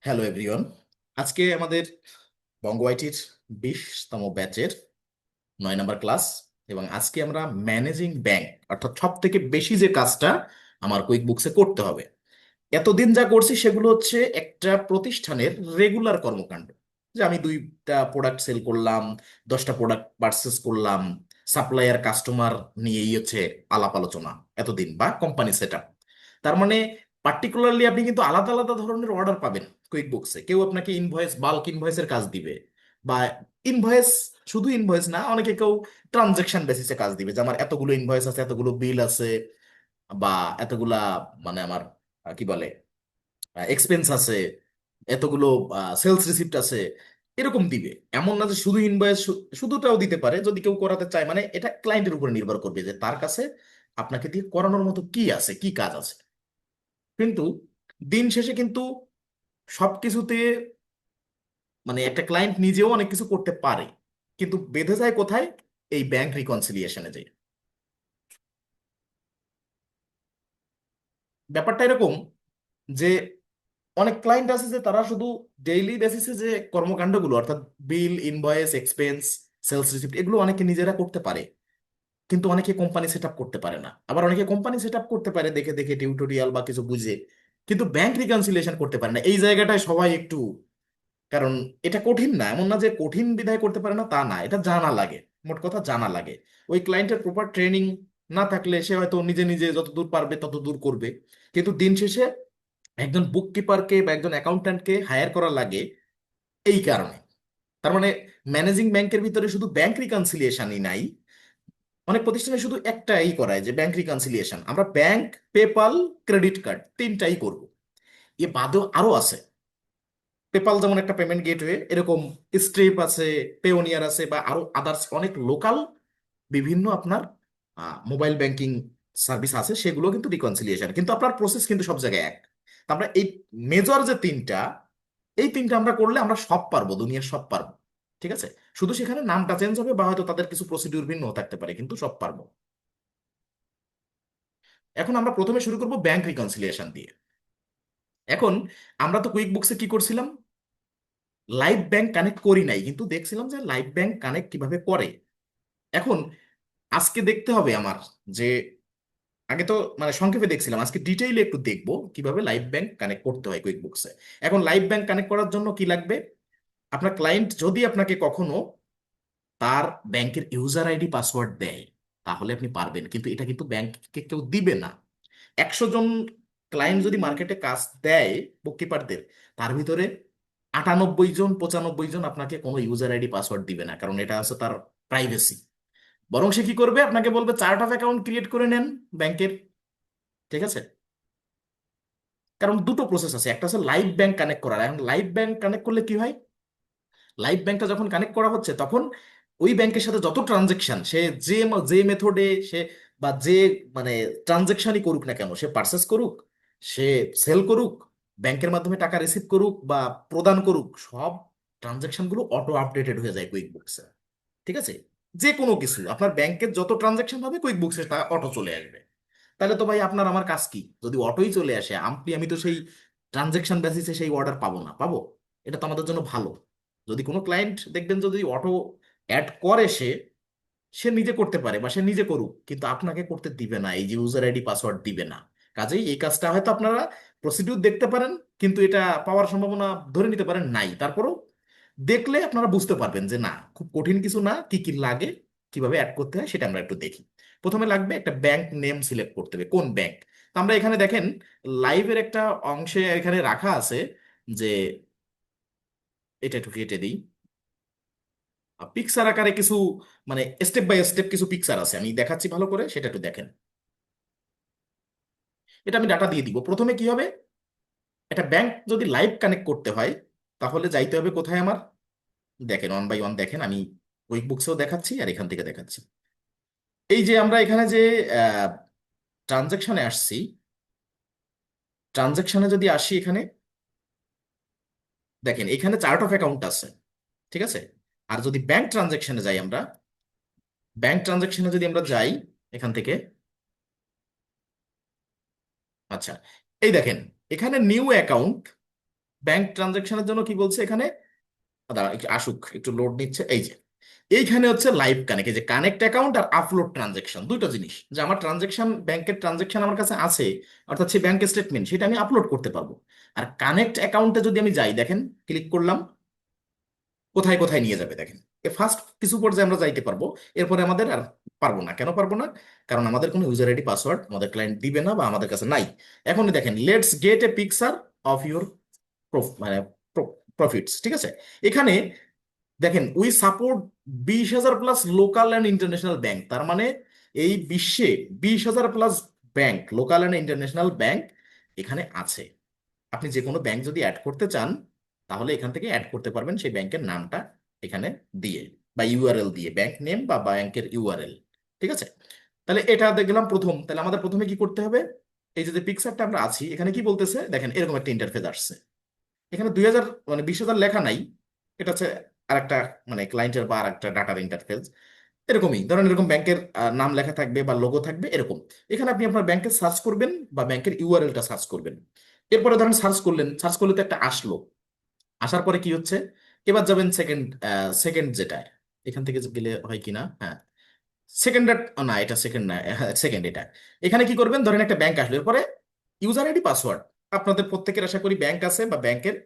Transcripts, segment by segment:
Hello everyone. আজকে আমাদের বঙ্গ আইটির 20তম ব্যাচের 9 নম্বর ক্লাস। এবং আজকে আমরা ম্যানেজিং ব্যাংক, অর্থাৎ সব থেকে বেশি যে কাজটা আমার কুইক বুকসে করতে হবে, এতদিন যা করছি সেগুলো হচ্ছে একটা প্রতিষ্ঠানের রেগুলার কর্মকাণ্ড। যে আমি 2টা প্রোডাক্ট সেল করলাম, 10টা প্রোডাক্ট পারচেস করলাম, সাপ্লায়ার কাস্টমার নিয়েই হচ্ছে আলাপ আলোচনা এতদিন, বা কোম্পানি সেট আপ। তার মানে পার্টিকুলারলি আপনি কিন্তু আলাদা আলাদা ধরনের অর্ডার পাবেন কুইক বুকসে। কেউ আপনাকে ইনভয়েস, বাল্ক ইনভয়েসের কাজ দিবে, বা ইনভয়েস, শুধু ইনভয়েস না, অনেকে কেউ ট্রানজেকশন বেসিসে কাজ দিবে, যে আমার এতগুলো ইনভয়েস আছে, এতগুলো বিল আছে, বা এতগুলা মানে আমার কি বলে এক্সপেন্স আছে, এতগুলো সেলস রিসিপ্ট আছে, এরকম দিবে। এমন না যে শুধু ইনভয়েস, শুধুটাও দিতে পারে যদি কেউ করাতে চায়। মানে এটা ক্লায়েন্টের উপরে নির্ভর করবে যে তার কাছে আপনাকে দিয়ে করানোর মতো কি আছে, কি কাজ আছে। কিন্তু দিন শেষে কিন্তু সবকিছুতে মানে একটা ক্লায়েন্ট নিজেও অনেক কিছু করতে পারে, কিন্তু বেঁধে যায় কোথায়? এই ব্যাংক রিকনসিলিয়েশনে যে ব্যাপারটা এরকম, যে অনেক ক্লায়েন্ট আছে যে তারা শুধু ডেইলি বেসিসে যে কর্মকাণ্ডগুলো, অর্থাৎ বিল, ইনভয়েস, এক্সপেন্স, সেলস রিসিপ্ট, এগুলো অনেকে নিজেরা করতে পারে, কিন্তু অনেকে কোম্পানি সেট আপ করতে পারে না। আবার অনেকে কোম্পানি সেট আপ করতে পারে দেখে দেখে টিউটোরিয়াল বা কিছু বুঝে, কিন্তু ব্যাংক রিকনসিলিয়েশন করতে পারে না। এই জায়গাটায় সবাই একটু, কারণ এটা কঠিন না, এমন না যে কঠিন বিধায় করতে পারে না, তা না, এটা জানা লাগে। মোট কথা জানা লাগে। ওই ক্লায়েন্টের প্রপার ট্রেনিং না থাকলে সে হয়তো নিজে নিজে যত দূর পারবে তত দূর করবে, কিন্তু দিন শেষে একজন বুক কিপারকে বা একজন অ্যাকাউন্ট্যান্টকে হায়ার করা লাগে এই কারণে। তার মানে ম্যানেজিং ব্যাংকের ভিতরে শুধু ব্যাংক রিকনসিলিয়েশনই নাই, অনেক প্রতিষ্ঠানে শুধু একটাই করায় যে ব্যাংক রিকনসিলিয়েশন। আমরা ব্যাংক, পেপাল, ক্রেডিট কার্ড, তিনটাই করব। এ বাদেও আরো আছে। পেপাল যেমন একটা পেমেন্ট গেটওয়ে, এরকম স্ট্রিপ আছে, পেওনিয়ার আছে, বা আরো আদার্স অনেক লোকাল বিভিন্ন আপনার মোবাইল ব্যাংকিং সার্ভিস আছে, সেগুলো কিন্তু রিকনসিলিয়েশন, কিন্তু আপনার প্রসেস কিন্তু সব জায়গায় এক। তা আমরা এই মেজর যে তিনটা, এই তিনটা আমরা করলে আমরা সব পারবো, দুনিয়ার সব পারবো। ঠিক আছে, শুধু সেখানে নামটা চেঞ্জ হবে বা হয়তো তাদের কিছু প্রসিডিউর ভিন্ন থাকতে পারে, কিন্তু সব পারবো। এখন আমরা প্রথমে শুরু করব ব্যাংক রিকনসিলিয়েশন দিয়ে। এখন আমরা তো কুইক বুকসে কি করছিলাম, লাইভ ব্যাংক কানেক্ট করি নাই, কিন্তু দেখছিলাম যে লাইভ ব্যাংক কানেক্ট কিভাবে করে। এখন আজকে দেখতে হবে আমার, যে আগে তো মানে সংক্ষেপে দেখছিলাম, আজকে ডিটেইলে একটু দেখবো কিভাবে লাইভ ব্যাংক কানেক্ট করতে হয় কুইক বুকসে। এখন লাইভ ব্যাংক কানেক্ট করার জন্য কি লাগবে? আপনার ক্লায়েন্ট যদি আপনাকে কখনো তার ব্যাংকের ইউজার আইডি পাসওয়ার্ড দেয়, তাহলে আপনি পারবেন, কিন্তু এটা কিন্তু ব্যাংককে কেউ দিবে না। 100 জন ক্লায়েন্ট যদি মার্কেটে কাজ দেয় বুককিপারদের, তার ভিতরে 98 জন, 95 জন আপনাকে কোনো ইউজার আইডি পাসওয়ার্ড দিবে না, কারণ এটা হচ্ছে তার প্রাইভেসি। বরং সে কি করবে, আপনাকে বলবে চার্ট অফ অ্যাকাউন্ট ক্রিয়েট করে নেন ব্যাংকের। ঠিক আছে, কারণ দুটো প্রসেস আছে, একটা হচ্ছে লাইভ ব্যাংক কানেক্ট করার। এখন লাইভ ব্যাংক কানেক্ট করলে কি হয়, লাইভ ব্যাংকটা যখন কানেক্ট করা হচ্ছে তখন ওই ব্যাংকের সাথে যত ট্রানজেকশন সে, যে যে মেথডে সে, বা যে মানে ট্রানজেকশনই করুক না কেন, সে পার্সেস করুক, সে সেল করুক, ব্যাংকের মাধ্যমে টাকা রিসিভ করুক বা প্রদান করুক, সব ট্রানজেকশনগুলো অটো আপডেটেড হয়ে যায় কুইক বুকসে। ঠিক আছে, যে কোনো কিছু আপনার ব্যাংকের যত ট্রানজেকশন হবে কুইক বুকসে তা অটো চলে আসবে। তাহলে তো ভাই আপনার আমার কাজ কি, যদি অটোই চলে আসে, আমি তো সেই ট্রানজেকশন বেসিসে সেই অর্ডার পাবো না, পাবো? এটা তো আমাদের জন্য ভালো। যদি কোনো ক্লায়েন্ট দেখবেন যদি অটো অ্যাড করে, সে সে নিজে করতে পারে বা সে নিজে করুক, কিন্তু আপনাকে করতে দিবে না, এই যে ইউজার আইডি পাসওয়ার্ড দিবে না। কাজেই এই কাজটা হয়তো আপনারা প্রসিডিউর দেখতে পারেন, কিন্তু এটা পাওয়ার সম্ভাবনা ধরে নিতে পারেন নাই। তারপরেও দেখলে আপনারা বুঝতে পারবেন যে না, খুব কঠিন কিছু না। কি কি লাগে, কিভাবে অ্যাড করতে হয়, সেটা আমরা একটু দেখি। প্রথমে লাগবে একটা ব্যাংক নেম সিলেক্ট করতে হবে, কোন ব্যাংক। তো আমরা এখানে দেখেন লাইভের একটা অংশে এখানে রাখা আছে যে, এটা একটু কেটে দিই। পিকচার আকারে কিছু মানে স্টেপ বাই স্টেপ কিছু পিকচার আছে, আমি দেখাচ্ছি ভালো করে, সেটা একটু দেখেন। এটা আমি ডাটা দিয়ে দিব। প্রথমে কি হবে, একটা ব্যাংক যদি লাইভ কানেক্ট করতে হয়, তাহলে যাইতে হবে কোথায় আমার, দেখেন ওয়ান বাই ওয়ান দেখেন, আমি কুইক বুকসেও দেখাচ্ছি আর এখান থেকে দেখাচ্ছি। এই যে আমরা এখানে যে ট্রানজেকশনে আসছি, ট্রানজেকশনে যদি আসি এখানে দেখেন এখানে চার্ট অফ অ্যাকাউন্ট আছে। ঠিক আছে, আর যদি ব্যাংক ট্রানজেকশনে যাই আমরা, ব্যাংক ট্রানজেকশনে যদি আমরা যাই এখান থেকে, আচ্ছা, এই দেখেন এখানে নিউ অ্যাকাউন্ট, ব্যাংক ট্রানজাকশনের জন্য কি বলছে এখানে, দাঁড়া একটু আসুক, একটু লোড নিচ্ছে, এই যে এইখানে হচ্ছে লাইভ কানেক্ট, এই যে কানেক্ট অ্যাকাউন্ট আর আপলোড ট্রানজেকশন, দুটো জিনিস, যে আমার ট্রানজেকশন, ব্যাংকের ট্রানজেকশন আমার কাছে আছে, অর্থাৎ সেই ব্যাংক স্টেটমেন্ট, সেটা আমি আপলোড করতে পারবো। আর কানেক্ট অ্যাকাউন্টে যদি আমি যাই, দেখেন ক্লিক করলাম, কোথায় কোথায় নিয়ে যাবে দেখেন। ফার্স্ট কিছু পর্যায়ে আমরা যাইতে পারবো, এরপরে আমাদের আর পারবো না। কেন পারবো না? কারণ আমাদের কোনো ইউজার আইডি পাসওয়ার্ড আমাদের ক্লায়েন্ট দিবে না বা আমাদের কাছে নাই। এখন দেখেন, let's get a picture of your মানে প্রফিটস, ঠিক আছে। এখানে দেখেন, we support 20,000 plus local and international bank, তার মানে এই বিশ্বে 20,000 plus bank, local and international bank এখানে আছে। আপনি যে কোনো ব্যাংক যদি অ্যাড করতে চান, তাহলে এখান থেকে অ্যাড করতে পারবেন সেই ব্যাংকের নামটা এখানে দিয়ে, বা ইউআরএল দিয়ে, ব্যাংক নেম বা ব্যাংকের ইউআরএল, ঠিক আছে। তাহলে এটা দেখলাম প্রথম। তাহলে আমাদের প্রথমে কি করতে হবে, এই যে পিকচারটা আমরা আছি এখানে, কি বলতেছে দেখেন, এরকম একটা ইন্টারফেস আসছে। এখানে 2,000 মানে 20,000 লেখা নাই, এটা হচ্ছে আরেকটা মানে ক্লায়েন্টের বা আরেকটা ডাটার ইন্টারফেস। এরকমই ধরেন, এরকম ব্যাংকের নাম লেখা থাকবে বা লোগো থাকবে এরকম। এখানে আপনি আপনার ব্যাংকে সার্চ করবেন বা ব্যাংকের ইউআরএলটা সার্চ করবেন। এরপরে ধরেন সার্চ করলেন, সার্চ করলে তো একটা আসলো, আসার পরে কি হচ্ছে, এবার যাবেন সেকেন্ড, সেকেন্ড যেটা, এখান থেকে গেলে হয় কিনা, হ্যাঁ সেকেন্ড, না এটা সেকেন্ড না, সেকেন্ড এটা। এখানে কি করবেন, ধরেন একটা ব্যাংক আসলো, এরপরে ইউজার আইডি পাসওয়ার্ড, আপনাদের প্রত্যেকের আশা করি ব্যাংক আছে বা ব্যাংকের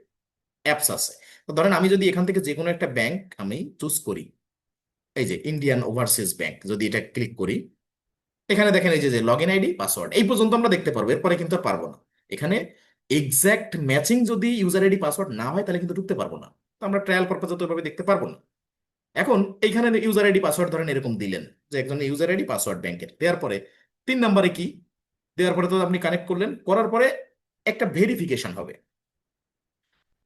অ্যাপস আছে। তো ধরেন আমি যদি এখান থেকে যে কোনো একটা ব্যাংক আমি চুজ করি, এই যে ইন্ডিয়ান ওভারসিজ ব্যাংক, যদি এটা ক্লিক করি, এখানে দেখেন এই যে লগ ইন আইডি পাসওয়ার্ড এই পর্যন্ত আমরা দেখতে পারবো, এরপরে কিন্তু আর পারবো না। এখানে এক্সাক্ট ম্যাচিং যদি ইউজার আইডি পাসওয়ার্ড না হয়, তাহলে কিন্তু ঢুকতে পারবো না। তো আমরা ট্রায়াল পারপাজে তো এভাবে দেখতে পারবো না। এখন এইখানে ইউজার আইডি পাসওয়ার্ড ধরেন এরকম দিলেন, যে একজন ইউজার আইডি পাসওয়ার্ড ব্যাংকের দেওয়ার পরে 3 নম্বরে কি দেওয়ার পরে, তো আপনি কানেক্ট করলেন, করার পরে একটা ভেরিফিকেশন হবে।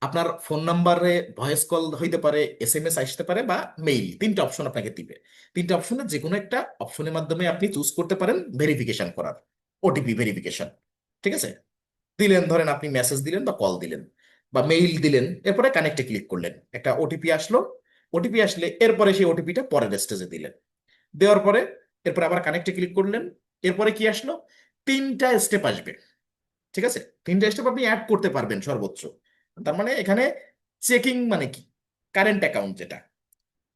আপনার ফোন নাম্বারে ভয়েস কল হইতে পারে, এসএমএস আসতে পারে, বা মেইল, 3টে অপশন আপনাকে দিবে। 3টে অপশনের যে কোনো একটা অপশনের মাধ্যমে আপনি চুজ করতে পারেন ভেরিফিকেশন করার, ওটিপি ভেরিফিকেশন, ঠিক আছে। দিলেন, ধরেন আপনি মেসেজ দিলেন বা কল দিলেন বা মেইল দিলেন, এরপরে কানেক্টে ক্লিক করলেন, একটা ওটিপি আসলো। ওটিপি আসলে এরপরে সেই ওটিপিটা পরের স্টেজে দিলেন, দেওয়ার পরে এরপরে আবার কানেক্টে ক্লিক করলেন। এরপরে কি আসলো, 3টা স্টেপ আসবে, ঠিক আছে। 3টা স্টেপ আপনি অ্যাড করতে পারবেন সর্বোচ্চ। তার মানে এখানে চেকিং মানে কি, কারেন্ট অ্যাকাউন্ট যেটা,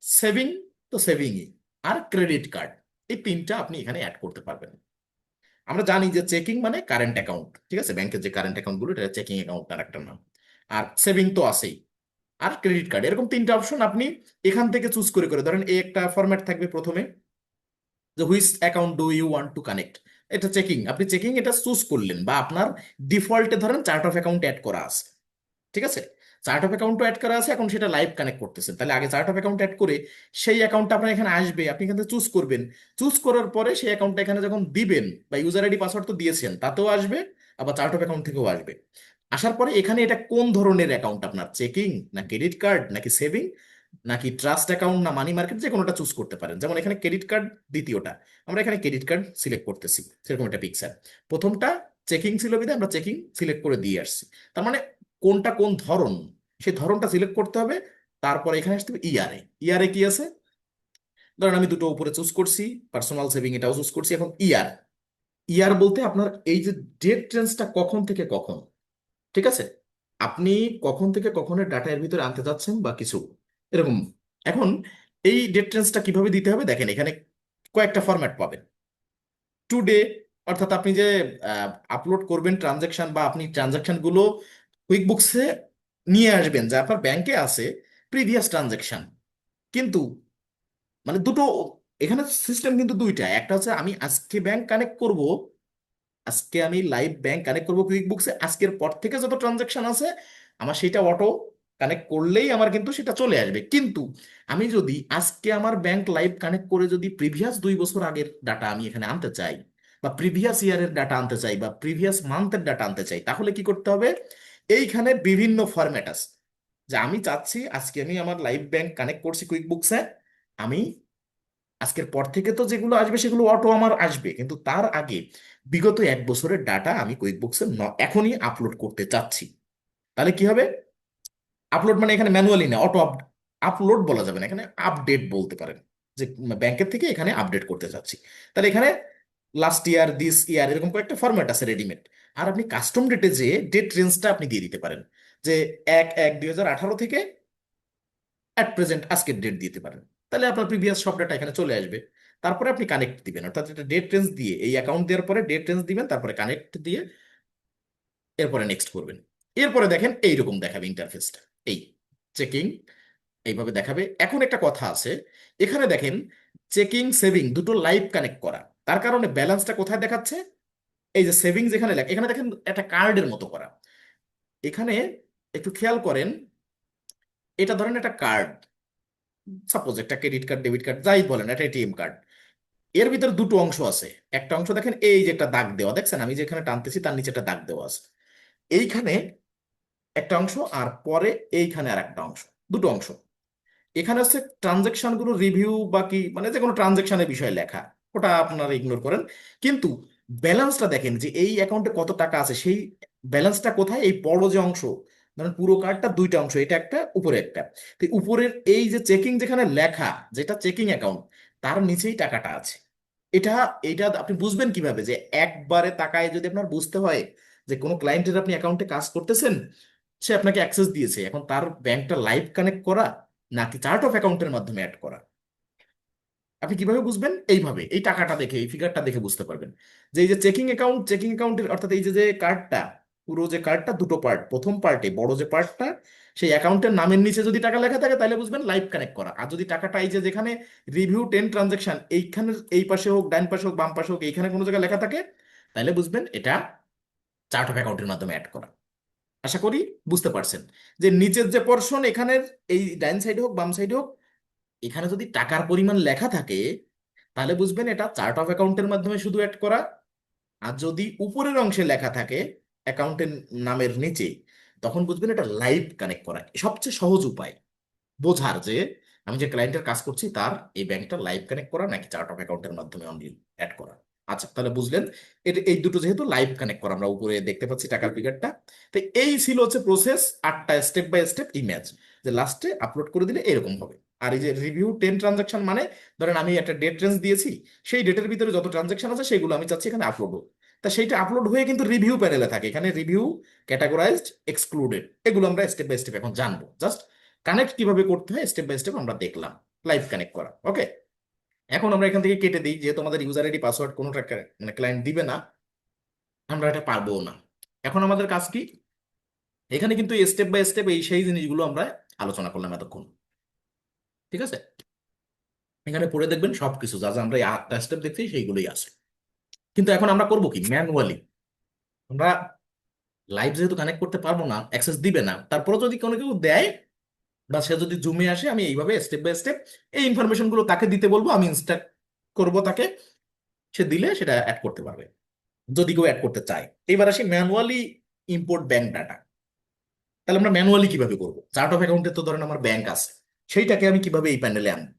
সেভিং, তো সেভিংই, আর ক্রেডিট কার্ড, এই 3টা আপনি এখানে অ্যাড করতে পারবেন। আমরা জানি যে চেকিং মানে কারেন্ট অ্যাকাউন্ট, ঠিক আছে, ব্যাংকের যে কারেন্ট অ্যাকাউন্ট গুলো, এটা চেকিং অ্যাকাউন্ট তার একটা নাম। আর সেভিং তো আছেই, আর ক্রেডিট কার্ড, এরকম 3টা অপশন আপনি এখান থেকে চুজ করে করে, ধরেন এই একটা ফরম্যাট থাকবে প্রথমে, যে which account do you want to connect, এটা চেকিং, আপনি চেকিং এটা চুজ করলেন, বা আপনার ডিফল্টে ধরেন চার্ট অফ অ্যাকাউন্ট অ্যাড করা আছে, ঠিক আছে। চার্ট অফ অ্যাকাউন্টও অ্যাড করা আছে, এখন সেটা লাইভ কানেক্ট করতেছেন, তাহলে আগে চার্ট অফ অ্যাকাউন্ট অ্যাড করে সেই অ্যাকাউন্টটা আপনার এখানে আসবে, আপনি এখান থেকে চুজ করবেন। চুজ করার পরে সেই অ্যাকাউন্টটা এখানে যখন দিবেন, বা ইউজার আইডি পাসওয়ার্ড তো দিয়েছেন তাতেও আসবে, আবার চার্ট অফ অ্যাকাউন্ট থেকেও আসবে। আসার পরে এখানে এটা কোন ধরনের অ্যাকাউন্ট আপনার, চেকিং না ক্রেডিট কার্ড নাকি সেভিং নাকি ট্রাস্ট অ্যাকাউন্ট না মানি মার্কেট, যে কোনোটা চুজ করতে পারেন। যেমন এখানে ক্রেডিট কার্ড দ্বিতীয়টা, আমরা এখানে ক্রেডিট কার্ড সিলেক্ট করতেছি, সেরকম একটা পিকচার। প্রথমটা চেকিং ছিল বিধায় আমরা চেকিং সিলেক্ট করে দিয়ে আসছি। তার মানে কোনটা কোন ধরন, সেই ধরনটা সিলেক্ট করতে হবে। তারপরে এখানে আসতে হবে ইআরএ। ইআরএ কি আছে, ধরেন আমি দুটো উপরে চুজ করছি, পার্সোনাল সেভিং এটাও চুজ করছি। এখন ইয়ার, ইয়ার বলতে আপনার এই যে ডেট রেঞ্জটা কখন থেকে কখন, ঠিক আছে, আপনি কখন থেকে কখনের ডাটা এর ভিতরে আনতে চাচ্ছেন বা কিছু এরকম। এখন এই ডেট রেঞ্জটা কিভাবে দিতে হবে দেখেন, এখানে কয়েকটা ফরম্যাট পাবেন। টুডে, অর্থাৎ আপনি যে আপলোড করবেন ট্রানজাকশন, বা আপনি ট্রানজাকশন গুলো কুইক বুকসে নিয়ে আসবেন যা আপনার ব্যাংকে আছে, প্রিভিয়াস ট্রানজাকশন। কিন্তু মানে দুটো, এখানে সিস্টেম কিন্তু দুইটা, একটা হচ্ছে আমি আজকে ব্যাংক কানেক্ট করব, আজকে আমি লাইভ ব্যাংক কানেক্ট করবো কুইক বুকসে, আজকের পর থেকে যত ট্রানজাকশন আছে আমার সেটা অটো কানেক্ট করলেই আমার কিন্তু সেটা চলে আসবে। কিন্তু আমি যদি আজকে আমার ব্যাংক লাইভ কানেক্ট করে যদি প্রিভিয়াস 2 বছর আগের ডাটা আমি এখানে আনতে চাই, বা প্রিভিয়াস ইয়ারের ডাটা আনতে চাই, বা প্রিভিয়াস মান্থের ডাটা আনতে চাই, তাহলে কি করতে হবে, এইখানে বিভিন্ন ফরম্যাট আছে। যে আমি চাচ্ছি আজকে আমি আমার লাইভ ব্যাংক কানেক্ট করছি কুইক বুকসে, আমি আজকের পর থেকে তো যেগুলো আসবে সেগুলো অটো আমার আসবে, কিন্তু তার আগে বিগত 1 বছরের ডাটা আমি কুইক বুকসে এখনই আপলোড করতে চাচ্ছি। তাহলে কি হবে, আপলোড মানে এখানে ম্যানুয়ালি না, অটো আপলোড বলা যাবে না, এখানে আপডেট বলতে পারেন, যে ব্যাংকের থেকে এখানে আপডেট করতে চাচ্ছি। তাহলে এখানে লাস্ট ইয়ার, দিস ইয়ার, এরকম কয়েকটা ফরম্যাট আছে রেডিমেড। আর আপনি কাস্টম ডেটে যে ডেট রেঞ্জটা আপনি দিয়ে দিতে পারেন। যে 1/1/2018 থেকে অ্যাট প্রেজেন্ট আজকের ডেট দিতে পারেন। তাহলে আপনার প্রিভিয়াস সব ডাটা এখানে চলে আসবে। তারপরে আপনি কানেক্ট দিবেন, অর্থাৎ এটা ডেট রেঞ্জ দিয়ে, এই অ্যাকাউন্ট দেওয়ার পরে ডেট রেঞ্জ দিবেন, তারপরে কানেক্ট দিয়ে এরপরে নেক্সট করবেন। এরপরে দেখেন এইরকম দেখাবে ইন্টারফেসটা, এই চেকিং এইভাবে দেখাবে। এখন একটা কথা আছে, এখানে দেখেন চেকিং সেভিং দুটো লাইভ কানেক্ট করা, তার কারণে ব্যালেন্সটা কোথায় দেখাচ্ছে, এই যে সেভিংস এখানে লেখা, এখানে দেখেন একটা কার্ডের মতো করা। এখানে একটু খেয়াল করেন, এটা ধরেন একটা কার্ড, সাপোজ একটা ক্রেডিট কার্ড, ডেবিট কার্ড, যাই বলেন, একটা এটিএম কার্ড। এর ভিতরে দুটো অংশ আছে। একটা অংশ দেখেন এই যে একটা দাগ দেওয়া, দেখছেন আমি যেখানে টানতেছি তার নিচে একটা দাগ দেওয়া আছে। এইখানে একটা অংশ, আর পরে এইখানে আর একটা অংশ, দুটো অংশ। এখানে হচ্ছে ট্রানজেকশন গুলো রিভিউ বা কি, মানে যে কোনো ট্রানজেকশনের বিষয়ে লেখা, ওটা আপনারা ইগনোর করেন। কিন্তু ব্যালেন্সটা দেখেন যে এই অ্যাকাউন্টে কত টাকা আছে, সেই ব্যালেন্সটা কোথায়, এই বড় যে অংশ, ধরেন পুরো কার্ডটা দুইটা অংশ, এটা একটা উপরে একটা। তো উপরের এই যে চেকিং যেখানে লেখা, যেটা চেকিং অ্যাকাউন্ট, তার নিচেই টাকাটা আছে। এটা এটা আপনি বুঝবেন কিভাবে, যে একবারে তাকায় যদি আপনার বুঝতে হয় যে কোনো ক্লায়েন্টের আপনি অ্যাকাউন্টে কাজ করতেছেন, সে আপনাকে অ্যাক্সেস দিয়েছে, এখন তার ব্যাংকটা লাইভ কানেক্ট করা নাকি চার্ট অফ অ্যাকাউন্টের মাধ্যমে অ্যাড করা, আপনি কিভাবে বুঝবেন? এইভাবে এই টাকাটা দেখে, এই ফিগারটা দেখে বুঝতে পারবেন যে এই যে চেকিং অ্যাকাউন্ট, চেকিং অ্যাকাউন্টের অর্থাৎ এই যে যে কার্ডটা, পুরো যে কার্ডটা দুটো পার্ট, প্রথম পার্টে বড় যে পার্টটা, সেই অ্যাকাউন্টের নামের নিচে যদি টাকা লেখা থাকে তাহলে বুঝবেন লাইভ কানেক্ট করা। আর যদি টাকাটা এই যে যেখানে রিভিউ 10 ট্রানজাকশন, এইখানে এই পাশে হোক, ডান পাশে হোক, বাম পাশে হোক, এইখানে কোনো জায়গায় লেখা থাকে, তাহলে বুঝবেন এটা চার্ট অফ অ্যাকাউন্টের মাধ্যমে অ্যাড করা। আশা করি বুঝতে পারছেন যে নিচের যে পোর্শন, এখানের এই ডাইন সাইডে হোক বাম সাইডে হোক, এখানে যদি টাকার পরিমাণ লেখা থাকে তাহলে বুঝবেন এটা চার্ট অফ অ্যাকাউন্টের মাধ্যমে শুধু অ্যাড করা। আর যদি উপরের অংশে লেখা থাকে অ্যাকাউন্টের নামের নিচে, তখন বুঝবেন এটা লাইভ কানেক্ট করা। সবচেয়ে সহজ উপায় বোঝার যে আমি যে ক্লায়েন্টের কাজ করছি তার এই ব্যাংকটা লাইভ কানেক্ট করা নাকি চার্ট অফ অ্যাকাউন্টের মাধ্যমে অনলি অ্যাড করা। আচ্ছা, তাহলে বুঝলেন এটা, এই দুটো যেহেতু লাইভ কানেক্ট করা, আমরা উপরে দেখতে পাচ্ছি টাকার ফিগারটা। তো এই ছিল হচ্ছে প্রসেস, 8টা স্টেপ বাই স্টেপ ইমেজ, যে লাস্টে আপলোড করে দিলে এরকম হবে। আর এই যে রিভিউ 10 ট্রানজাকশন, মানে ধরেন আমি একটা ডেট রেঞ্জ দিয়েছি, সেই ডেটের ভিতরে যত ট্রানজাকশন আছে সেগুলো আমি চাচ্ছি এখানে আপলোড হোক। তা সেইটা আপলোড হয়ে কিন্তু রিভিউ প্যানেলে থাকে, এখানে রিভিউ, ক্যাটাগরাইজড, এক্সক্লুডেড, এগুলো আমরা স্টেপ বাই স্টেপ এখন জানবো। জাস্ট কানেক্ট কিভাবে করতে হয় স্টেপ বাই স্টেপ আমরা দেখলাম, লাইভ কানেক্ট করা। ওকে, এখন আমরা এখান থেকে কেটে দিই, যেহেতু আমাদের ইউজার আইডি পাসওয়ার্ড কোনোটা মানে ক্লায়েন্ট দিবে না, আমরা এটা পারবো না। এখন আমাদের কাজ কি, এখানে কিন্তু স্টেপ বাই স্টেপ এই সেই জিনিসগুলো আমরা আলোচনা করলাম এতক্ষণ, ঠিক আছে? এখানে পড়ে দেখবেন সবকিছু যা যা আমরা এই 8টা স্টেপ দেখছি সেইগুলোই আছে। কিন্তু এখন আমরা করবো কি, ম্যানুয়ালি। আমরা লাইভ যেহেতু কানেক্ট করতে পারবো না, অ্যাক্সেস দিবে না, তারপরে যদি কোনো কেউ দেয় বা সে যদি জুমে আসে, আমি এইভাবে স্টেপ বাই স্টেপ এই ইনফরমেশন গুলো তাকে দিতে বলবো, আমি ইনস্ট্রাক্ট করবো তাকে, সে দিলে সেটা অ্যাড করতে পারবে যদি কেউ অ্যাড করতে চায়। এবার আসি ম্যানুয়ালি ইম্পোর্ট ব্যাংক ডাটা। তাহলে আমরা ম্যানুয়ালি কিভাবে করবো? চার্ট অফ অ্যাকাউন্টে তো ধরেন আমার ব্যাংক আছে, সেইটাকে আমি কিভাবে এই প্যানেলে আনবো?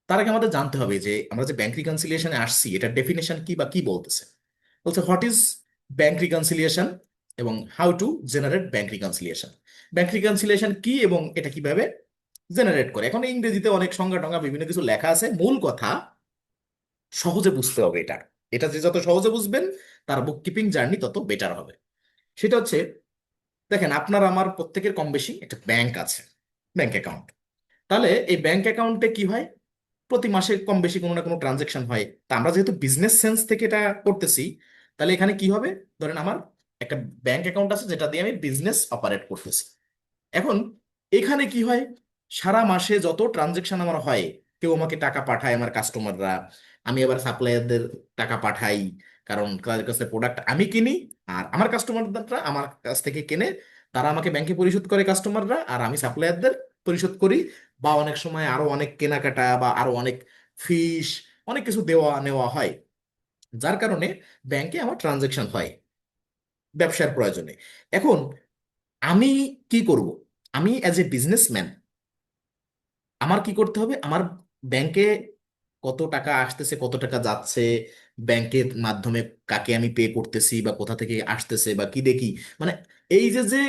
তার আগে আমাদের জানতে হবে যে আমরা যে ব্যাংক রিকনসিলিয়েশনে আসছি এটার ডেফিনেশন কি বা কি বলতেছে। বলছে হোয়াট ইজ ব্যাংক রিকনসিলিয়েশন এবং how to generate bank reconciliation. Bank reconciliation কি এবং এটা কিভাবে জেনারেট করে। এখন ইংরেজিতে অনেক সংজ্ঞা টঙ্গা বিভিন্ন কিছু লেখা আছে, মূল কথা সহজে বুঝতে হবে এটা। এটা যে যত সহজে বুঝবেন তার বুক কিপিং জার্নি তত বেটার হবে। সেটা হচ্ছে, দেখেন আপনার আমার প্রত্যেকের কম বেশি একটা ব্যাংক আছে, ব্যাংক অ্যাকাউন্ট। তাহলে এই ব্যাংক অ্যাকাউন্টে কি হয়, প্রতি মাসে কম বেশি কোনো না কোনো ট্রানজেকশন হয়। তা আমরা যেহেতু বিজনেস সেন্স থেকে এটা করতেছি, তাহলে এখানে কি হবে, ধরেন আমার একটা ব্যাংক অ্যাকাউন্ট আছে যেটা দিয়ে আমি বিজনেস অপারেট করতেছি। এখন এখানে কি হয়, সারা মাসে যত ট্রানজেকশন আমার হয়, কেউ আমাকে টাকা পাঠায় আমার কাস্টমাররা, আমি আবার সাপ্লায়ারদের টাকা পাঠাই, কারণ তাদের কাছে প্রোডাক্ট আমি কিনি, আর আমার কাস্টমাররা আমার কাছ থেকে কেনে, তারা আমাকে ব্যাংকে পরিশোধ করে কাস্টমাররা, আর আমি সাপ্লায়ারদের পরিশোধ করি। বা অনেক সময় আরো অনেক কেনাকাটা বা আরো অনেক ফিস, অনেক কিছু দেওয়া নেওয়া হয়, যার কারণে ব্যাংকে আমার ট্রানজেকশন হয় ব্যবসার প্রয়োজনে। এখন আমি কি করব, আমি অ্যাজ এ বিজনেসম্যান আমার কি করতে হবে, আমার ব্যাংকে কত টাকা আসতেছে কত টাকা যাচ্ছে, ব্যাংকের মাধ্যমে কাকে আমি পে করতেছি বা কোথা থেকে আসতেছে বা কি দেখি, মানে এই যে যে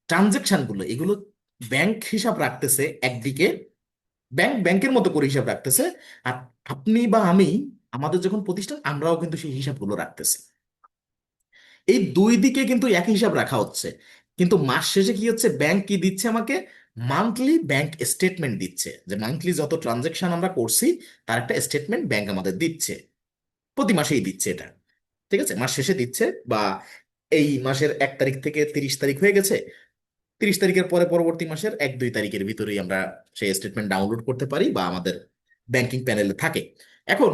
ট্রানজেকশন গুলো, এগুলো ব্যাংক হিসাব রাখতেছে একদিকে, ব্যাংক ব্যাংকের মতো করে হিসাব রাখতেছে। আর আপনি বা আমি, আমাদের যখন প্রতিষ্ঠান, আমরাও কিন্তু সেই হিসাবগুলো রাখতেছি। এই দুই দিকে কিন্তু একই হিসাব রাখা হচ্ছে। কিন্তু মাস শেষে কি হচ্ছে, ব্যাংক কি দিচ্ছে আমাকে? মান্থলি ব্যাংক স্টেটমেন্ট দিচ্ছে, যে মান্থলি যত ট্রানজেকশন আমরা করছি তার একটা স্টেটমেন্ট ব্যাংক আমাদের দিচ্ছে, প্রতি মাসেই দিচ্ছে এটা। ঠিক আছে, মাস শেষে দিচ্ছে, বা এই মাসের 1 তারিখ থেকে 30 তারিখ হয়ে গেছে, 30 তারিখের পরে পরবর্তী মাসের 1-2 তারিখের ভিতরেই আমরা সেই স্টেটমেন্ট ডাউনলোড করতে পারি বা আমাদের ব্যাংকিং প্যানেলে থাকে। এখন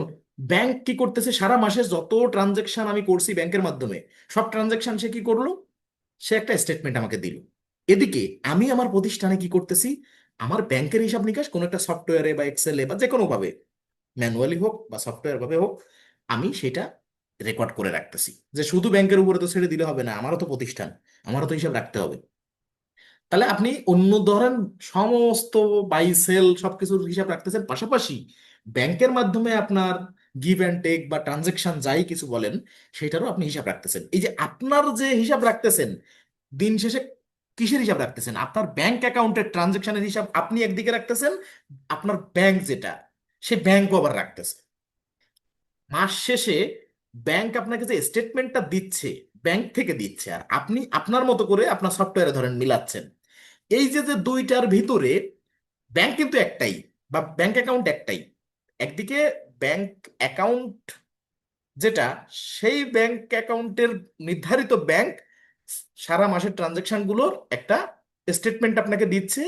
ব্যাংক কি করতেছে, সারা মাসে যত ট্রানজেকশন আমি করছি ব্যাংকের মাধ্যমে, সব ট্রানজেকশন সে কি করলো, সে একটা স্টেটমেন্ট আমাকে দিল। এদিকে আমি আমার প্রতিষ্ঠানে কি করতেছি, আমার ব্যাংকের হিসাব নিকাশ কোনো একটা সফটওয়্যারে বা এক্সেলে বা যে কোনো ভাবে, ম্যানুয়ালি হোক বা সফটওয়্যার ভাবে হোক, আমি সেটা রেকর্ড করে রাখতেছি। যে শুধু ব্যাংকের উপরে তো ছেড়ে দিলে হবে না, আমারও তো প্রতিষ্ঠান, আমারও তো হিসাব রাখতে হবে। তাহলে আপনি অন্য ধরেন সমস্ত বাই সেল সবকিছুর হিসাব রাখতেছেন, পাশাপাশি ব্যাংকের মাধ্যমে আপনার গিভ অ্যান্ড টেক বা ট্রানজেকশন যাই কিছু বলেন, সেটারও আপনি হিসাব রাখতেছেন। এই যে আপনার যে হিসাব রাখতেছেন, দিন শেষে কিসের হিসাব রাখতেছেন? আপনার ব্যাংক অ্যাকাউন্টের ট্রানজেকশনের হিসাব আপনি একদিকে রাখতেছেন, আপনার ব্যাংক যেটা, সে ব্যাংকও আবার রাখতেছে। মাস শেষে ব্যাংক আপনাকে যে স্টেটমেন্টটা দিচ্ছে, ব্যাংক থেকে দিচ্ছে, আর আপনি আপনার মতো করে আপনার সফটওয়্যারে ধরেন মিলাচ্ছেন। এই যে যে দুইটার ভিতরে, ব্যাংক কিন্তু একটাই, বা ব্যাংক অ্যাকাউন্ট একটাই। একদিকে ব্যাংক অ্যাকাউন্ট যেটা, সেই ব্যাংক অ্যাকাউন্টের নির্ধারিত ব্যাংক সারা মাসের ট্রানজেকশন গুলোর একটা স্টেটমেন্ট আপনাকে দিচ্ছে,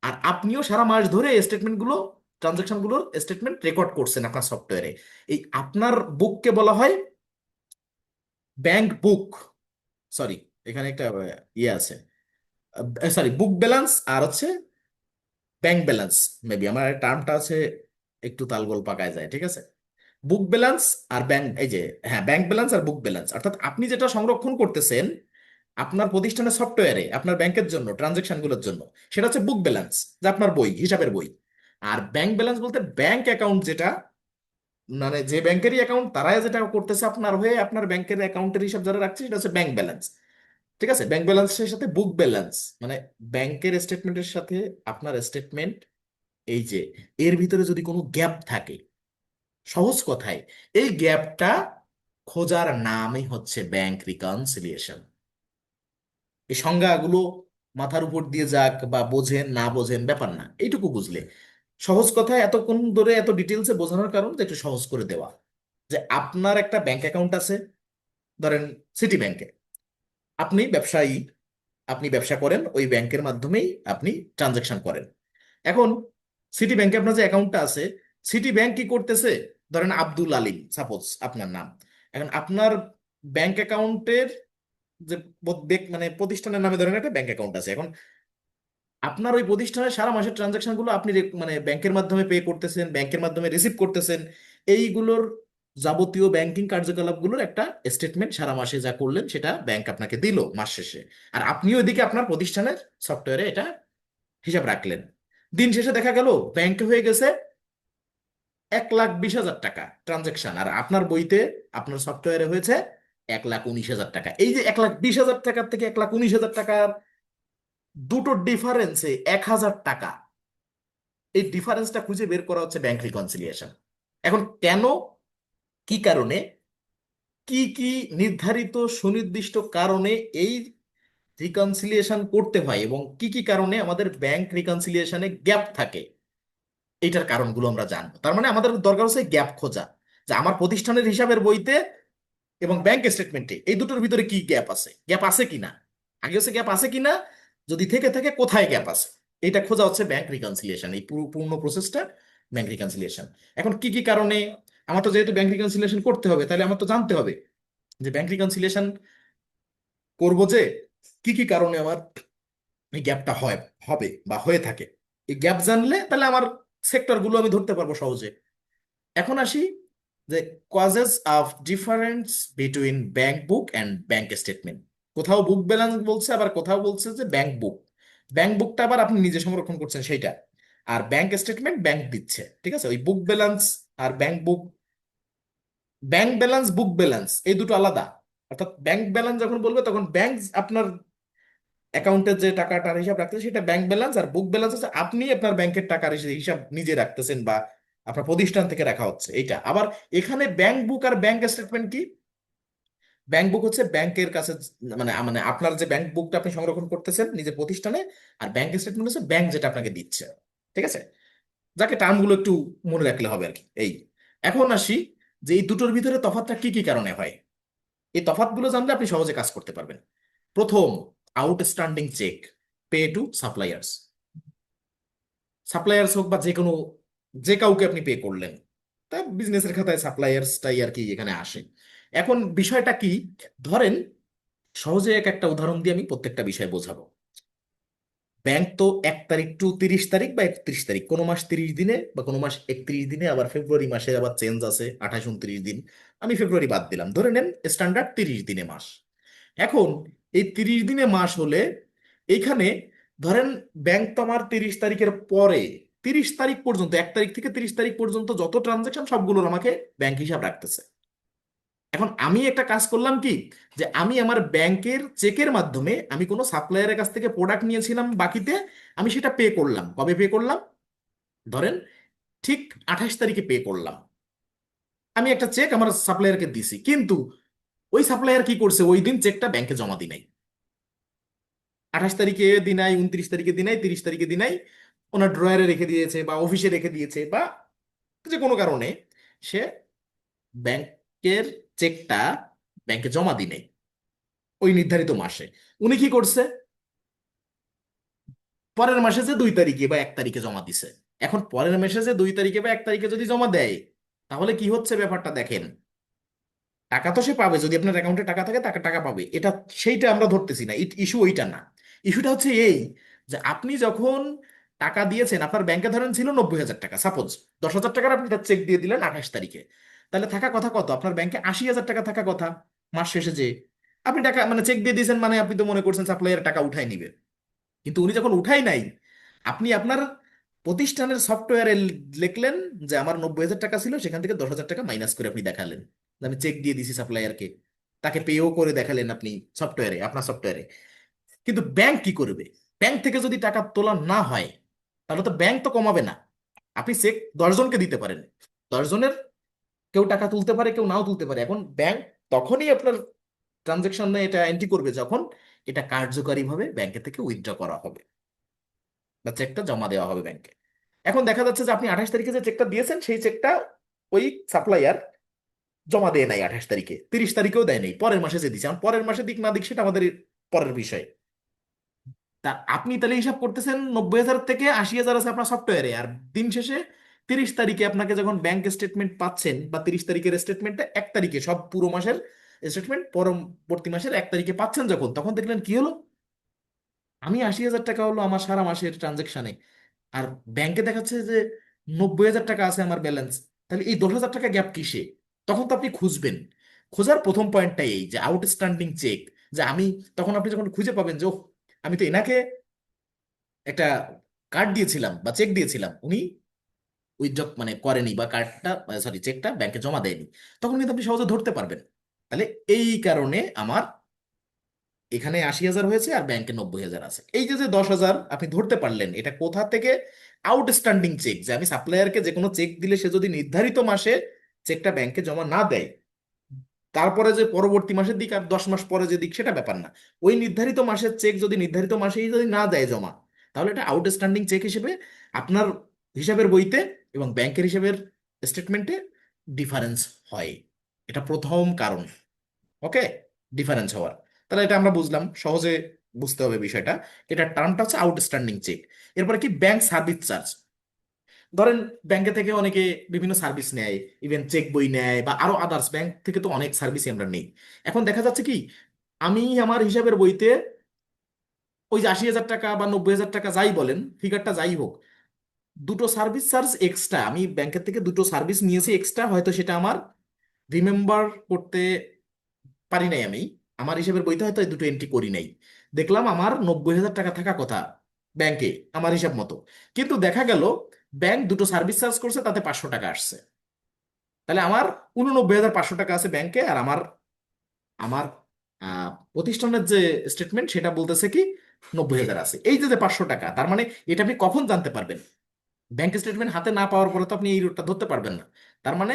আর আপনিও সারা মাস ধরে এই স্টেটমেন্ট গুলো, ট্রানজেকশন গুলোর স্টেটমেন্ট রেকর্ড করছেন আপনার সফটওয়্যারে। এই আপনার বুককে বলা হয় ব্যাংক বুক। সরি, এখানে একটা ইয়ে আছে, সরি, বুক ব্যালেন্স আর হচ্ছে ব্যাংক ব্যালেন্স। মেবি আমার টার্মটা আছে, একটু তালগোল পাকায় যায়, ঠিক আছে। বুক ব্যালেন্স আর ব্যাংক, এই যে, হ্যাঁ, ব্যাংক ব্যালেন্স আর বুক ব্যালেন্স, অর্থাৎ আপনি যেটা সংরক্ষণ করতেছেন আপনার প্রতিষ্ঠানের সফটওয়্যারে আপনার ব্যাংকের জন্য ট্রানজেকশন গুলোর জন্য, সেটা হচ্ছে বুক ব্যালেন্স, যা আপনার বই, হিসাবের বই। আর ব্যাংক ব্যালেন্স বলতে ব্যাংক অ্যাকাউন্ট যেটা, মানে যে ব্যাংকেরই অ্যাকাউন্ট তারাই যেটা করতেছে আপনার হয়ে, আপনার ব্যাংকের অ্যাকাউন্টের হিসাব যারা রাখছে, সেটা হচ্ছে ব্যাংক ব্যালেন্স। ঠিক আছে, ব্যাংক ব্যালেন্সের সাথে বুক ব্যালেন্স, মানে ব্যাংকের স্টেটমেন্টের সাথে আপনার স্টেটমেন্ট, এই যে এর ভিতরে যদি কোনো গ্যাপ থাকে, সহজ কথায় এই গ্যাপটা খোঁজার নামই হচ্ছে ব্যাংক রিকনসিলিয়েশন। এই সংজ্ঞাগুলো মাথার উপর দিয়ে যাক, বা বোঝেন না বোঝেন ব্যাপার না, এইটুকু বুঝলে, সহজ কথায় এতক্ষণ ধরে এত ডিটেলসে বোঝানোর কারণ যে একটু সহজ করে দেওয়া। যে আপনার একটা ব্যাংক অ্যাকাউন্ট আছে, ধরেন সিটি ব্যাংকে, আপনি ব্যবসায়ী, আপনি ব্যবসা করেন, ওই ব্যাংকের মাধ্যমেই আপনি ট্রানজাকশন করেন। এখন সিটি ব্যাংকে আপনার যে অ্যাকাউন্টটা আছে, সিটি ব্যাংক কি করতেছে, ধরেন আব্দুল আলিম সাপোজ আপনার নাম। এখন আপনার ব্যাংক অ্যাকাউন্টের যে মানে প্রতিষ্ঠানের নামে ধরেন একটা ব্যাংক অ্যাকাউন্ট আছে, এখন আপনার ওই প্রতিষ্ঠানের সারা মাসের ট্রানজাকশন গুলো আপনি মানে ব্যাংকের মাধ্যমে পে করতেছেন, ব্যাংকের মাধ্যমে রিসিভ করতেছেন, এইগুলোর যাবতীয় ব্যাংকিং কার্যকলাপগুলোর একটা স্টেটমেন্ট সারা মাসে যা করলেন সেটা ব্যাংক আপনাকে দিল মাস শেষে। আর আপনিও এদিকে আপনার প্রতিষ্ঠানের সফটওয়্যারে এটা হিসাব রাখলেন। দিন শেষে দেখা গেল ব্যাংকে হয়ে গেছে 1,20,000 টাকা ট্রানজাকশন, আর আপনার বইতে, আপনার সফটওয়্যারে হয়েছে 1,19,000 টাকা। এই যে 1,20,000 টাকার থেকে 1,19,000 টাকার দুটো ডিফারেন্সে 1,000 টাকা, এই ডিফারেন্সটা খুঁজে বের করা হচ্ছে ব্যাংক রিকনসিলিয়েশন। এখন কেন, কি কারণে, কি কি নির্ধারিত সুনির্দিষ্ট কারণে এই রিকনসিলিয়েশন করতে হয়, এবং কি কি কারণে আমাদের ব্যাংক রিকনসিলিয়েশনে গ্যাপ থাকে, এটার কারণগুলো আমরা জানবো। তার মানে আমাদের দরকার হচ্ছে গ্যাপ খোঁজা, যে আমার প্রতিষ্ঠানের হিসাবের বইতে এবং ব্যাংক স্টেটমেন্টে এই দুটোর ভিতরে কি গ্যাপ আছে, গ্যাপ আছে কিনা। আগে হচ্ছে গ্যাপ আছে কিনা, যদি থেকে থাকে কোথায় গ্যাপ আছে, এটা খোঁজা হচ্ছে ব্যাংক রিকনসিলিয়েশন, এই পুরো পূর্ণ প্রসেসটা ব্যাংক রিকনসিলিয়েশন। এখন কি কি কারণে, আমার তো যেহেতু ব্যাংক রিকনসিলিয়েশন করতে হবে, তাহলে আমার তো জানতে হবে যে ব্যাংক রিকনসিলিয়েশন করবো যে কি কি কারণে আমার এই গ্যাপটা হয়, হবে বা হয়ে থাকে। এই গ্যাপ জানলে তাহলে আমার সেক্টরগুলো আমি ধরতে পারবো সহজে। এখন আসি যে causes of difference between bank book and bank statement. কোথাও বুক ব্যালেন্স বলছে, আবার কোথাও বলছে যে ব্যাংক বুক। ব্যাংক বুকটা আবার আপনি নিজে সংরক্ষণ করছেন সেইটা, আর ব্যাংক স্টেটমেন্ট ব্যাংক দিচ্ছে, ঠিক আছে। ওই বুক ব্যালেন্স আর ব্যাংক বুক, ব্যাংক ব্যালেন্স বুক ব্যালেন্স এই দুটো আলাদা। অর্থাৎ ব্যাংক ব্যালেন্স যখন বলবে তখন ব্যাংক আপনার অ্যাকাউন্টের যে টাকাটার হিসাব রাখতেছে সেটা ব্যাংক ব্যালেন্স, আর বুক ব্যালেন্স হচ্ছে আপনি আপনার ব্যাংকের টাকার হিসাব নিজে রাখতেছেন, বা আপনার প্রতিষ্ঠান থেকে রাখা হচ্ছে এইটা। আবার এখানে ব্যাংক বুক আর ব্যাংক স্টেটমেন্ট কি, ব্যাংক বুক হচ্ছে ব্যাংকের কাছে, মানে মানে আপনার যে ব্যাংক বুকটা আপনি সংরক্ষণ করতেছেন নিজের প্রতিষ্ঠানে, আর ব্যাংক স্টেটমেন্ট হচ্ছে ব্যাংক যেটা আপনাকে দিচ্ছে। ঠিক আছে, যাকে টার্মগুলো একটু মনে রাখলে হবে আর কি। এই এখন আসি যে এই দুটোর ভিতরে তফাৎটা কি কি কারণে হয়। এই তফাৎগুলো জানলে আপনি সহজে কাজ করতে পারবেন। প্রথম, outstanding check pay to suppliers. Suppliers হোক বা যে কোনো, যে কাউকে আপনি পে করলেন, তা বিজনেসের খাতায় সাপ্লায়ার্সটাই আর কি এখানে আসে। এখন বিষয়টা কি, ধরেন সহজে একটা উদাহরণ দিয়ে আমি প্রত্যেকটা বিষয় বোঝাবো। ব্যাংক তো 1 তারিখ টু 30 তারিখ বা 31 তারিখ, কোনো মাস 30 দিনে বা কোনো মাস 31 দিনে, আবার ফেব্রুয়ারি মাসে আবার চেঞ্জ আছে 28 29 দিন। আমি ফেব্রুয়ারি বাদ দিলাম, ধরে নেন স্ট্যান্ডার্ড 30 দিনে মাস। এখন এই 30 দিনে মাস হলে এইখানে ধরেন ব্যাংক তো আমার 30 তারিখের পরে 30 তারিখ পর্যন্ত, 1 তারিখ থেকে 30 তারিখ পর্যন্ত যত ট্রানজাকশন সবগুলোর আমাকে ব্যাংক হিসাব রাখতেছে। এখন আমি একটা কাজ করলাম কি, যে আমি আমার ব্যাংকের চেকের মাধ্যমে আমি কোনো সাপ্লায়ারের কাছ থেকে প্রোডাক্ট নিয়েছিলাম বাকিতে, আমি সেটা পে করলাম। কবে পে করলাম, ধরেন ঠিক 28 তারিখে পে করলাম। আমি একটা চেক আমার সাপ্লায়ারকে দিছি, কিন্তু ওই সাপ্লায়ার কি করছে, ওই দিন চেকটা ব্যাংকে জমা দি নাই। 28 তারিখে দি নাই, 29 তারিখে দি নাই, 30 তারিখে দি নাই, ওনার ড্রয়ারে রেখে দিয়েছে বা অফিসে রেখে দিয়েছে, বা যে কোনো কারণে সে ব্যাংকের চেকটা ব্যাংকে জমা দি নাই ওই নির্ধারিত মাসে। উনি কি করছে, পরের মাসে যে 2 তারিখে বা 1 তারিখে জমা দিছে। এখন পরের মাসে যে 2 তারিখে বা 1 তারিখে যদি জমা দেয়, তাহলে কি হচ্ছে ব্যাপারটা দেখেন, টাকা তো সে পাবে, যদি আপনার অ্যাকাউন্টে টাকা থাকে টাকা টাকা পাবে, এটা সেইটা আমরা ধরতেছি না, ইস্যু ওইটা না। ইস্যুটা হচ্ছে এই, যে আপনি যখন টাকা দিয়েছেন আপনার ব্যাংকে, ধরেন ছিল 90,000 টাকা, সাপোজ 10,000 টাকার আপনি চেক দিয়ে দিলেন 28 তারিখে, তাহলে থাকা কথা কত, আপনার ব্যাংকে 80,000 টাকা থাকা কথা মাস শেষে। যে আপনি টাকা মানে চেক দিয়ে দিয়েছেন, মানে আপনি তো মনে করছেন সাপ্লাইয়ের টাকা উঠাই নিবে, কিন্তু উনি যখন উঠাই নাই, আপনি আপনার প্রতিষ্ঠানের সফটওয়্যারে লিখলেন যে আমার 90,000 টাকা ছিল, সেখান থেকে 10,000 টাকা মাইনাস করে আপনি দেখালেন যে আমি চেক দিয়ে দিছি সাপ্লায়ারকে, তাকে পেও করে দেখালেন আপনি সফটওয়্যারে, আপনার সফটওয়্যারে। কিন্তু ব্যাংক কি করবে, ব্যাংক থেকে যদি টাকা তোলা না হয়, তাহলে তো ব্যাংক তো কমাবে না। আপনি চেক 10 জনকে দিতে পারেন, 10 জনের কেউ টাকা তুলতে পারে কেউ নাও তুলতে পারে। এখন ব্যাংক তখনই আপনার ট্রানজেকশনে এটা এন্ট্রি করবে যখন এটা কার্যকারীভাবে ব্যাংকে থেকে উইথড্র করা হবে বা চেকটা জমা দেওয়া হবে ব্যাংকে। এখন দেখা যাচ্ছে যে আপনি 28 তারিখে যে চেকটা দিয়েছেন সেই চেকটা ওই সাপ্লায়ার জমা দেয় নাই 28 তারিখে, 30 তারিখেও দেয় নাই, পরের মাসে যে দিচ্ছে। এখন পরের মাসে দিক না দিক সেটা আমাদের পরের বিষয়। তা আপনি তাহলে হিসাব করতেছেন 90,000 থেকে 80,000 আছে আপনার সফটওয়্যারে, আর দিন শেষে 30 তারিখে আপনাকে যখন ব্যাংক স্টেটমেন্ট পাচ্ছেন, বা 30 তারিখের স্টেটমেন্টটা 1 তারিখে, সব পুরো মাসের স্টেটমেন্ট পরবর্তী মাসের 1 তারিখে পাচ্ছেন যখন, তখন দেখলেন কি হলো, আমি 80,000 টাকা হলো আমার সারা মাসের ট্রানজেকশনে, আর ব্যাংকে দেখাচ্ছে যে 90,000 টাকা আছে আমার ব্যালেন্স। তাহলে এই 10,000 টাকা গ্যাপ কিসে, তখন তো আপনি খুঁজবেন। খোঁজার প্রথম পয়েন্টটাই এই যে আউটস্ট্যান্ডিং চেক। যে আমি, তখন আপনি যখন খুঁজে পাবেন যে ওহ, আমি তো এনাকে একটা কার্ড দিয়েছিলাম বা চেক দিয়েছিলাম, উনি উইথড্র মানে করেনি, বা কার্ডটা সরি চেকটা ব্যাংকে জমা দেয়নি, তখন কিন্তু আপনি সহজে ধরতে পারবেন। তাহলে এই কারণে আমার এখানে 80,000 হয়েছে আর ব্যাংকে 90,000 আছে। এই যে যে 10,000 আপনি ধরতে পারলেন, এটা কোথা থেকে, আউটস্ট্যান্ডিং চেক। যে আমি সাপ্লায়ারকে যে কোনো চেক দিলে সে যদি নির্ধারিত মাসে চেকটা ব্যাংকে জমা না দেয়, তারপরে যে পরবর্তী মাসের দিক আর 10 মাস পরে যে দিক সেটা ব্যাপার না, ওই নির্ধারিত মাসের চেক যদি নির্ধারিত মাসেই যদি না দেয় জমা, তাহলে এটা আউটস্ট্যান্ডিং চেক হিসেবে আপনার হিসাবের বইতে এবং ব্যাংকের হিসাবের স্টেটমেন্টে ডিফারেন্স হয়। এটা প্রথম কারণ। ওকে, ডিফারেন্স হওয়ার। তাহলে এটা আমরা বুঝলাম, সহজে বুঝতে হবে বিষয়টা। এটা টার্মটা হচ্ছে আউটস্ট্যান্ডিং চেক। এরপরে কি, ব্যাংক সার্ভিস চার্জ। ধরেন ব্যাংকে থেকে অনেকে বিভিন্ন সার্ভিস নেয়, ইভেন চেক বই নেয় বা আরো আদার্স, ব্যাংক থেকে তো অনেক সার্ভিস আমরা নেই। এখন দেখা যাচ্ছে কি, আমি আমার হিসাবের বইতে ওই যে 80,000 টাকা বা 90,000 টাকা যাই বলেন, ফিগারটা যাই হোক, দুটো সার্ভিস চার্জ এক্সট্রা, আমি ব্যাংকের থেকে দুটো সার্ভিস নিয়েছি এক্সট্রা, হয়তো সেটা আমার রিমেম্বার করতে পারি নাই আমি, আমার হিসাবের বইতে হয়তো এই দুটো এন্ট্রি করি নাই। দেখলাম আমার 90,000 টাকা থাকা কথা ব্যাংকে আমার হিসাব মতো, কিন্তু দেখা গেল ব্যাংক দুটো সার্ভিস চার্জ করছে, তাতে 500 টাকা আসছে। তাহলে আমার 89,500 টাকা আছে ব্যাংকে, আর আমার আমার প্রতিষ্ঠানের যে স্টেটমেন্ট সেটা বলতেছে কি 90,000 আছে। এই যে যে 500 টাকা, তার মানে এটা আপনি কখন জানতে পারবেন, ব্যাংক স্টেটমেন্ট হাতে না পাওয়ার পরে তো আপনি এই রুটটা ধরতে পারবেন না। তার মানে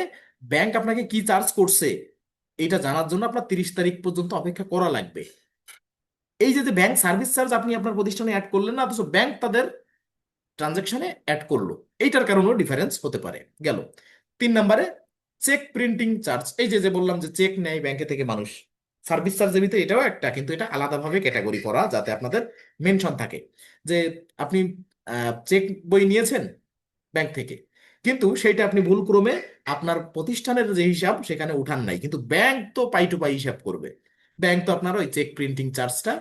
ব্যাংক আপনাকে কি চার্জ করছে এটা জানার জন্য আপনার 30 তারিখ পর্যন্ত অপেক্ষা করা লাগবে। এই যে যে ব্যাংক সার্ভিস চার্জ আপনি আপনার প্রতিষ্ঠানে অ্যাড করলেন না, অথচ ব্যাংক তাদের ট্রানজেকশনে অ্যাড করলো, এইটার কারণেও ডিফারেন্স হতে পারে। গেল 3 নম্বরে, চেক প্রিন্টিং চার্জ। এই যে যে বললাম যে চেক নেয় ব্যাংকে থেকে মানুষ, সার্ভিস চার্জের ভিতরে এটাও একটা, কিন্তু এটা আলাদাভাবে ক্যাটাগরি করা যাতে আপনাদের মেনশন থাকে যে আপনি চেক বই নিয়েছেন ব্যাংক থেকে, কিন্তু সেটা আপনি ভুলক্রমে আপনার প্রতিষ্ঠানের যে হিসাব সেখানে উঠান নাই, কিন্তু ব্যাংক তো পাই টু পাই হিসাব করবে। ব্যাংক তো আপনার ওই চেক প্রিন্টিং চার্জটা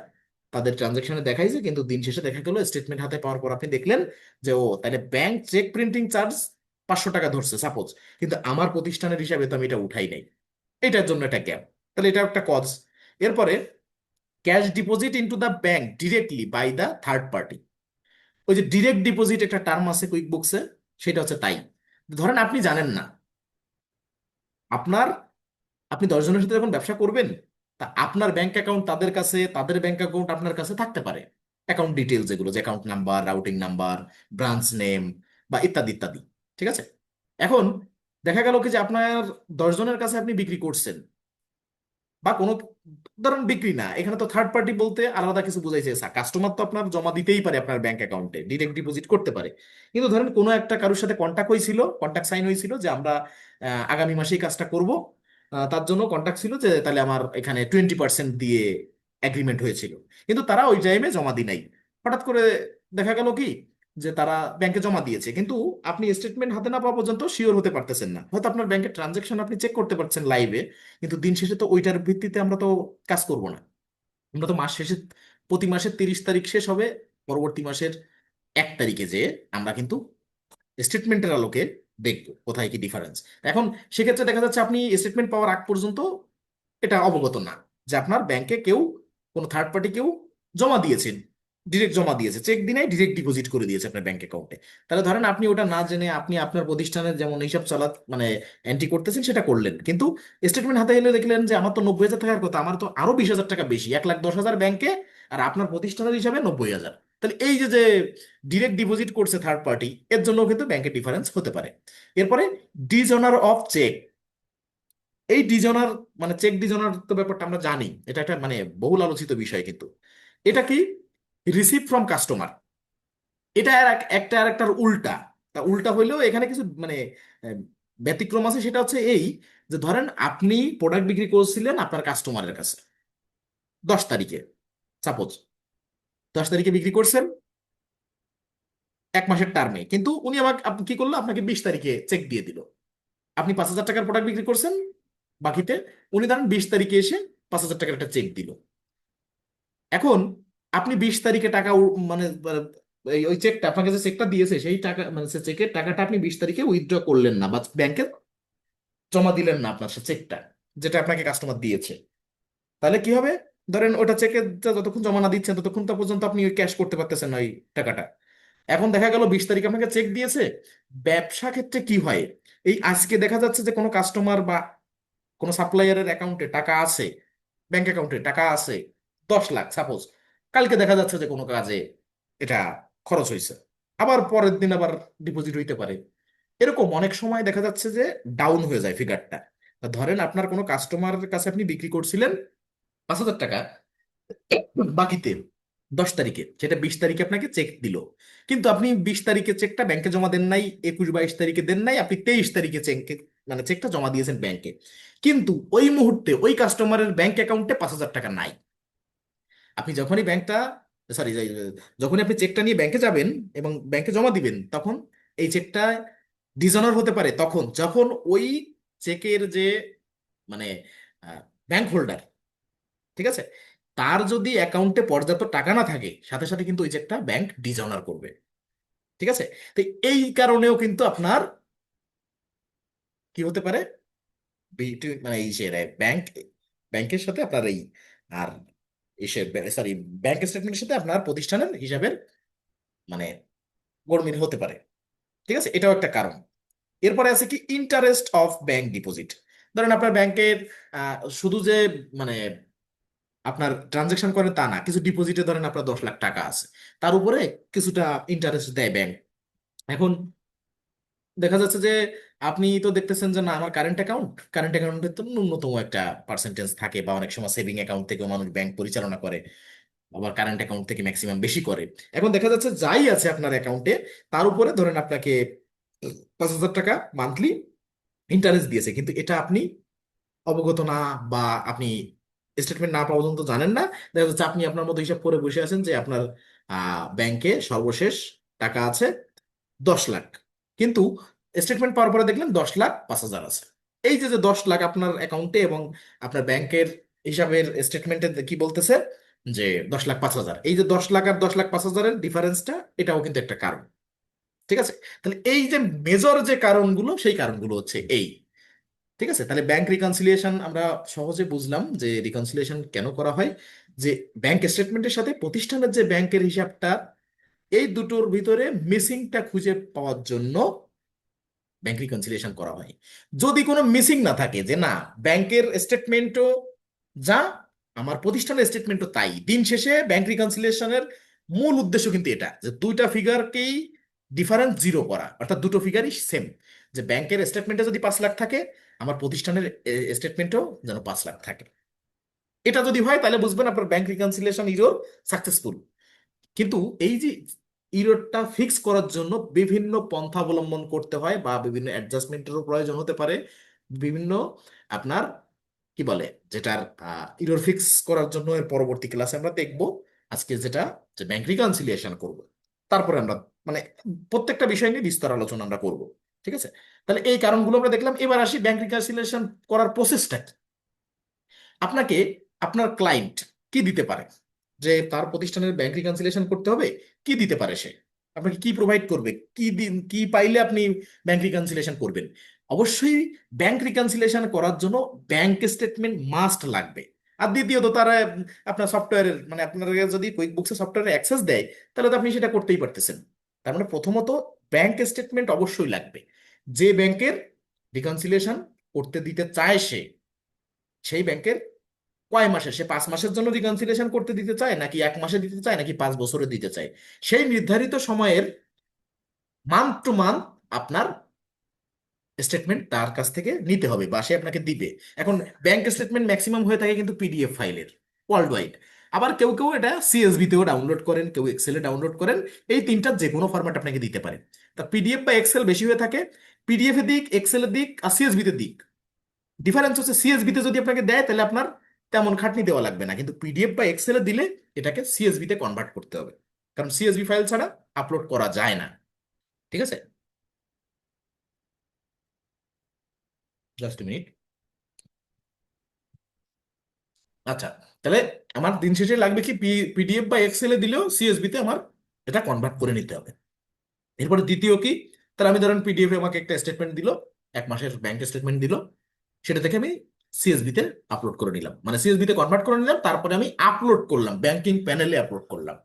তাদের ট্রানজাকশনে দেখাইছে, কিন্তু দিন শেষে দেখা গেল স্টেটমেন্ট হাতে পাওয়ার পর আপনি দেখলেন যে ও তাহলে ব্যাংক চেক প্রিন্টিং চার্জ 500 টাকা ধরছে সাপোজ, কিন্তু আমার প্রতিষ্ঠানের হিসাবে তো আমি এটা উঠাই নাই। এটার জন্য একটা গ্যাপ, তাহলে এটা একটা কজ। এরপরে, cash deposit into the bank directly by the third party. ওই যে ডিরেক্ট ডিপোজিট একটা টার্ম আছে কুইক বুকসে, সেটা হচ্ছে তাই। ধরেন আপনি জানেন না, আপনার, আপনি 10 জনের সাথে যখন ব্যবসা করবেন, তা আপনার ব্যাংক অ্যাকাউন্ট তাদের কাছে, তাদের ব্যাংক অ্যাকাউন্ট আপনার কাছে থাকতে পারে, অ্যাকাউন্ট ডিটেলস যেগুলো, যে account number, routing number, branch name বা ইত্যাদি ইত্যাদি। ঠিক আছে। এখন দেখা গেল কি যে আপনার 10 জনের কাছে আপনি বিক্রি করছেন, বা কোনো, ধরেন বিক্রি না, এখানে তো থার্ড পার্টি বলতে আলাদা কিছু বুঝাইছে, কাস্টমার তো আপনার জমা দিতেই পারে আপনার ব্যাংক অ্যাকাউন্টে, ডিরেক্ট ডিপোজিট করতে পারে। কিন্তু ধরেন কোনো একটা কারোর সাথে কন্ট্যাক্ট হয়েছিল, কন্ট্যাক্ট সাইন হয়েছিল যে আমরা আগামী মাসেই কাজটা করব, তার জন্য কন্ট্যাক্ট ছিল যে তাহলে আমার এখানে 20% দিয়ে এগ্রিমেন্ট হয়েছিল, কিন্তু তারা ওই টাইমে জমা দি নাই। হঠাৎ করে দেখা গেল কি যে তারা ব্যাংকে জমা দিয়েছে, কিন্তু আপনি স্টেটমেন্ট হাতে না পাওয়া পর্যন্ত শিওর হতে পারতেছেন না, হয়তো আপনার ব্যাংকের ট্রানজেকশন আপনি চেক করতে পারছেন লাইভে, কিন্তু দিন শেষে তো ওইটার ভিত্তিতে আমরা তো কাজ করব না। আমরা তো মাস শেষে, প্রতি মাসের 30 তারিখ শেষ হবে, পরবর্তী মাসের 1 তারিখে যে আমরা কিন্তু স্টেটমেন্টের আলোকে দেখবো কোথায় কি ডিফারেন্স। এখন সেক্ষেত্রে দেখা যাচ্ছে আপনি স্টেটমেন্ট পাওয়ার আগ পর্যন্ত এটা অবগত না যে আপনার ব্যাংকে কেউ, কোনো থার্ড পার্টি কেউ জমা দিয়েছেন, ডিরেক্ট জমা দিয়েছে, চেক দিনে ডিরেক্ট ডিপোজিট করে দিয়েছে আপনার ব্যাংক অ্যাকাউন্টে। তাহলে ধরেন আপনি ওটা না জেনে আপনি আপনার প্রতিষ্ঠানের যেমন হিসাব চালা মানে এন্ট্রি করতেছেন সেটা করলেন, কিন্তু স্টেটমেন্ট হাতে এলে দেখলেন যে আমার তো 90,000 টাকার কথা, আমার তো আরো 20,000 টাকা বেশি, 1,10,000 ব্যাংকে, আর আপনার প্রতিষ্ঠানের হিসাবে 90,000। তাহলে এই যে যে ডিরেক্ট ডিপোজিট করছে থার্ড পার্টি, এর জন্য কিন্তু ব্যাংকের ডিফারেন্স হতে পারে। এরপরে, ডিজনার অফ চেক। এই ডিজনার মানে চেক ডিজনার তো ব্যাপারটা আমরা জানি, এটা একটা মানে বহুল আলোচিত বিষয়, কিন্তু এটা কি, রিসিভ ফ্রম কাস্টমার। এটা একটা আর একটার উল্টা। তা উল্টা হইলেও এখানে কিছু মানে আহ, ব্যতিক্রম আছে, সেটা হচ্ছে এই যে ধরেন আপনি প্রোডাক্ট বিক্রি করছিলেন আপনার কাস্টমারের কাছে 10 তারিখে, সাপোজ 10 তারিখে বিক্রি করছেন 1 মাসের টার্মে, কিন্তু উনি আমাকে আপনি কি করলো, আপনাকে 20 তারিখে চেক দিয়ে দিল। আপনি 5,000 টাকার প্রোডাক্ট বিক্রি করছেন বাকিতে, উনি ধরেন 20 তারিখে এসে 5,000 টাকার একটা চেক দিল। এখন আপনি 20 তারিখে টাকা মানে ওই চেকটা আপনাকে যে চেকটা দিয়েছে সেই টাকা মানে সে চেকের টাকাটা আপনি 20 তারিখে উইথড্র করলেন না বা ব্যাংকে জমা দিলেন না আপনার সে চেকটা, যেটা আপনাকে কাস্টমার দিয়েছে। তাহলে কি হবে, ধরেন ওটা চেকে যতক্ষণ জমা না দিচ্ছেন ততক্ষণ তো পর্যন্ত আপনি ওই ক্যাশ করতে পারতেছেন না ওই টাকাটা। এখন দেখা গেল 20 তারিখে আপনাকে চেক দিয়েছে। ব্যবসা ক্ষেত্রে কি হয়, এই আজকে দেখা যাচ্ছে যে কোনো কাস্টমার বা কোনো সাপ্লায়ারের অ্যাকাউন্টে টাকা আছে, ব্যাংক অ্যাকাউন্টে টাকা আছে 10 লাখ সাপোজ, কালকে দেখা যাচ্ছে যে কোনো কাজে এটা খরচ হয়েছে, আবার পরের দিন আবার ডিপোজিট হইতে পারে। এরকম অনেক সময় দেখা যাচ্ছে যে ডাউন হয়ে যায় ফিগারটা। ধরেন আপনার কোনো কাস্টমারের কাছে আপনি বিক্রি করছিলেন 5,000 টাকা বাকিতে 10 তারিখে, সেটা 20 তারিখে আপনাকে চেক দিল, কিন্তু আপনি 20 তারিখে চেকটা ব্যাংকে জমা দেন নাই, 21 22 তারিখে দেন নাই, আপনি 23 তারিখে চেক মানে চেকটা জমা দিয়েছেন ব্যাংকে, কিন্তু ওই মুহূর্তে ওই কাস্টমারের ব্যাংক অ্যাকাউন্টে 5,000 টাকা নাই। আপনি যখনই ব্যাংকটা, সরি, যখনই আপনি চেকটা নিয়ে ব্যাংকে যাবেন এবং ব্যাংকে জমা দিবেন, তখন এই চেকটা ডিসঅনার হতে পারে তখন যখন ওই চেকের যে মানে ব্যাংক হোল্ডার, ঠিক আছে, তার যদি অ্যাকাউন্টে পর্যাপ্ত টাকা না থাকে, সাথে সাথে কিন্তু ওই চেকটা ব্যাংক ডিসঅনার করবে। ঠিক আছে। তো এই কারণেও কিন্তু আপনার কি হতে পারে, মানে এই যে ব্যাংক, ব্যাংকের সাথে আপনার এই আর এসে, সরি, ব্যাংক স্টেটমেন্টের সাথে আপনার প্রতিষ্ঠানের হিসাবের মানে গরমিল হতে পারে। ঠিক আছে, এটাও একটা কারণ। এরপরে আছে কি, ইন্টারেস্ট অফ ব্যাংক ডিপোজিট। ধরেন আপনার ব্যাংকের শুধু যে মানে আপনার ট্রানজেকশন করেন তা না, কিছু ডিপোজিটে ধরেন আপনার 10 লাখ টাকা আছে, তার উপরে কিছুটা ইন্টারেস্ট দেয় ব্যাংক। এখন দেখা যাচ্ছে যে আপনি তো দেখতেছেন যে না, আমার কারেন্ট অ্যাকাউন্টের তো ন্যূনতম একটা পার্সেন্টেজ থাকে, বা অনেক সময় সেভিং অ্যাকাউন্ট থেকেও মানুষ ব্যাংক পরিচালনা করে, আবার কারেন্ট অ্যাকাউন্ট থেকে ম্যাক্সিমাম বেশি করে। এখন দেখা যাচ্ছে যাই আছে আপনার অ্যাকাউন্টে, তার উপরে ধরেন আপনাকে 5,000 টাকা মান্থলি ইন্টারেস্ট দিয়েছে, কিন্তু এটা আপনি অবগত না, বা আপনি স্টেটমেন্ট না পাওয়া পর্যন্ত জানেন না। দেখা যাচ্ছে আপনি আপনার মতো হিসাব করে বসে আছেন যে আপনার ব্যাংকে সর্বশেষ টাকা আছে 10 লাখ, কিন্তু স্টেটমেন্ট পাওয়ার পরে দেখলেন 10,05,000 আছে। এই যে যে 10 লাখ আপনার অ্যাকাউন্টে এবং আপনার ব্যাংকের হিসাবের স্টেটমেন্টে কি বলতেছে যে 10,05,000, এই যে 10 লাখ আর 10,05,000-এর ডিফারেন্সটা, এটাও কিন্তু একটা কারণ। ঠিক আছে, তাহলে এই যে মেজর যে কারণগুলো, সেই কারণগুলো হচ্ছে এই। ঠিক আছে, তাহলে ব্যাংক রিকনসিলিয়েশন আমরা সহজে বুঝলাম যে রিকনসিলিয়েশন কেন করা হয়। যে ব্যাংক স্টেটমেন্টের সাথে প্রতিষ্ঠানের যে ব্যাংকের হিসাবটা, এই দুটোর ভিতরে মিসিংটা খুঁজে পাওয়ার জন্য ব্যাংক রিকনসিলিয়েশন করা হয়। যদি কোনো মিসিং না থাকে, যে না, ব্যাংকের স্টেটমেন্টও যা, আমার প্রতিষ্ঠানের স্টেটমেন্টও তাই, দিন শেষে ব্যাংক রিকনসিলিয়েশনের মূল উদ্দেশ্য কিন্তু এটা, যে দুইটা ফিগারকেই ডিফারেন্স জিরো করা, অর্থাৎ দুটো ফিগারই সেম। যে ব্যাংকের স্টেটমেন্টে যদি 5 লাখ থাকে, আমার প্রতিষ্ঠানের স্টেটমেন্টও যেন 5 লাখ থাকে। এটা যদি হয় তাহলে বুঝবেন আপনার ব্যাংক রিকনসিলিয়েশন ইরোর সাকসেসফুল। কিন্তু এই যে ইরোডটা ফিক্স করার জন্য বিভিন্ন পন্থা অবলম্বন করতে হয়, বা বিভিন্ন অ্যাডজাস্টমেন্টেরও প্রয়োজন হতে পারে। বিভিন্ন আপনার কি বলে, যেটার ইরোর ফিক্স করার জন্য এর পরবর্তী ক্লাসে আমরা দেখব। আজকে যেটা, যে ব্যাংক রিকনসিলিয়েশন করব, তারপরে আমরা মানে প্রত্যেকটা বিষয় নিয়ে বিস্তার আলোচনা আমরা করব। ঠিক আছে, তাহলে এই কারণগুলো আমরা দেখলাম। এবার আসি ব্যাংক রিকনসিলিয়েশন করার প্রসেসটা। আপনাকে আপনার ক্লায়েন্ট কি দিতে পারে, যে তার প্রতিষ্ঠানের ব্যাংক রিকনসিলিয়েশন করতে হবে, কি দিতে পারে সে, আপনাকে কি প্রোভাইড করবে, কি দিন কি পাইলে আপনি ব্যাংক রিকনসিলিয়েশন করবেন। অবশ্যই ব্যাংক রিকনসিলিয়েশন করার জন্য ব্যাংক স্টেটমেন্ট মাস্ট লাগবে। আর দ্বিতীয়ত তারা আপনার সফটওয়্যারের মানে আপনার যদি কুইক বুকসের সফটওয়্যারে অ্যাক্সেস দেয়, তাহলে তো আপনি সেটা করতেই পারতেছেন। তার মানে প্রথমত ব্যাংক স্টেটমেন্ট অবশ্যই লাগবে। যে ব্যাংকের রিকনসিলিয়েশন করতে দিতে চায় সে, সেই ব্যাংকের কয় মাসে, সে 5 মাসের জন্য রিকনসিলিয়েশন করতে দিতে চায়, নাকি 1 মাসে দিতে চায়, নাকি 5 বছরে দিতে চায়, সেই নির্ধারিত সময়ের মান্থ টু মান্থ আপনার স্টেটমেন্ট তার কাছ থেকে নিতে হবে, বা সে আপনাকে দিবে। এখন ব্যাংক স্টেটমেন্ট ম্যাক্সিমাম হয়ে থাকে কিন্তু পিডিএফ ফাইলের, ওয়ার্ল্ড ওয়াইড। আবার কেউ কেউ এটা সিএসভি তেও ডাউনলোড করেন, কেউ এক্সেলে ডাউনলোড করেন। এই তিনটার যে কোনো ফরম্যাট আপনাকে দিতে পারে। তা পিডিএফ বা এক্সেল বেশি হয়ে থাকে। পিডিএফ এর দিক, এক্সেলের দিক আর সিএসভি তে দিক ডিফারেন্স হচ্ছে, সিএসভি তে যদি আপনাকে দেয় তাহলে আপনার তেমন খাটনি দেওয়া লাগবে না, কিন্তু পিডিএফ বা এক্সেলে দিলে এটাকে সিএসভি তে কনভার্ট করতে হবে, কারণ সিএসভি ফাইল ছাড়া আপলোড করা যায় না। ঠিক আছে, জাস্ট মিনিট। আচ্ছা, তাহলে আমার দিন শেষে লাগবে কি, পিডিএফ বা এক্সেলে দিলেও সিএসভি তে আমার এটা কনভার্ট করে নিতে হবে। এরপরে দ্বিতীয় কি, তাহলে আমি ধরেন পিডিএফ এ আমাকে একটা স্টেটমেন্ট দিল, 1 মাসের ব্যাংক স্টেটমেন্ট দিল, সেটা থেকে আমি সিএসভি তে আপলোড করে নিলাম, মানে সিএসভি তে কনভার্ট করে নিলাম, তারপরে আমি আপলোড করলাম, ব্যাংকিং প্যানেলে আপলোড করলাম।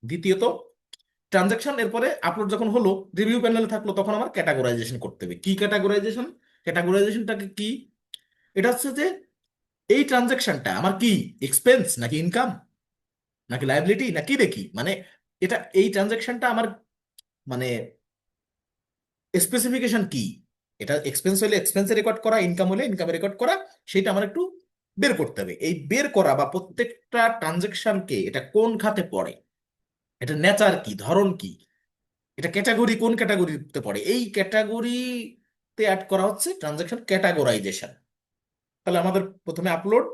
দ্বিতীয়ত ট্রানজাকশন, এরপরে আপলোড যখন হলো, রিভিউ প্যানেলে থাকলো, তখন আমার ক্যাটাগরাইজেশন করতে হবে। কি ক্যাটাগরাইজেশন? ক্যাটাগরাইজেশনটাকে কি, এটা হচ্ছে যে এই ট্রানজাকশনটা আমার কি, এক্সপেন্স নাকি ইনকাম নাকি লায়াবিলিটি নাকি দেখি, মানে এটা এই ট্রানজাকশনটা আমার মানে স্পেসিফিকেশন কি, এটা এক্সপেন্স হলে এক্সপেন্সে রেকর্ড করা, ইনকাম হলে ইনকামে রেকর্ড করা, সেটা আমার একটু বের করতে হবে। এই বের করা বা প্রত্যেকটা ট্রানজাকশনকে এটা কোন খাতে পড়ে, এটা নেচার কি, ধরন কি, এটা ক্যাটাগরি কোন ক্যাটাগরিতে পড়ে, এই ক্যাটাগরিতে অ্যাড করা হচ্ছে ট্রানজাকশন ক্যাটাগরাইজেশন। তাহলে আমাদের প্রথমে আপলোড,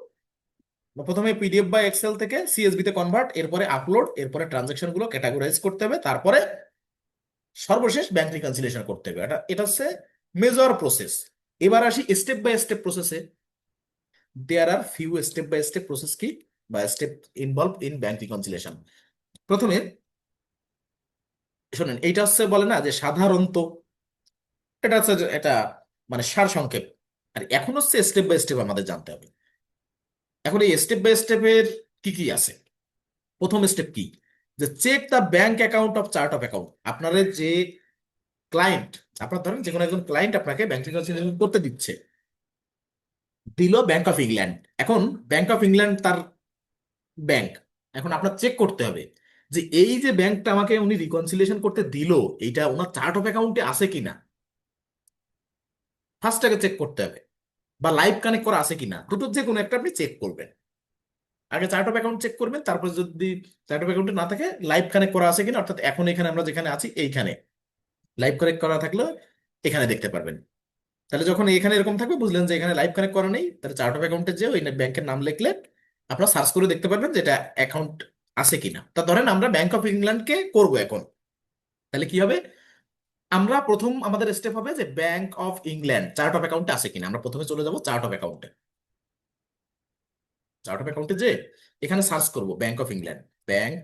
প্রথমে পিডিএফ বা এক্সেল থেকে সিএসভি তে কনভার্ট, এরপরে আপলোড, এরপরে ট্রানজাকশন গুলো ক্যাটাগরাইজ করতে হবে, তারপরে সর্বশেষ ব্যাংক রিকনসিলিয়েশন করতে হবে। এটা এটা হচ্ছে মেজর প্রসেস। এবার আসি স্টেপ বাই স্টেপ প্রসেসে। There are few step by step process কি, বা step involve in bank reconciliation. প্রথমে শোনেন, এইটা হচ্ছে বলে না যে সাধারণত, এটা হচ্ছে এটা মানে সার সংক্ষেপ। আর এখন হচ্ছে স্টেপ বাই স্টেপ আমাদের জানতে হবে। এখন এই স্টেপ বাই স্টেপের কি কি আছে। প্রথম স্টেপ কি, যে check the bank account of chart of account. আপনার যে ক্লায়েন্ট, আপনার ধরেন যে কোনো একজন ক্লায়েন্ট আপনাকে ব্যাংক রিকনসিলিয়েশন করতে দিচ্ছে, দিল ব্যাংক অফ ইংল্যান্ড। এখন ব্যাংক অফ ইংল্যান্ড তার ব্যাংক, এখন আপনার চেক করতে হবে যে এই যে ব্যাংকটা আমাকে উনি রিকনসিলিয়েশন করতে দিল, এইটা ওনার চার্ট অফ অ্যাকাউন্টে আছে কিনা। ফার্স্ট আগে চেক করতে হবে, বা লাইভ কানেক্ট করা আছে কিনা, দুটোর যে কোনো একটা আপনি চেক করবেন। আগে চার্ট অফ অ্যাকাউন্ট চেক করবেন, তারপর যদি চার্ট অফ অ্যাকাউন্টে না থাকে, লাইভ কানেক্ট করা আছে কিনা, অর্থাৎ এখন এখানে আমরা যেখানে আছি এইখানে লাইভ কানেক্ট করা থাকলে এখানে দেখতে পারবেন। তাহলে যখন এখানে এরকম থাকবে বুঝলেন যে এখানে লাইভ কানেক্ট করা নেই, তাহলে চার্ট অফ অ্যাকাউন্টে যে ওই ব্যাংকের নাম লিখলে আপনারা সার্চ করে দেখতে পারবেন যে এটা অ্যাকাউন্ট আছে কিনা। তা ধরেন আমরা ব্যাংক অফ ইংল্যান্ডকে করবো এখন, তাহলে কি হবে? আমরা প্রথম আমাদের স্টেপ হবে যে bank of England chart of অ্যাকাউন্টে আছে কিনা, আমরা প্রথমে চলে যাব চার্ট অফ অ্যাকাউন্টে। চার্ট অফ অ্যাকাউন্টে যে এখানে সার্চ করব ব্যাংক অফ ইংল্যান্ড। ব্যাংক,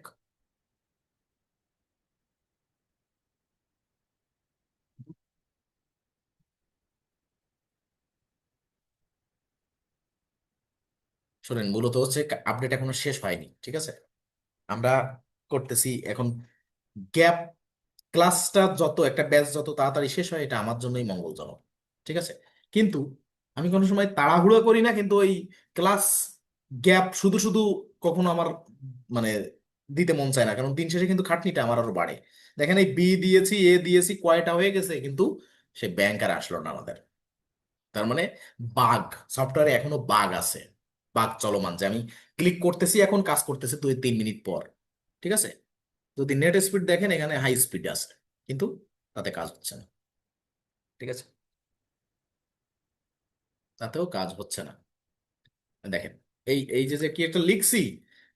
শোনেন মূলত হচ্ছে আপডেট এখনো শেষ হয়নি, ঠিক আছে? আমরা করতেছি এখন। গ্যাপ ক্লাসটা যত, একটা ব্যাচ যত তাড়াতাড়ি শেষ হয় এটা আমার জন্যই মঙ্গলজনক, ঠিক আছে? কিন্তু আমি কোনো সময় তাড়াহুড়ো করি না, কিন্তু ওই ক্লাস গ্যাপ শুধু শুধু কখনো আমার মানে দিতে মন চায় না, কারণ দিন শেষে কিন্তু খাটনিটা আমার আরো বাড়ে। দেখেন এই বি দিয়েছি, এ দিয়েছি, কয়টা হয়ে গেছে, কিন্তু সে ব্যাংক আর আসলো না আমাদের। তার মানে বাগ, সফটওয়্যারে এখনো বাগ আছে, বাগ চলমান, যে আমি ক্লিক করতেছি এখন কাজ করতেছে 2-3 মিনিট পর, ঠিক আছে? যদি নেট স্পিড দেখেন এখানে হাই স্পিড আছে, কিন্তু তাতে কাজ হচ্ছে না, ঠিক আছে? তাতেও কাজ হচ্ছে না। দেখেন এই এই যে যে কি একটা লিখছি,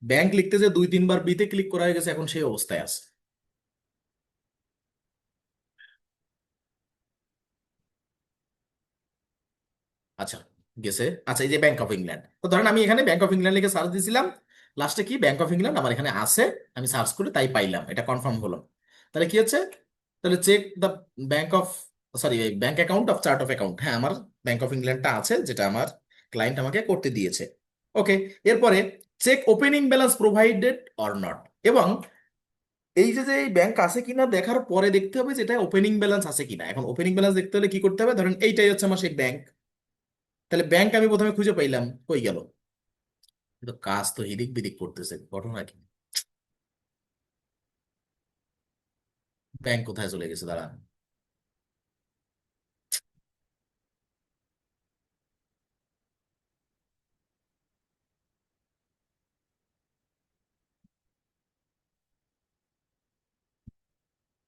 ব্যাংক লিখতে যে 2-3 বার বিতে ক্লিক করা হয়ে গেছে, এখন সেই অবস্থায় আছে। আচ্ছা, গেছে। আচ্ছা, এই যে ব্যাংক অফ ইংল্যান্ড, তো ধরেন আমি এখানে ব্যাংক অফ ইংল্যান্ড লিখে সার্চ দিয়েছিলাম, লাস্টে কি ব্যাংক অফ ইংল্যান্ড আমার এখানে আছে, আমি সার্চ করে তাই পাইলাম, এটা কনফার্ম হলো। তাহলে কি হচ্ছে? তাহলে check the bank of, sorry, bank account of chart of account, হ্যাঁ আমার ব্যাংক অফ ইংল্যান্ডটা আছে, যেটা আমার ক্লায়েন্ট আমাকে করতে দিয়েছে। ওকে, এরপরে check opening balance provided or not. এবং এই যে যে এই ব্যাংক আছে কিনা দেখার পরে দেখতে হবে যেটা ওপেনিং ব্যালেন্স আছে কিনা। এখন ওপেনিং ব্যালেন্স দেখতে হলে কি করতে হবে? ধরেন এইটাই হচ্ছে আমার সেই ব্যাংক। তাহলে ব্যাংক আমি প্রথমে খুঁজে পাইলাম, কই গেল? কিন্তু কাজ তো এদিক বিদিক করতেছে, ঘটনা কি? ব্যাংক কোথায় চলে গেছে, দাঁড়ান।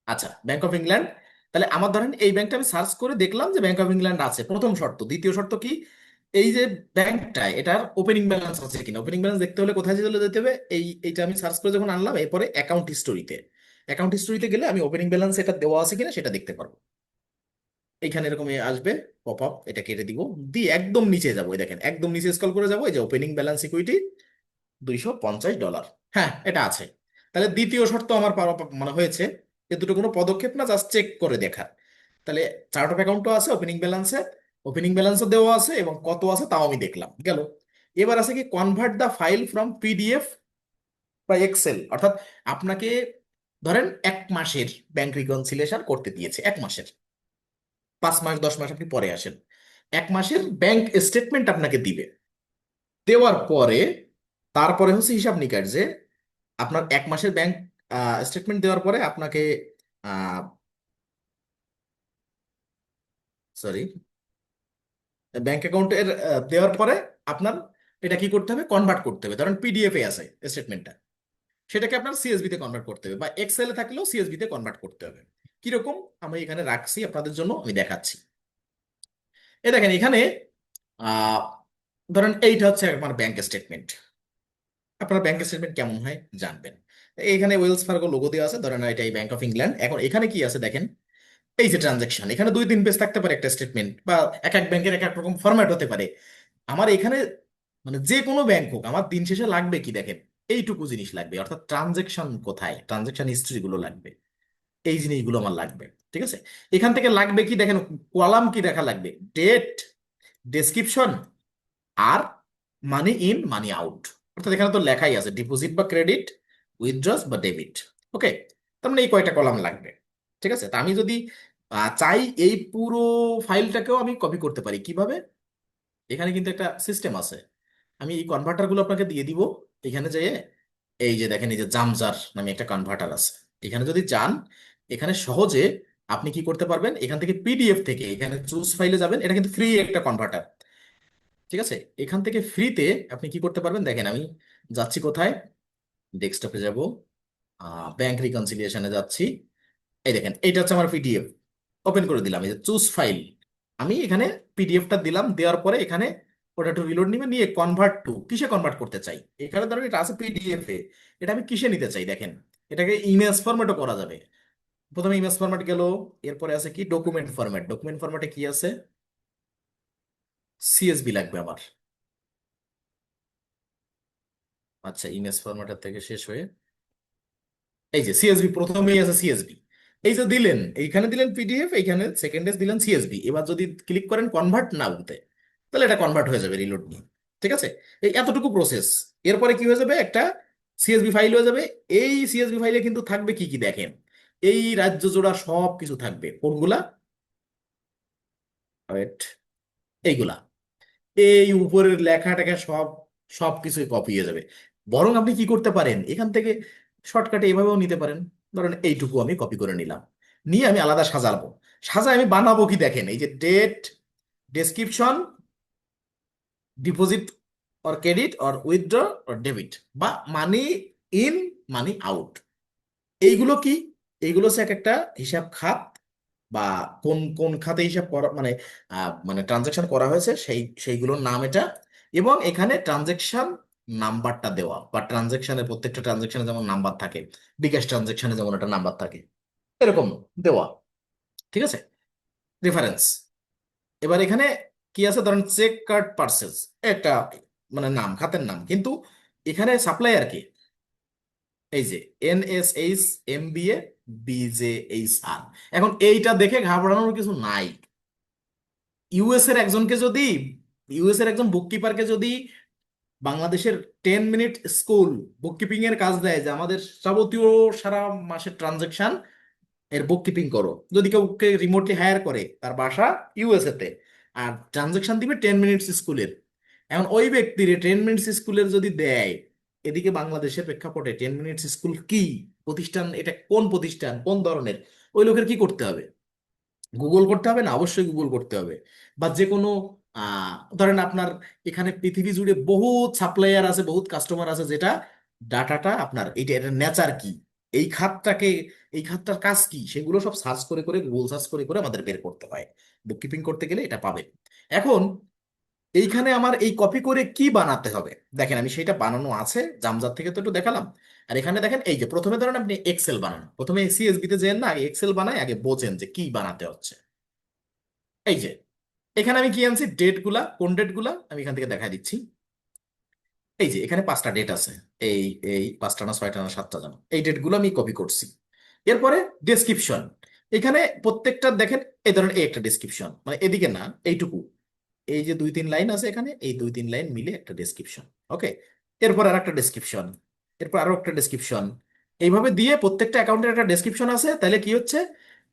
আচ্ছা, ব্যাংক অফ ইংল্যান্ড। তাহলে আমার ধরেন এই ব্যাংকটা আমি সার্চ করে দেখলাম যে ব্যাংক অফ ইংল্যান্ড আছে, প্রথম শর্ত। দ্বিতীয় শর্ত কি? এই যে ব্যাংকটা, এটার ওপেনিং ব্যালেন্স আছে কিনা। ওপেনিং ব্যালেন্স দেখতে হলে কোথায় চলে যেতে হবে? এইটা আমি সার্চ করে যখন আনলাম, এরপরে অ্যাকাউন্ট হিস্টোরিতে। অ্যাকাউন্ট হিস্টোরিতে গেলে আমি ওপেনিং ব্যালেন্স এটা দেওয়া আছে কিনা সেটা দেখতে পারবো। এইখানে এরকম আসবে পপ আপ, এটা কেটে দিব, দিয়ে একদম নিচে যাবো। এই দেখেন একদম নিচে স্ক্রল করে যাবো, এই যে ওপেনিং ব্যালেন্স ইকুইটি $250। হ্যাঁ, এটা আছে। তাহলে দ্বিতীয় শর্ত আমার মানে হয়েছে। এ দুটো কোনো পদক্ষেপ না, জাস্ট চেক করে দেখা। তাহলে চার্ট অফ অ্যাকাউন্টও আছে ওপেনিং ব্যালেন্সে, ওপেনিং ব্যালেন্সও দেওয়া আছে, এবং কত আছে তাও আমি দেখলাম, গেল। এবার আছে কি, convert the file from PDF বা এক্সেল, অর্থাৎ আপনাকে ধরেন 1 মাসের ব্যাংক রিকনসিলিয়েশন করতে দিয়েছে, 1 মাসের। 5 মাস 10 মাস আপনি পরে আসেন, 1 মাসের ব্যাংক স্টেটমেন্ট আপনাকে দিবে। দেওয়ার পরে তারপরে হচ্ছে হিসাব নিকাশ, যে আপনার 1 মাসের ব্যাংক স্টেটমেন্ট দেওয়ার পরে আপনাকে, সরি, ব্যাংক অ্যাকাউন্টের দেওয়ার পরে আপনার এটা কি করতে হবে? কনভার্ট করতে হবে। ধরেন পিডিএফ এ আছে স্টেটমেন্টটা, সেটাকে আপনার সিএসভি তে কনভার্ট করতে হবে, বা এক্সেল এ থাকলেও সিএসভি তে কনভার্ট করতে হবে। কিরকম? আমি এখানে রাখছি আপনাদের জন্য, আমি দেখাচ্ছি। এই দেখেন এখানে আহ ধরেন এইটা হচ্ছে আমার ব্যাংক স্টেটমেন্ট। আপনার ব্যাংক স্টেটমেন্ট কেমন হয় জানবেন। এখানে ওয়েলস ফার্গো লোগো দেওয়া আছে, ধরেন এটাই ব্যাংক অফ ইংল্যান্ড। এখন এখানে কি আছে দেখেন, এই যে ট্রানজাকশন, এখানে 2-3 পেজ থাকতে পারে একটা স্টেটমেন্ট, বা এক এক ব্যাংকের এক এক রকম ফরম্যাট হতে পারে। আমার এখানে মানে যে কোনো ব্যাংক হোক, আমার দিন শেষে লাগবে কি দেখেন, এইটুকু জিনিস লাগবে, অর্থাৎ ট্রানজাকশন কোথায়, ট্রানজাকশন হিস্ট্রি গুলো লাগবে, এই জিনিসগুলো আমার লাগবে, ঠিক আছে? এখান থেকে লাগবে কি দেখেন, কলাম কি দেখা লাগবে, ডেট, ডেসক্রিপশন, আর মানি ইন মানি আউট। অর্থাৎ এখানে তো লেখাই আছে ডিপোজিট বা ক্রেডিট, উইথড্রস বা ডেবিট। ওকে, তার মানে এই কয়টা কলাম লাগবে, ঠিক আছে? তা আমি যদি চাই এই পুরো ফাইলটাকেও আমি কপি করতে পারি কিভাবে? এখানে কিন্তু একটা সিস্টেম আছে, আমি এই কনভার্টার গুলো আপনাকে দিয়ে দিব। এখানে যেয়ে এই যে দেখেন, এই যে জামজার নামে একটা কনভার্টার আছে, এখানে যদি যান, এখানে সহজে আপনি কি করতে পারবেন, এখান থেকে পিডিএফ থেকে এখানে চুজ ফাইলে যাবেন, এটা কিন্তু ফ্রি একটা কনভার্টার, ঠিক আছে। এখান থেকে ফ্রিতে আপনি কি করতে পারবেন, দেখেন আমি যাচ্ছি কোথায়, ডেস্কটপে যাব, ব্যাংক রিকনসিলিয়েশনে যাচ্ছি। এই দেখেন এইটা হচ্ছে আমার পিডিএফ, ওপেন করে দিলাম, এই যে চুজ ফাইল, আমি এখানে পিডিএফটা দিলাম, দেওয়ার পরে এখানে ওটা একটু রিলোড নিবে, নিয়ে কনভার্ট টু, কিসে কনভার্ট করতে চাই, এখানে ধরেন এটা আছে পিডিএফ এ, এটা আমি কিসে নিতে চাই, দেখেন এটাকে ইমেজ ফরম্যাটও করা যাবে। প্রথমে ইমেজ ফরম্যাট গেল, এরপরে আছে কি ডকুমেন্ট ফরম্যাট, ডকুমেন্ট ফরম্যাটে কি আছে, সিএসবি লাগবে আমার। আচ্ছা, ইমেজ ফরম্যাটের থেকে শেষ হয়ে এই যে সিএসবি, প্রথমেই আছে সিএসবি, এই যে দিলেন এইখানে দিলেন পিডিএফ, এইখানে সেকেন্ডে দিলেন সিএসবি, এবার যদি ক্লিক করেন কনভার্ট নাউতে, তাহলে এটা কনভার্ট হয়ে যাবে রিলোড নিয়ে, ঠিক আছে। এই এতটুকু প্রসেস, এরপরে কি হয়ে যাবে, একটা সিএসবি ফাইল হয়ে যাবে। এই সিএসবি ফাইলে কিন্তু থাকবে কি কি দেখেন, এই রাজ্য জোড়া সব কিছু থাকবে, কোনগুলা, ওয়েট, এইগুলা, এই উপরের লেখা টেখা সব, সব কিছুই কপি হয়ে যাবে। বরং আপনি কি করতে পারেন, এখান থেকে শর্টকাটে এভাবেও নিতে পারেন, ধরেন এইটুকু আমি কপি করে নিলাম, নিয়ে আমি আলাদা সাজাবো, সাজায় আমি বানাবো কি দেখেন, এই যে date, description, deposit or credit or withdraw or debit, বা মানি ইন, মানি আউট, এইগুলো কি, এইগুলো হচ্ছে এক একটা হিসাব খাত, বা কোন কোন খাতে হিসাব করা মানে মানে ট্রানজাকশন করা হয়েছে সেইগুলোর নাম এটা, এবং এখানে ট্রানজাকশন নাম্বারটা দেওয়া, বা ট্রানজাকশনের প্রত্যেকটা ট্রানজাকশনে যেমন নাম্বার থাকে, বিকাশ ট্রানজাকশনে যেমন একটা নাম্বার থাকে, এরকম দেওয়া, ঠিক আছে, রেফারেন্স। এবার এখানে কি আছে, ধরেন চেক কার্ড পার্সেস, একটা মানে নাম, খাতের নাম, কিন্তু এখানে সাপ্লায়ার কে, এই যে NSH MBA BJHR। এখন এইটা দেখে ঘাবড়ানোর কিছু নাই, ইউএস এর একজনকে যদি, ইউএস এর একজন বুককিপারকে যদি বাংলাদেশের 10 মিনিট স্কুল বুককিপিং এর কাজ দেয়, যে আমাদের যাবতীয় সারা মাসের ট্রানজাকশন এর বুক কিপিং করো, যদি কেউকে রিমোটলি হায়ার করে, তার বাসা ইউএসএ তে, আর ট্রানজাকশন দিবে 10 মিনিটস স্কুলের, এখন ওই ব্যক্তির 10 মিনিটস স্কুলের যদি দেয়, এদিকে বাংলাদেশের প্রেক্ষাপটে 10 মিনিটস স্কুল কি প্রতিষ্ঠান, এটা কোন প্রতিষ্ঠান, কোন ধরনের, ওই লোকের কি করতে হবে, গুগল করতে হবে না, অবশ্যই গুগল করতে হবে, বা যে কোনো ধরেন আপনার এখানে পৃথিবী জুড়ে বহুত সাপ্লায়ার আছে, বহুত কাস্টমার আছে, যেটা ডাটাটা আপনার এইটা, এটার নেচার কি, এই খাতটাকে, এই খাতটার কাজ কি, সেগুলো সব সার্চ করে করে, গুগল সার্চ করে করে আমাদের বের করতে হয়, বুককিপিং করতে গেলে এটা পাবেন। এখন এইখানে আমার এই কপি করে কি বানাতে হবে, দেখেন আমি সেটা বানানো আছে, জামজার থেকে তো একটু দেখালাম। আর এখানে দেখেন এই যে প্রথমে ধরেন আপনি এক্সেল বানান, প্রথমে সিএসবি তে যেন না, আগে এক্সেল বানায়, আগে বোঝেন যে কি বানাতে হচ্ছে। এই যে এখানে আমি কি আনছি, ডেট গুলা, কোন ডেট গুলা আমি এখান থেকে দেখা দিচ্ছি, এই যে এখানে 5টা ডেট আছে, এই এই 5টা না 6টা না 7টা জানো, এই ডেট গুলো আমি কপি করছি। এরপরে ডেসক্রিপশন, এখানে প্রত্যেকটা দেখেন, এই ধরেন এই একটা ডেসক্রিপশন, মানে এদিকে না, এইটুকু, এই যে 2-3 লাইন আছে এখানে, এই 2-3 লাইন মিলে একটা ডেসক্রিপশন, ওকে। এরপর আর একটা ডেসক্রিপশন, এরপর আরো একটা ডেসক্রিপশন, এইভাবে দিয়ে প্রত্যেকটা অ্যাকাউন্টের একটা ডেসক্রিপশন আছে, তাহলে কি হচ্ছে,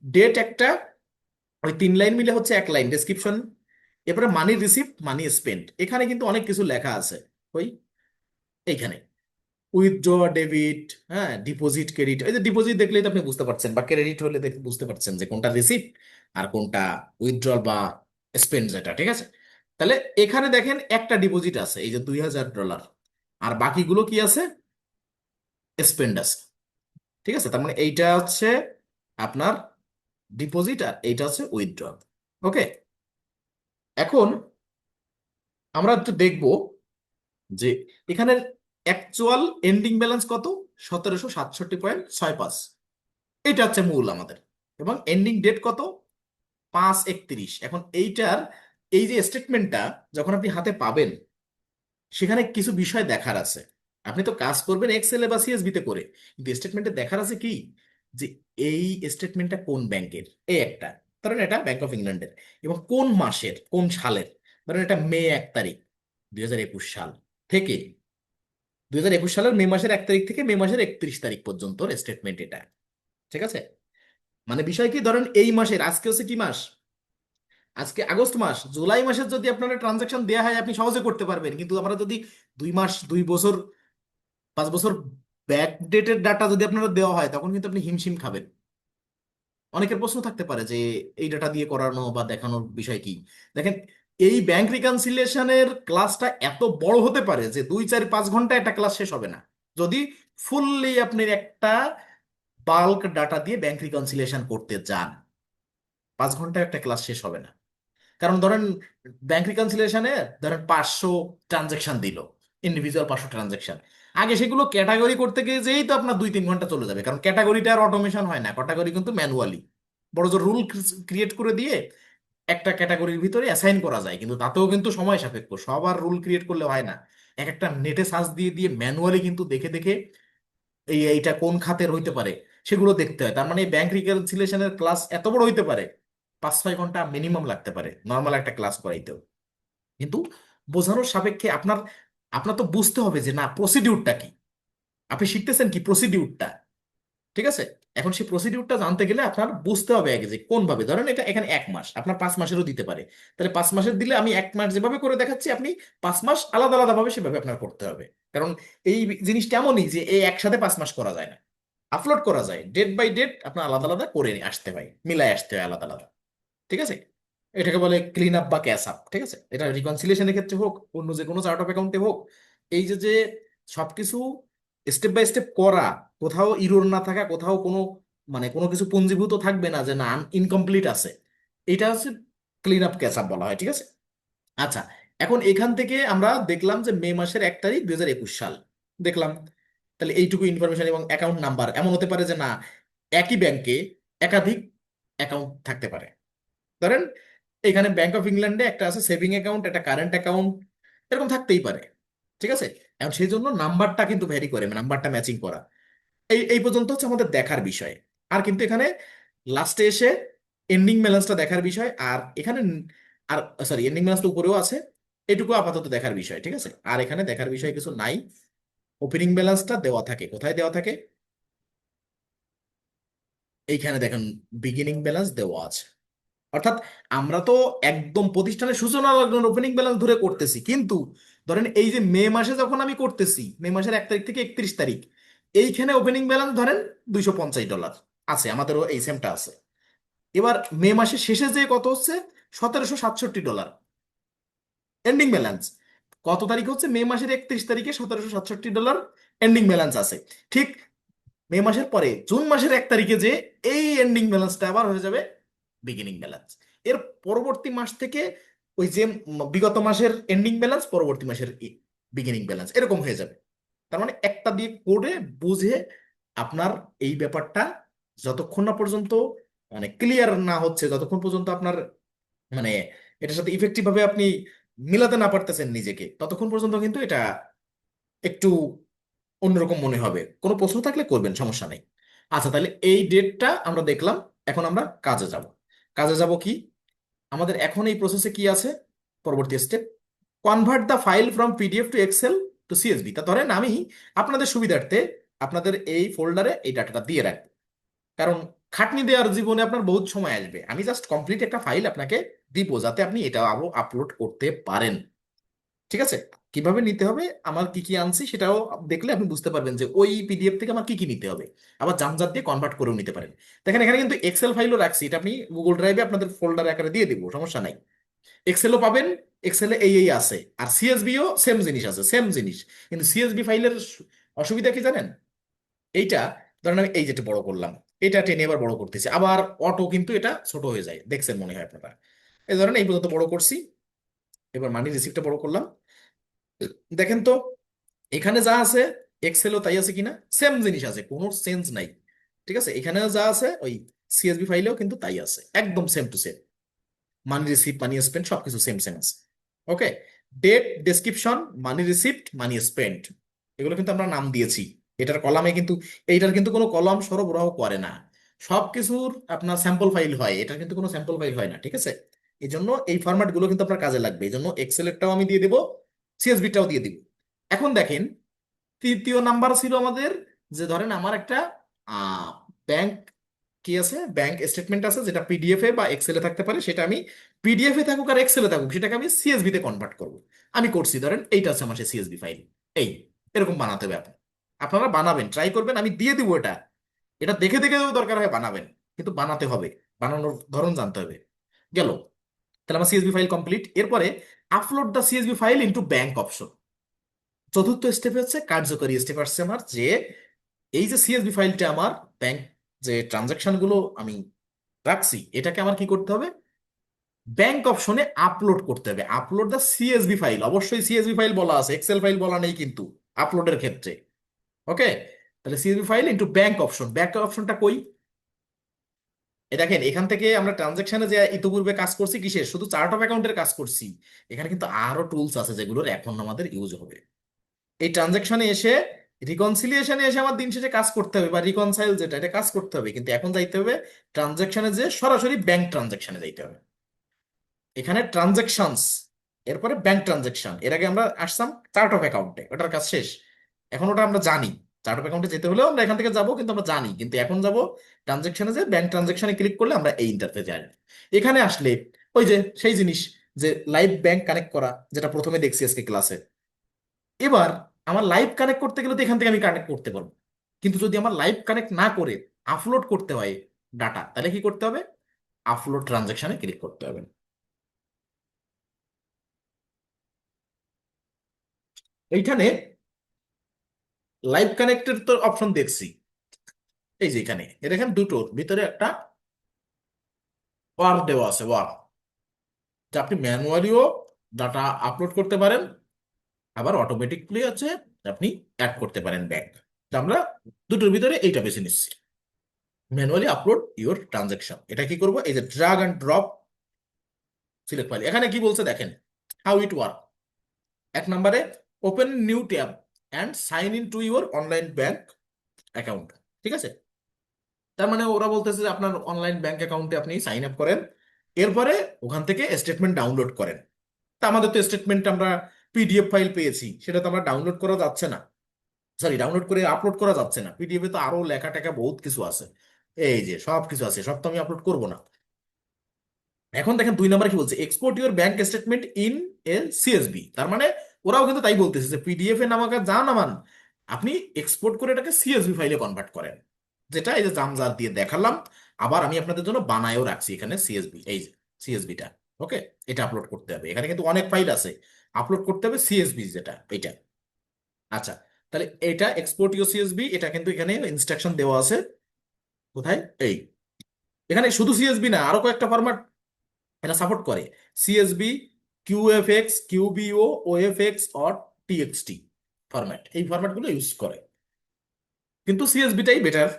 ডেট একটা, ওই 3 লাইন মিলে হচ্ছে এক লাইন ডেসক্রিপশন। এরপরে মানি রিসিপ্ট, মানি স্পেন্ট, এখানে কিন্তু অনেক কিছু লেখা আছে, ওই এইখানে উইথড্র, ডেবিট, হ্যাঁ, ডিপোজিট, ক্রেডিট, এই যে ডিপোজিট দেখলেই তো আপনি বুঝতে পারছেন, বা ক্রেডিট হলে বুঝতে পারছেন যে কোনটা রিসিপ্ট আর কোনটা উইথড্রল বা স্পেন্ড, যেটা, ঠিক আছে। তাহলে এখানে দেখেন একটা ডিপোজিট আছে, এই যে $2000, আর বাকিগুলো কি আছে, স্পেন্ড আছে, ঠিক আছে। তার মানে এইটা হচ্ছে আপনার ডিপোজিট, আর এইটা হচ্ছে উইথড্রল, ওকে। এখন আমরা একটু দেখবো যে এখানে অ্যাকচুয়াল এন্ডিং ব্যালেন্স কত, 1767.65, এটা হচ্ছে মূল আমাদের, এবং এন্ডিং ডেট কত, 5/31। এখন এইটার এই যে স্টেটমেন্টটা যখন আপনি হাতে পাবেন, সেখানে কিছু বিষয় দেখার আছে, আপনি তো কাজ করবেন এক্সেলে বা সিএসবি তে করে, কিন্তু স্টেটমেন্টে দেখার আছে কি, যে এই স্টেটমেন্টটা কোন ব্যাংকের, এই একটা, ধরেন এটা ব্যাংক অফ ইংল্যান্ডের, এবং কোন মাসের, কোন সালের, ধরেন এটা মে 1 তারিখ 2021 সাল থেকে, 2021 সালের মে মাসের 1 তারিখ থেকে মে মাসের 31 তারিখ পর্যন্ত স্টেটমেন্ট এটা, ঠিক আছে। মানে বিষয় কি, ধরেন এই মাসের, আজকে হচ্ছে কি মাস, আজকে আগস্ট মাস, জুলাই মাসের যদি আপনার ট্রানজাকশন দেওয়া হয় আপনি সহজে করতে পারবেন, কিন্তু আমরা যদি 2 মাস, 2 বছর, 5 বছর ব্যাক ডেটের ডাটা যদি আপনারা দেওয়া হয়, তখন কিন্তু আপনি হিমশিম খাবেন। অনেকের প্রশ্ন থাকতে পারে যে এই ডাটা দিয়ে করানো বা দেখানোর বিষয় কি। দেখেন, এই ব্যাংক রিকনসিলিয়েশনের ক্লাসটা এত বড় হতে পারে যে 2 4 5 ঘন্টা একটা ক্লাস শেষ হবে না, যদি ফুললি আপনি একটা বাল্ক ডাটা দিয়ে ব্যাংক রিকনসিলিয়েশন করতে যান। 5 ঘন্টায় একটা ক্লাস শেষ হবে না। কারণ ধরেন ব্যাংক রিকনসিলিয়েশনে ধরেন 500 ট্রানজেকশন দিল, ইন্ডিভিজুয়াল 500 ট্রানজেকশন। আগে সেগুলো ক্যাটাগরি করতে গিয়ে যেই তো আপনার 2 3 ঘন্টা চলে যাবে, কারণ ক্যাটাগরিটা আর অটোমেশন হয় না, ক্যাটাগরি কিন্তু ম্যানুয়ালি বড় জোর রুল ক্রিয়েট করে দিয়ে একটা ক্যাটাগরির ভিতরে অ্যাসাইন করা যায়, কিন্তু তাতেও কিন্তু সময় সাপেক্ষ, সবার রুল ক্রিয়েট করলে হয় না। এক একটা নেটে সার্চ দিয়ে দিয়ে ম্যানুয়ালি কিন্তু দেখে দেখে এইটা কোন খাতের হইতে পারে সেগুলো দেখতে হয়। তার মানে ব্যাংক রিকনসিলিয়েশনের ক্লাস এত বড় হইতে পারে, 5 6 ঘন্টা মিনিমাম লাগতে পারে নর্মাল একটা ক্লাস করাইতেও। কিন্তু বোঝানোর সাপেক্ষে আপনার আপনার তো বুঝতে হবে যে না প্রসিডিউরটা কি, আপনি শিখতেছেন কি প্রসিডিউরটা। ঠিক আছে, এখন সেই প্রসিডিউরটা জানতে গেলে আপনার বুঝতে হবে আগে যে কোন ভাবে, ধরেন এটা এখানে 1 মাস, আপনার 5 মাসেরও দিতে পারে। তাহলে 5 মাসের দিলে আমি 1 মাস যেভাবে করে দেখাচ্ছি, আপনি 5 মাস আলাদা আলাদা ভাবে সেভাবে আপনার করতে হবে। কারণ এই জিনিসটা এমনই যে এই একসাথে 5 মাস করা যায় না, আপলোড করা যায় ডেট বাই ডেট, আপনার আলাদা আলাদা করে আসতে হয়, মিলাই আসতে হয় আলাদা আলাদা। ঠিক আছে, এটাকে বলে ক্লিন আপ বা ক্যাশ আপ। ঠিক আছে, এটা রিকনসিলিয়েশনের ক্ষেত্রে হোক, অন্য যে কোনো চার্ট অফ অ্যাকাউন্টে হোক, এই যে যে সবকিছু স্টেপ বাই স্টেপ করা, কোথাও ইরর না থাকা, কোথাও কোনো মানে কোনো কিছু পুঞ্জীভূত থাকবে না যে না ইনকমপ্লিট আছে, এটা হচ্ছে ক্লিন আপ ক্যাশ আপ বলা হয়। ঠিক আছে, আচ্ছা, এখন এখান থেকে আমরা দেখলাম যে মে মাসের 1 তারিখ 2021 সাল দেখলাম। তাহলে এইটুকু ইনফরমেশন এবং অ্যাকাউন্ট নাম্বার, এমন হতে পারে যে না একই ব্যাংকে একাধিক অ্যাকাউন্ট থাকতে পারে। ধরেন এখানে ব্যাংক অফ ইংল্যান্ডে একটা আছে সেভিং অ্যাকাউন্ট, একটা কারেন্ট অ্যাকাউন্ট, এরকম থাকতেই পারে। ঠিক আছে, এখন সেই জন্য নাম্বারটা কিন্তু ভ্যারি করে, নাম্বারটা ম্যাচিং করা, এই এই পর্যন্ত হচ্ছে আমাদের দেখার বিষয়। আর কিন্তু এখানে লাস্টে এসে এন্ডিং ব্যালেন্সটা দেখার বিষয়, আর এখানে আর সরি এন্ডিং ব্যালেন্সটা উপরেও আছে, এটুকু আপাতত দেখার বিষয়। ঠিক আছে, আর এখানে দেখার বিষয় কিছু নাই। ওপেনিং ব্যালেন্সটা দেওয়া থাকে, কোথায় দেওয়া থাকে, এইখানে দেখেন বিগিনিং ব্যালেন্স দেওয়া আছে। অর্থাৎ আমরা তো একদম প্রতিষ্ঠানের সূচনা লগ্নের ওপেনিং ব্যালেন্স ধরে করতেছি, কিন্তু ধরেন এই যে মে মাসে যখন আমি করতেছি, মে মাসের 1 তারিখ থেকে 31 তারিখ, এইখানে ওপেনিং ব্যালেন্স ধরেন $250 আছে, আমাদেরও এই সেমটা আছে। এবার মে মাসের শেষে যে কত হচ্ছে, $1767 এন্ডিং ব্যালেন্স। কত তারিখ হচ্ছে, মে মাসের 31 তারিখে $1767 এন্ডিং ব্যালেন্স আছে। ঠিক মে মাসের পরে জুন মাসের 1 তারিখে যে এই এন্ডিং ব্যালেন্সটা আবার হয়ে যাবে বিগিনিং ব্যালেন্স। এর পরবর্তী মাস থেকে ওই যে বিগত মাসের এন্ডিং ব্যালেন্স, পরবর্তী মাসের বিগিনিং ব্যালেন্স, এরকম হয়ে যাবে। তার মানে একটা দিয়ে করে বুঝে আপনার এই ব্যাপারটা যতক্ষণ না পর্যন্ত মানে ক্লিয়ার না হচ্ছে, যতক্ষণ পর্যন্ত আপনার মানে এটার সাথে ইফেক্টিভ ভাবে আপনি মিলাতে না পারতেছেন নিজেকে, ততক্ষণ পর্যন্ত কিন্তু এটা একটু অন্যরকম মনে হবে। কোনো প্রশ্ন থাকলে করবেন, সমস্যা নেই। আচ্ছা, তাহলে এই ডেটটা আমরা দেখলাম। এখন আমরা কাজে যাব। কাজে যাব কি, আমাদের এখন এই প্রসেসে কি আছে, পরবর্তী step, convert the file from PDF to Excel to CSV. তা ধরেন আমি আপনাদের সুবিধার্থে আপনাদের এই ফোল্ডারে এই ডাটাটা দিয়ে রাখবো, কারণ খাটনি দেওয়ার জীবনে আপনার বহুত সময় আসবে, আমি জাস্ট কমপ্লিট একটা ফাইল আপনাকে দিব যাতে আপনি এটা আরো আপলোড করতে পারেন। ঠিক আছে, কিভাবে নিতে হবে, আমার কি কি আনছি সেটাও দেখলে আপনি বুঝতে পারবেন যে ওই পিডিএফ থেকে আমার কি কি নিতে হবে, আবার জামজাত দিয়ে কনভার্ট করেও নিতে পারেন। দেখেন এখানে কিন্তু এক্সেল ফাইলও রাখছি, এটা আপনি গুগল ড্রাইভে আপনাদের ফোল্ডার আকারে দিয়ে দিব, সমস্যা নাই। এক্সেলও পাবেন, এক্সেলে এই আছে, আর সিএসবিও সেম জিনিস আছে, সেম জিনিস। কিন্তু সিএসবি ফাইলের অসুবিধা কি জানেন, এইটা ধরেন আমি এই যেটা বড় করলাম, এটা টেনে এবার বড় করতেছি, আবার অটো কিন্তু এটা ছোট হয়ে যায়, দেখছেন মনে হয় আপনারা। এই ধরেন এই পর্যন্ত বড় করছি, এবার মানি রিসিপ্টটা বড় করলাম। দেখেন তো এখানে যা আছে এক্সেলও তাই আছে কিনা, সেম জিনিস আছে, কোনো চেঞ্জ নাই। ঠিক আছে, এখানেও যা আছে ওই সিএসবি ফাইলেও কিন্তু তাই আছে, একদম same to same. Money receipt money spend সবকিছু সেম সেম আছে। ওকে, ডেট ডেসক্রিপশন মানি রিসিপ্ট মানি স্পেন্ড, এগুলো কিন্তু আমরা নাম দিয়েছি। এটার কলামে কিন্তু, এইটার কিন্তু কোনো কলাম সরবরাহ করে না, সবকিছুর আপনার স্যাম্পল ফাইল হয়, এটার কিন্তু কোনো স্যাম্পল ফাইল হয় না। ঠিক আছে, এই জন্য এই ফরম্যাট গুলো কিন্তু আপনার কাজে লাগবে, এই জন্য এক্সেলেরটাও আমি দিয়ে দেবো, সিএসবিটাও দিয়ে দিব। এখন দেখেন তৃতীয় নাম্বার ছিল আমাদের, যে ধরেন আমার একটা ব্যাংক কি আছে, ব্যাংক স্টেটমেন্ট আছে, যেটা পিডিএফ এ বা এক্সেলে থাকতে পারে, সেটা আমি পিডিএফ এ থাকুক আর এক্সেলে থাকুক সেটাকে আমি সিএসবি তে কনভার্ট করব। আমি করছি, ধরেন এইটা হচ্ছে আমার সিএসবি ফাইল, এই এরকম বানাতে হবে আপনারা বানাবেন, ট্রাই করবেন, আমি দিয়ে দিব এটা, এটা দেখে দেখে দরকার হয় বানাবেন। কিন্তু বানাতে হবে, বানানোর ধরন জানতে হবে। গেল। তাহলে আমার সিএসভি ফাইল কমপ্লিট। এরপরে upload the CSV file into bank option. চতুর্থ স্টেপে হচ্ছে কার্যকরী স্টেপ আসছে আমার, যে এই যে সিএসভি ফাইলটা আমার ব্যাংক, যে ট্রানজাকশন গুলো আমি রাখছি, এটাকে আমার কি করতে হবে, ব্যাংক অপশনে আপলোড করতে হবে। আপলোড দ্য সিএসভি ফাইল, অবশ্যই সিএসভি ফাইল বলা আছে, এক্সেল ফাইল বলা নেই কিন্তু আপলোডের ক্ষেত্রে। ওকে, তাহলে CSV file into bank option. Bank অপশনটা কই? এ দেখেন, এখান থেকে আমরা ট্রানজাকশনে যে ইতিপূর্বে কাজ করছি কিসের, শুধু চার্ট অফ অ্যাকাউন্টের কাজ করছি। এখানে কিন্তু আরো টুলস আছে যেগুলোর এখন আমাদের ইউজ হবে। এই ট্রানজাকশনে এসে, রিকনসিলিয়েশনে এসে আমার দিন শেষে কাজ করতে হবে, বা রিকনসাইল যেটা, এটা কাজ করতে হবে। কিন্তু এখন যাইতে হবে ট্রানজাকশনে, যে সরাসরি ব্যাংক ট্রানজাকশনে যাইতে হবে। এখানে ট্রানজাকশনস, এরপরে ব্যাংক ট্রানজাকশন। এর আগে আমরা আসতাম চার্ট অফ অ্যাকাউন্টে, ওটার কাজ শেষ। এখন ওটা আমরা জানি, চার্ট অফ অ্যাকাউন্টে যেতে হলেও আমরা এখান থেকে যাব, কিন্তু আমরা জানি। কিন্তু এখন যাব ট্রানজাকশনে, যে ব্যাংক ট্রানজাকশনে ক্লিক করলে আমরা এই ইন্টারফেসে আসবো। এখানে আসলে ওই যে সেই জিনিস, যে লাইভ ব্যাংক কানেক্ট করা, যেটা প্রথমে দেখছি আজকে ক্লাসে। এবার আমার লাইভ কানেক্ট করতে গেলে তো এখান থেকে আমি কানেক্ট করতে পারবো। কিন্তু যদি আমার লাইভ কানেক্ট না করে আপলোড করতে হয় ডাটা, তাহলে কি করতে হবে, আপলোড ট্রানজাকশনে ক্লিক করতে হবে। এইখানে লাইভ কানেক্টের তো অপশন দেখছি, এই যে এখানে, এর এখানে দুটোর ভিতরে একটা ওয়ার্ক দেওয়া আছে, ওয়ার্ক, যে আপনি ম্যানুয়ালিও ডাটা আপলোড করতে পারেন, আবার অটোমেটিকলি আছে আপনি অ্যাড করতে পারেন ব্যাক। তো আমরা দুটোর ভিতরে এইটা বেছে নিচ্ছি, ম্যানুয়ালি আপলোড ইউর ট্রানজাকশন। এটা কি করব, এই যে drag and drop select file, এখানে কি বলছে দেখেন, হাউ ইট ওয়ার্ক। এক নম্বরে, open new tab and sign in to your online bank account. ঠিক আছে, তার মানে ওরা বলতেছে যে আপনার অনলাইন ব্যাংক অ্যাকাউন্টে আপনি সাইন আপ করেন, এরপরে ওখান থেকে স্টেটমেন্ট ডাউনলোড করেন। তা আমাদের তো স্টেটমেন্ট আমরা পিডিএফ ফাইল পেয়েছি, সেটা তো আমরা ডাউনলোড করা যাচ্ছে না, সরি ডাউনলোড করে আপলোড করা যাচ্ছে না। পিডিএফ এ তো আরো লেখা টেখা বহুত কিছু আছে, এই যে সব কিছু আছে, সব তো আমি আপলোড করবো না। এখন দেখেন 2 নম্বরে কি বলছে, export your bank statement in a CSB. তার মানে ওরাও কিন্তু তাই বলতেছে যে পিডিএফ এ নামাকা যা নামান, আপনি এক্সপোর্ট করে এটাকে সিএসবি ফাইলে কনভার্ট করেন। যেটা এই যে জামজার দিয়ে দেখালাম, আবার আমি আপনাদের জন্য বানায়ও রাখছি এখানে সিএসবি, এই যে সিএসবিটা। ওকে, এটা আপলোড করতে হবে, এখানে কিন্তু অনেক ফাইল আছে, আপলোড করতে হবে সিএসবি যেটা, এটা। আচ্ছা, তাহলে এটা এক্সপোর্ট ইউর সিএসবি, এটা কিন্তু এখানে ইনস্ট্রাকশন দেওয়া আছে। কোথায়? এই, এখানে শুধু সিএসবি না, আরো কয়েকটা ফরম্যাট এটা সাপোর্ট করে। সিএসবি, কিউএফএক্স, কিউবিও, ওএফএক্স অর টিএক্সটি ফরম্যাট, এই ফরম্যাটগুলো ইউজ করে, কিন্তু সিএসবিটাই বেটার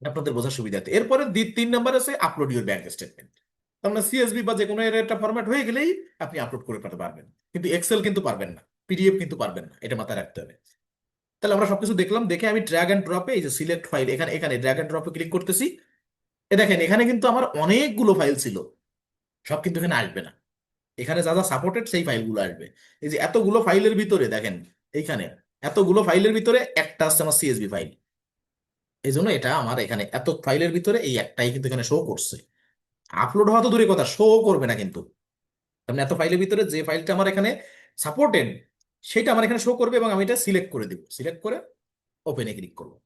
আপনাদের বোঝার সুবিধাতে। এরপরে 3 নম্বর আছে আপলোড ইউর ব্যাংক স্টেটমেন্ট। তার মানে সিএসবি বা যে কোনো এর একটা ফরম্যাট হয়ে গেলেই আপনি আপলোড করে পেতে পারবেন, কিন্তু এক্সেল কিন্তু পারবেন না, পিডিএফ কিন্তু পারবেন না, এটা মাথায় রাখতে হবে। তাহলে আমরা সবকিছু দেখলাম, দেখে আমি ড্র্যাগ এন্ড ড্রপে, এই যে সিলেক্ট ফাইল, এখানে এখানে ড্র্যাগ এন্ড ড্রপে ক্লিক করতেছি। এ দেখেন, এখানে কিন্তু আমার অনেকগুলো ফাইল ছিল, সব কিন্তু এখানে আসবে না। এখানে যা যা সাপোর্টেড সেই ফাইলগুলো আসবে। এই যে এতগুলো ফাইলের ভিতরে দেখেন, এইখানে এতগুলো ফাইলের ভিতরে একটা আছে আমার সিএসবি ফাইল। এই জন্য এটা আমার এখানে এত ফাইলের ভিতরে এই একটাই কিন্তু এখানে শো করছে। আপলোড হওয়া তো দূরের কথা, শো করবে না কিন্তু। তার মানে এত ফাইলের ভিতরে যে ফাইলটা আমার এখানে সাপোর্টেড, সেটা আমার এখানে শো করবে, এবং আমি এটা সিলেক্ট করে দিব, সিলেক্ট করে ওপেনে ক্লিক করবো।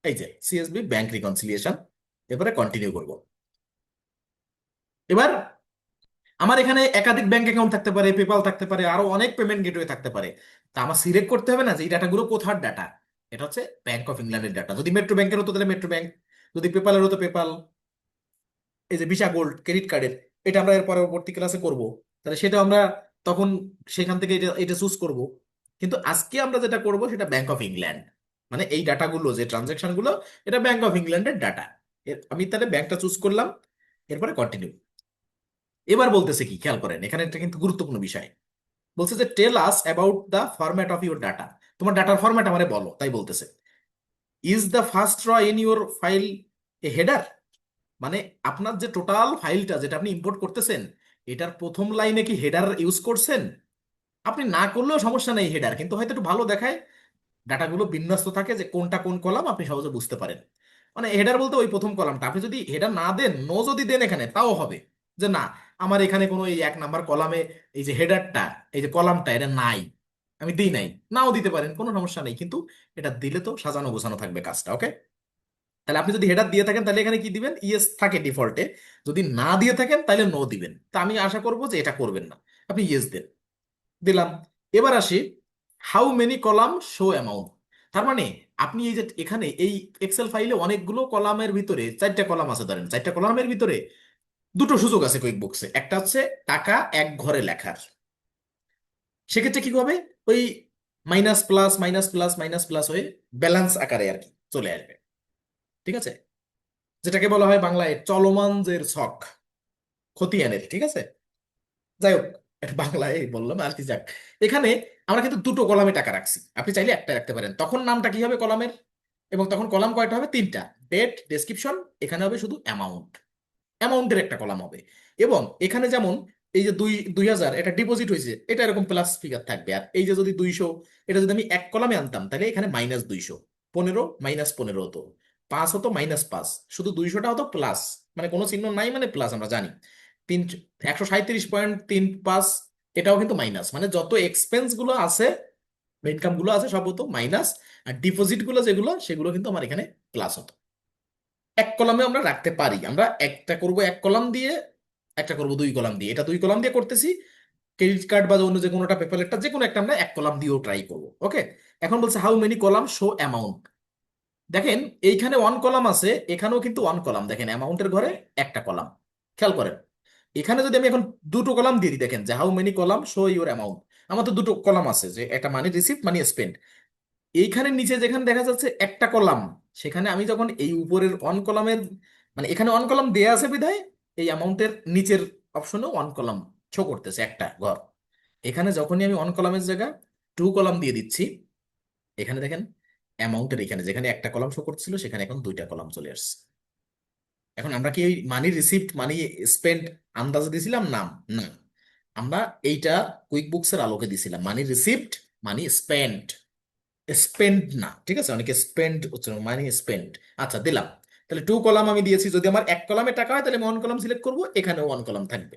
এই যে সিএসবি ব্যাংক রিকনসিলিয়েশন, এবারে কন্টিনিউ করব। এবার আমার এখানে একাধিক ব্যাংক অ্যাকাউন্ট থাকতে পারে, পেপাল থাকতে পারে, আরো অনেক পেমেন্ট গেটওয়ে থাকতে পারে। তা আমার সিলেক্ট করতে হবে না যে এই ডাটাগুলো কোথার ডাটা। এটা হচ্ছে ব্যাংক অফ ইংল্যান্ডের ডাটা। যদি মেট্রো ব্যাংকের হতো তাহলে মেট্রো ব্যাংক, যদি পেপালের হতো পেপাল। এই যে ভিসা গোল্ড ক্রেডিট কার্ডের, এটা আমরা এর পরবর্তী ক্লাসে করব, তাহলে সেটা আমরা তখন সেখান থেকে এটা এটা চুজ করব। কিন্তু আজকে আমরা যেটা করব সেটা ব্যাংক অফ ইংল্যান্ড, মানে এই ডাটাগুলো, যে ট্রানজাকশন গুলো, এটা ব্যাংক অফ ইংল্যান্ডের ডাটা। আমি তাহলে ব্যাংকটা চুজ করলাম, এরপরে কন্টিনিউ। এবার বলতেছে কি, খেয়াল করেন, এখানে একটা কিন্তু গুরুত্বপূর্ণ বিষয়। বলছে যে tell us about the format of your data. তোমার ডাটার ফরম্যাট আমারে বলো, তাই বলতেছে। Is the first row in your file a header? মানে আপনার যে টোটাল ফাইলটা যেটা আপনি ইম্পোর্ট করতেছেন, এটার প্রথম লাইনে কি হেডার ইউজ করছেন? আপনি না করলেও সমস্যা নেই হেডার, কিন্তু হয়তো একটু ভালো দেখায়, ডাটাগুলো বিন্যস্ত থাকে, যে কোনটা কোন কলাম আপনি সহজে বুঝতে পারেন। মানে হেডার বলতে ওই প্রথম কলামটা, আপনি যদি হেডার না দেন, নো যদি দেন এখানে, তাও হবে, যে না, আমার এখানে কোনো এই 1 নাম্বার কলামে এই যে হেডারটা, এই যে কলামটা, এটা নাই, আমি দিই নাই, নাও দিতে পারেন, কোনো সমস্যা নেই, কিন্তু এটা দিলে তো সাজানো গোছানো থাকবে কাজটা। ওকে, তাহলে আপনি যদি হেডার দিয়ে থাকেন তাহলে এখানে কি দিবেন, ইয়েস থাকে ডিফল্টে। যদি না দিয়ে থাকেন তাহলে নো দিবেন। তা আমি আশা করবো যে এটা করবেন না, আপনি ইয়েস দেন। দিলাম। এবার আসি, how many column show amount. তার মানে আপনি এই যে এখানে এই এক্সেল ফাইলে অনেকগুলো কলামের ভিতরে 4টা কলাম আছে, ধরেন 4টা কলামের ভিতরে দুটো সুযোগ আছে কুইক বুকসে। একটা হচ্ছে টাকা এক ঘরে লেখার, সেক্ষেত্রে কি হবে, ওই minus plus minus plus minus plus হয়ে ব্যালেন্স আকারে আর কি চলে আসবে। ঠিক আছে, যেটাকে বলা হয় বাংলায় চলমান জের ছক, খতিয়ানের। ঠিক আছে, যাই হোক, এটা বাংলায় বললাম আর কি। যাক, এখানে আমরা কিন্তু দুটো কলামে টাকা রাখছি, আপনি চাইলে একটা রাখতে পারেন। তখন নামটা কি হবে কলামের, এবং তখন কলাম কয়টা হবে, 3টা। ডেট, ডেসক্রিপশন, এখানে হবে শুধু অ্যামাউন্ট, অ্যামাউন্টের একটা কলাম হবে। এবং এখানে যেমন এই যে 2000 এটা ডিপোজিট হয়েছে, এটা এরকম প্লাস ফিগার থাকবে। আর এই যে যদি 200, এটা যদি আমি এক কলামে আনতাম তাহলে এখানে -200, 15 -15 হতো, 5 হতো -5, শুধু 200টা হতো প্লাস, মানে কোনো চিহ্ন নাই মানে প্লাস আমরা জানি। 137.35, এটাও কিন্তু মাইনাস, মানে যত এক্সপেন্স গুলো আছে, ইনকাম গুলো আছে সব হতো মাইনাস। আর ডিপোজিট গুলো যেগুলো সেগুলো কিন্তু আমার এখানে প্লাস হতো। এক কলামে আমরা রাখতে পারি, আমরা একটা করব এক কলাম দিয়ে, একটা করব 2 কলাম দিয়ে। এটা 2 কলাম দিয়ে করতেছি, ক্রেডিট কার্ড বা অন্য যে কোনোটা পেপারেরটা যে কোনো একটা আমরা এক কলাম দিয়েও ট্রাই করব। ওকে, এখন বলছে how many column show amount. দেখেন এইখানে 1 কলাম আছে, এখানেও কিন্তু 1 কলাম, দেখেন অ্যামাউন্টের ঘরে একটা কলাম। খেয়াল করেন, এখানে যদি আমি এখন 2টো কলাম দিয়ে দিই, দেখেন যে how many column show your amount, আমার তো 2টো কলাম আছে, যে একটা মানি রিসিপ্ট মানি স্পেন্ড। এইখানে নিচে যেখানে দেখা যাচ্ছে একটা কলাম, সেখানে আমি যখন এই উপরের 1 কলামের, মানে এখানে 1 কলাম দেয়া আছে বিধায় এই অ্যামাউন্টের নিচের অপশনে 1 কলাম শো করতেছে একটা ঘর। এখানে যখনই আমি 1 কলামের জায়গায় 2 কলাম দিয়ে দিচ্ছি, এখানে দেখেন অ্যামাউন্টের এখানে যেখানে একটা কলাম শো করছিল সেখানে এখন 2টা কলাম চলে আসছে। এখন আমরা কি ওই মানি রিসিপ্ট মানি স্পেন্ড আন্দাজে দিছিলাম নাম? না, আমরা এইটা কুইক বুকসের আলোকে দিছিলাম মানি রিসিপ্ট মানি স্পেন্ড, স্পেন্ড না। ঠিক আছে, অনেকে স্পেন্ড উচ্চারণ, মানি স্পেন্ড। আচ্ছা দিলাম। তাহলে 2 কলাম আমি দিয়েছি, যদি আমার এক কলামে টাকা হয় তাহলে আমি 1 কলাম সিলেক্ট করবো, এখানেও 1 কলাম থাকবে,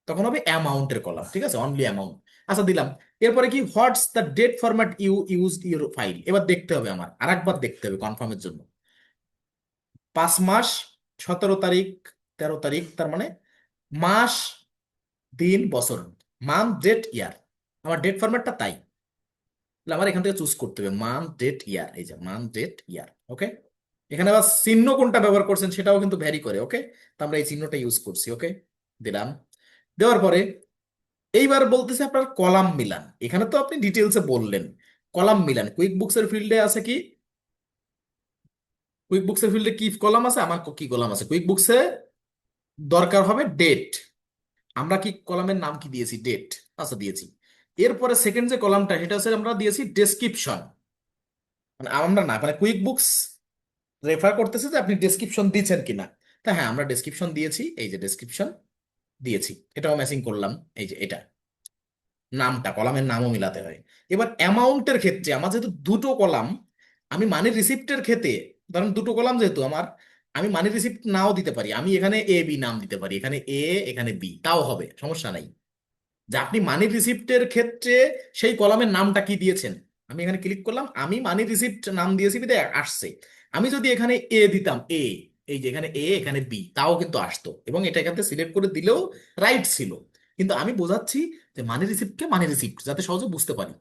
তখন হবে অ্যামাউন্টের কলাম। ঠিক আছে, অনলি অ্যামাউন্ট। আচ্ছা দিলাম। এরপরে কি, what's the date format you use your file, এবার দেখতে হবে আমার, আরেকবার দেখতে হবে কনফার্মের জন্য। 5 মাস, 17 তারিখ, 13 তারিখ, তার মানে মাস, দিন, বছর, মান্থ, ডেট, ইয়ার, আমার ডেট ফরম্যাটটা তাই। তাহলে আমার এখান থেকে চুজ করতে হবে মান্থ, ডেট, ইয়ার, এই যে মান্থ, ডেট, ইয়ার। ওকে, এখানে আবার চিহ্ন কোনটা ব্যবহার করছেন সেটাও কিন্তু ভ্যারি করে। ওকে, তো আমরা এই চিহ্নটা ইউজ করছি। ওকে, দিলাম। দেওয়ার পরে এইবার বলতেছে আপনার কলাম মিলান। এখানে তো আপনি ডিটেলসে বললেন কলাম মিলান, কুইক বুকসের ফিল্ডে আছে কি, কুইক বুকসের ফিল্ডে কি কলাম আছে, আমার কি কলাম আছে কুইক বুকসে, দরকার হবে ডেট। আমরা কি কলামের নাম কি দিয়েছি, ডেট। আচ্ছা দিয়েছি। এরপরে সেকেন্ড যে কলামটা সেটা হচ্ছে আমরা দিয়েছি ডেসক্রিপশন, মানে আমরা না, মানে কুইক বুকস রেফার করতেছে যে আপনি ডেসক্রিপশন দিয়েছেন কিনা। তা হ্যাঁ, আমরা ডেসক্রিপশন দিয়েছি, এই যে ডেসক্রিপশন দিয়েছি, এটাও ম্যাচিং করলাম। এই যে এটা নামটা, কলামের নামও মিলাতে হয়। এবার অ্যামাউন্টের ক্ষেত্রে আমার যেহেতু 2টো কলাম, আমি মানি রিসিপ্টের ক্ষেত্রে, ধরেন 2টো কলাম যেহেতু আমার, আমি মানি রিসিপ্ট নাও দিতে পারি, আমি এখানে এ বি নাম দিতে পারি, এখানে এ এখানে বি, তাও হবে, সমস্যা নাই। যে আপনি মানি রিসিপ্টের ক্ষেত্রে সেই কলামের নামটা কি দিয়েছেন, আমি এখানে ক্লিক করলাম, আমি মানি রিসিপ্ট নাম দিয়েছি বিধায় আসছে। আমি যদি এখানে এ দিতাম, এ, এই যে এখানে এ এখানে বি, তাও কিন্তু আসতো, এবং এটা এখান থেকে সিলেক্ট করে দিলেও রাইট ছিল। কিন্তু আমি বোঝাচ্ছি যে মানি রিসিপ্টকে মানি রিসিপ্ট যাতে সহজে বুঝতে পারি,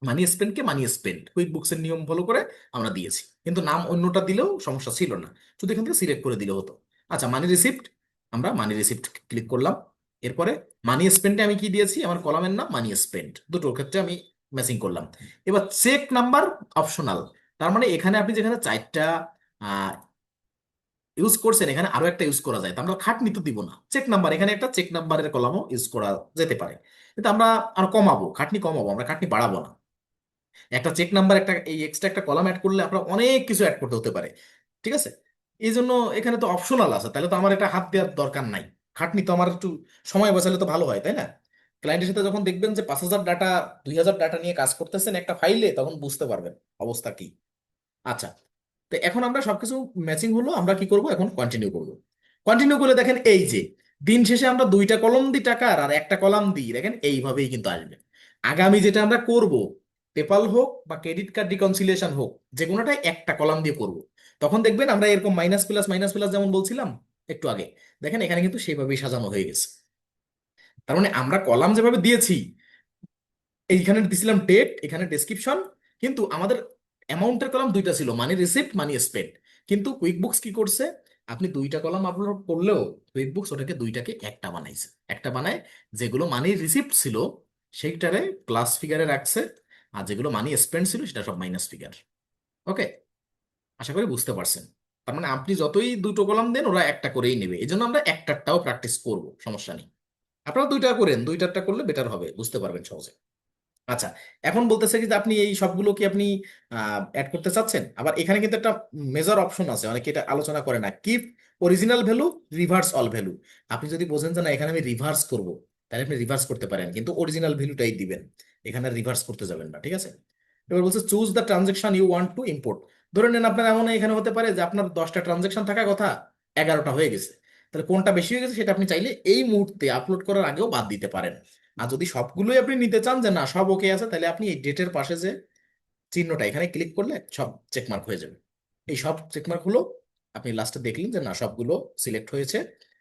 মানি স্পেন্ডকে মানি স্পেন্ড, কুইক বুকসের নিয়ম ফলো করে আমরা দিয়েছি। কিন্তু নাম অন্যটা দিলেও সমস্যা ছিল না, শুধু এখান থেকে সিলেক্ট করে দিলে হতো। আচ্ছা, মানি রিসিপ্ট, আমরা মানি রিসিপ্ট ক্লিক করলাম। এরপরে মানি স্পেন্ডে আমি কি দিয়েছি, আমার কলামের নাম মানি স্পেন্ড, দুটোর ক্ষেত্রে আমি ম্যাচিং করলাম। এবার চেক নাম্বার অপশনাল, তার মানে এখানে আপনি যেখানে 4টা ইউজ করছেন, এখানে আরো একটা ইউজ করা যায়, তো আমরা খাটনি তো দিব না। চেক নাম্বার, এখানে একটা চেক নাম্বারের কলামও ইউজ করা যেতে পারে, কিন্তু আমরা আরো কমাবো, খাটনি কমাবো, আমরা খাটনি বাড়াবো না। একটা চেক নাম্বার, একটা এই এক্সট্রা একটা কলাম অ্যাড করলে আপনার অনেক কিছু অ্যাড করতে হতে পারে। ঠিক আছে, এই জন্য এখানে তো অপশনাল আছে, তাহলে তো আমার এটা হাত দেওয়ার দরকার নাই। খাটনি তো আমার একটু সময় বাঁচালে তো ভালো হয়, তাই না? ক্লায়েন্টের সাথে যখন দেখবেন যে 5,000 ডাটা, 2,000 ডাটা নিয়ে কাজ করতেছেন একটা ফাইলে, তখন বুঝতে পারবেন অবস্থা কি। আচ্ছা, তো এখন আমরা সবকিছু ম্যাচিং হলো, আমরা কি করব এখন, কন্টিনিউ করব। কন্টিনিউ করলে দেখেন এই যে দিন শেষে আমরা 2টা কলাম দিই টাকার আর একটা কলাম দিই, দেখেন এইভাবেই কিন্তু আসবে। আগামী যেটা আমরা করব, পেপাল হোক বা ক্রেডিট কার্ড রিকনসিলিয়েশন হোক, যে কোনোটাই একটা কলাম দিয়ে করব। তখন দেখবেন আমরা এরকম মাইনাস প্লাস যেমন বলছিলাম একটু আগে, দেখেন এখানে কিন্তু সেইভাবেই সাজানো হয়ে গেছে। তার মানে আমরা কলাম যেভাবে দিয়েছি, এইখানে দিছিলাম ডেট, এখানে ডেসক্রিপশন, কিন্তু আমাদের অ্যামাউন্টের কলাম দুইটা ছিল, মানি রিসিপ্ট মানি স্পেন্ড। কিন্তু কুইকবুকস কি করছে, আপনি দুইটা কলাম আপলোড করলেও কুইকবুকস ওটাকে দুইটাকে একটা বানাইছে, একটা বানায় যেগুলো মানি রিসিপ্ট ছিল সেইটারে প্লাস ফিগারে রাখছে, আর যেগুলো মানি স্পেন্ড ছিল সেটা সব মাইনাস ফিগার। ওকে, আশা করি বুঝতে পারছেন। তার মানে আপনি যতই দুটো কলাম দেন ওরা একটা করেই নেবে, এই জন্য আমরা একটারটাও প্র্যাকটিস করব, সমস্যা নেই। আপনারা দুইটা করেন, দুইটারটা করলে বেটার হবে, বুঝতে পারবেন সহজে। আচ্ছা, এখন বলতেছে কি যে আপনি এই সবগুলো কি আপনি অ্যাড করতে চাচ্ছেন। আবার এখানে কিন্তু একটা মেজর অপশন আছে, অনেকে এটা আলোচনা করে না, keep original value reverse all value. আপনি যদি বোঝেন যে না এখানে আমি রিভার্স করব, তাহলে আপনি রিভার্স করতে পারেন, কিন্তু অরিজিনাল ভ্যালুটাই দিবেন, এখানে রিভার্স করতে যাবেন না, ঠিক আছে। এবার বলছে choose the transaction you want to import. ধরে নেন আপনার এমন এখানে হতে পারে যে আপনার 10টা ট্রানজেকশন থাকার কথা, 11টা হয়ে গেছে। তাহলে কোনটা বেশি হয়ে গেছে সেটা আপনি চাইলে এই মুহূর্তে আপলোড করার আগেও বাদ দিতে পারেন। আর যদি সবগুলোই আপনি নিতে চান যে না সব ওকে আছে, তাহলে আপনি এই ডেটের পাশে যে চিহ্নটা এখানে ক্লিক করলে সব চেকমার্ক হয়ে যাবে। এই সব চেকমার্ক হলো, আপনি লাস্টে দেখলেন যে না সবগুলো সিলেক্ট হয়েছে।